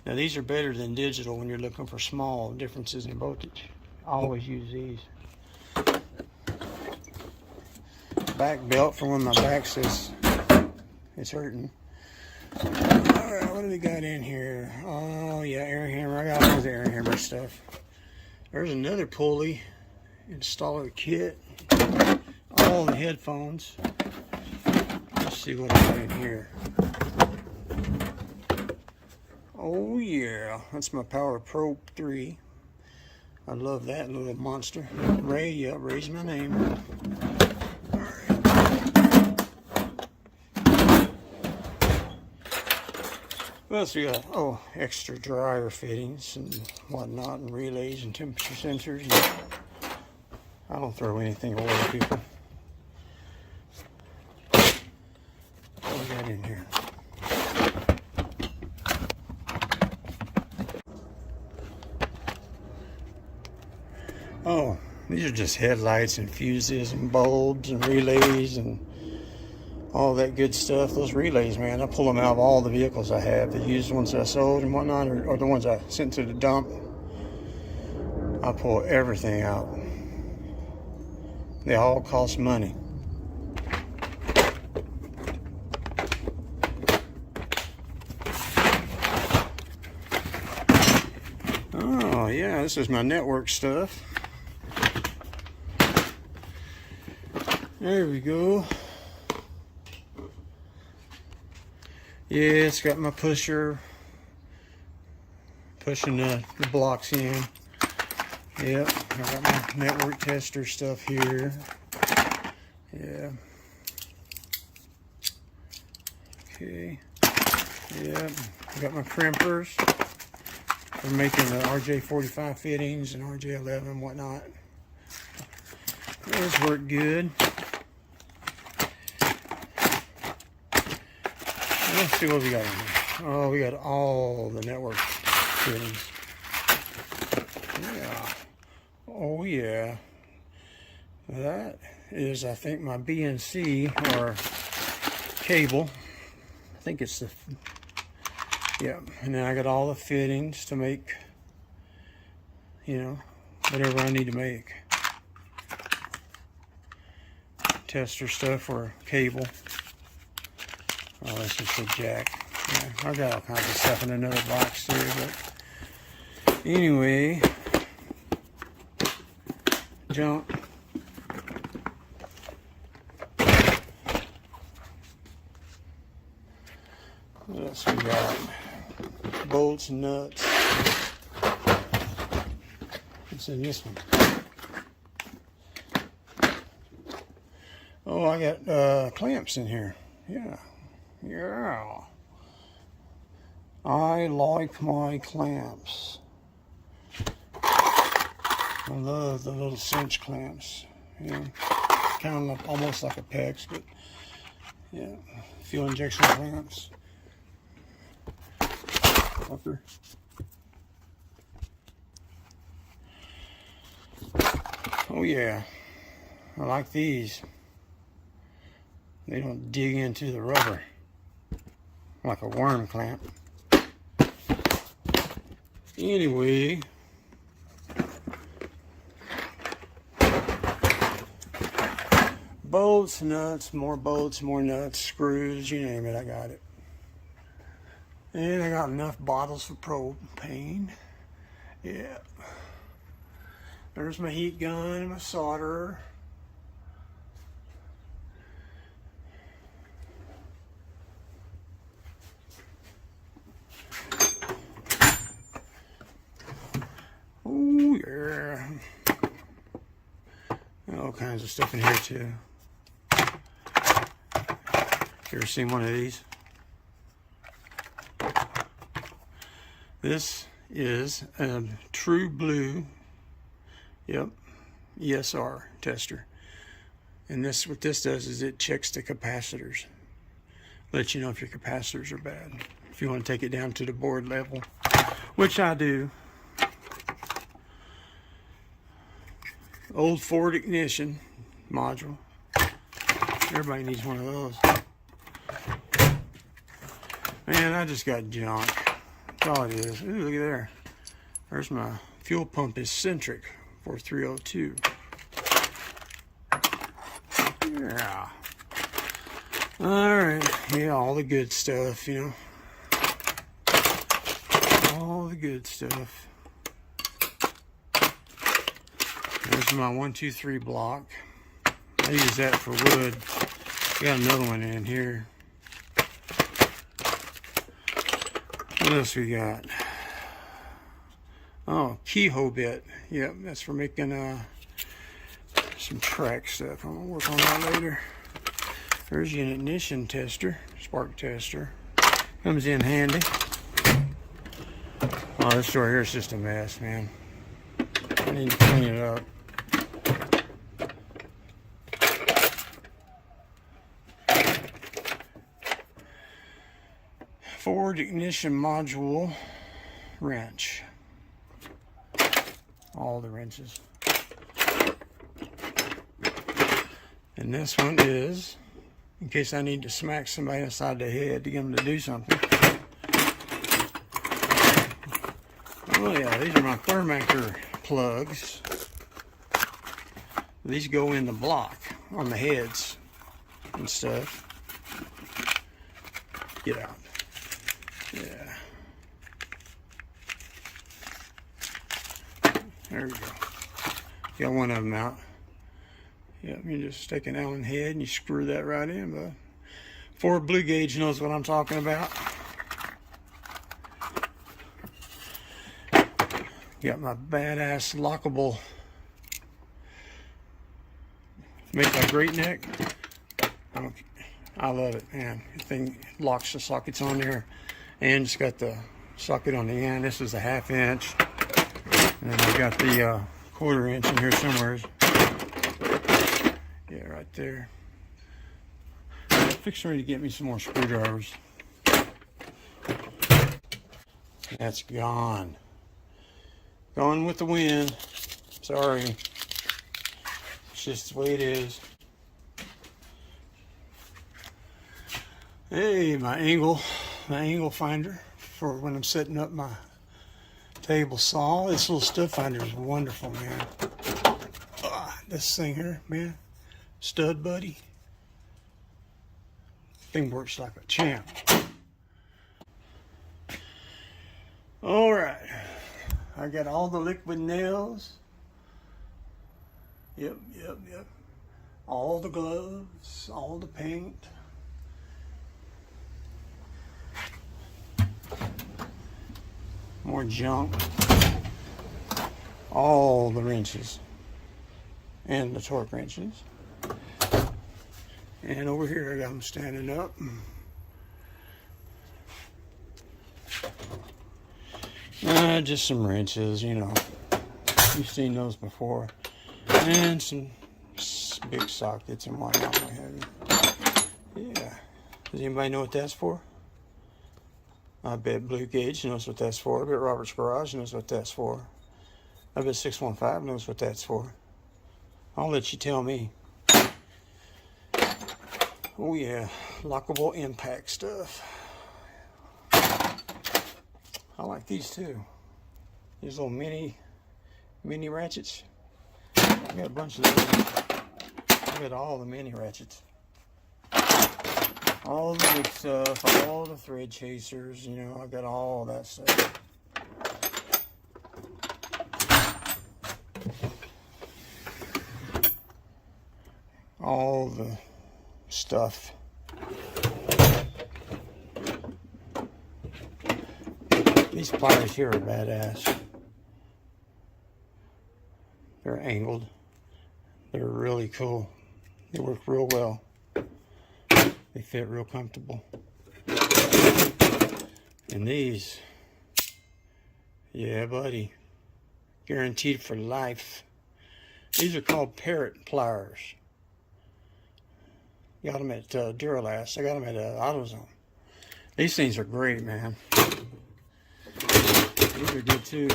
Now these are better than digital when you're looking for small differences in voltage. I always use these. Back belt for when my back says it's hurting. Alright, what do we got in here? Oh yeah, air hammer. I got all the air hammer stuff. There's another pulley installer kit. All the headphones. Let's see what I got in here. Oh yeah, that's my Power Probe 3. I love that little monster. Ray, yeah, Ray's my name. What else we got? Oh, extra dryer fittings and whatnot, and relays and temperature sensors. And I don't throw anything away, people. What we got in here? Oh, these are just headlights and fuses and bulbs and relays and all that good stuff. Those relays, man, I pull them out of all the vehicles I have. The used ones that I sold and whatnot, or the ones I sent to the dump. I pull everything out. They all cost money. Oh yeah, this is my network stuff. There we go. Yeah, it's got my pusher pushing the blocks in. Yep, I got my network tester stuff here. Yeah. Okay. Yep, I got my crimpers for making the RJ45 fittings and RJ11 and whatnot. Those work good. Let's see what we got in here. Oh, we got all the network fittings. Yeah. Oh, yeah. That is, I think, my BNC or cable. I think it's the, yeah. And then I got all the fittings to make, you know, whatever I need to make. Tester stuff or cable. Oh, that's just a jack. Yeah, I got all kinds of stuff in another box too, but anyway, junk. What else we got? Bolts and nuts. What's in this one? Oh, I got clamps in here. Yeah. Yeah. I like my clamps. I love the little cinch clamps. Yeah. Kind of almost like a PEX, but yeah. Fuel injection clamps. Fucker. Oh yeah. I like these. They don't dig into the rubber like a worm clamp. Anyway, bolts, nuts, more nuts, screws, you name it, I got it. And I got enough bottles for propane. Yeah. There's my heat gun, my solderer. Oh yeah. All kinds of stuff in here too. You ever seen one of these? This is a True Blue, yep, ESR tester. And this, what this does is it checks the capacitors. Lets you know if your capacitors are bad. If you want to take it down to the board level, which I do. Old Ford ignition module. Everybody needs one of those. Man, I just got junk. That's all it is. Ooh, look at there. There's my fuel pump eccentric for 302. Yeah. Alright. Yeah, all the good stuff, you know. All the good stuff. There's my 123 block. I use that for wood. Got another one in here. What What else we got? Oh, keyhole bit. Yep, that's for making some track stuff. I'm gonna work on that later. There's your ignition tester, spark tester. Comes in handy. Oh, this door here is just a mess, man. I need to clean it up. Forward ignition module wrench. All the wrenches. And this one is, in case I need to smack somebody inside the head to get them to do something. Oh yeah, these are my Thermaker plugs. These go in the block on the heads and stuff. Get out. Yeah. There we go. Got one of them out. Yep, you just stick an Allen head and you screw that right in. But Ford Blue Gauge knows what I'm talking about. Got my badass lockable, made by Great Neck. I love it, man. The thing locks the sockets on there, and it's got the socket on the end. This is a 1/2 inch, and then I got the 1/4 inch in here somewhere. Yeah, right there. I'm fixing ready to get me some more screwdrivers. That's gone. Gone with the wind. Sorry. It's just the way it is. Hey, my angle finder for when I'm setting up my table saw. This little stud finder is wonderful, man. This thing here, man, stud buddy. Thing works like a champ. All right, I got all the liquid nails. Yep. All the gloves, all the paint. More junk. All the wrenches. And the torque wrenches. And over here I got them standing up. Just some wrenches, you know. You've seen those before. And some big sockets and whatnot. What have you. Yeah. Does anybody know what that's for? I bet Blue Gauge knows what that's for. I bet Robert's Garage knows what that's for. I bet 615 knows what that's for. I'll let you tell me. Oh yeah, lockable impact stuff. I like these too. These little mini ratchets. I got a bunch of those. I got all the mini ratchets. All the big stuff, all the thread chasers, you know, I got all that stuff. All the stuff. These pliers here are badass. They're angled. They're really cool. They work real well. They fit real comfortable. And these, yeah, buddy, guaranteed for life. These are called Parrot pliers. Got them at Duralast. I got them at AutoZone. These things are great, man. These are good too.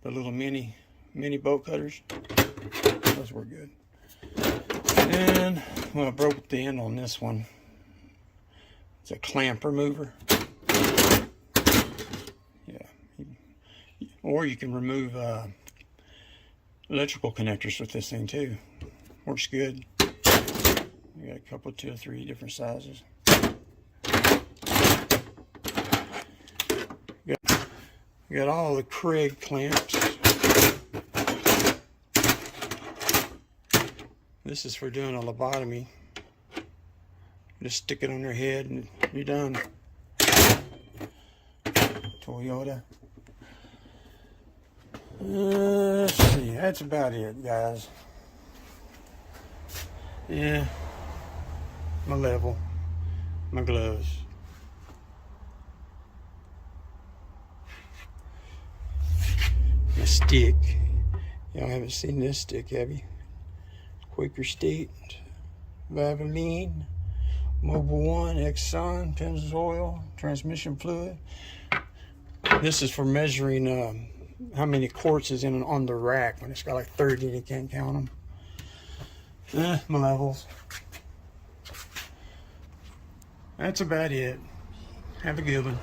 The little mini bolt cutters. Those were good. And well, I broke the end on this one. It's a clamp remover. Yeah. Or you can remove electrical connectors with this thing too. Works good. We got a couple, 2 or 3 different sizes. Got all the Craig clamps. This is for doing a lobotomy. Just stick it on your head and you're done. Toyota. Let's see, that's about it, guys. Yeah, my level, my gloves. My stick. Y'all haven't seen this stick, have you? Quaker State, Valvoline, Mobil 1, Exxon, Pennzoil, transmission fluid. This is for measuring how many quarts is in on the rack. When it's got like 30, you can't count them. My levels. That's about it. Have a good one.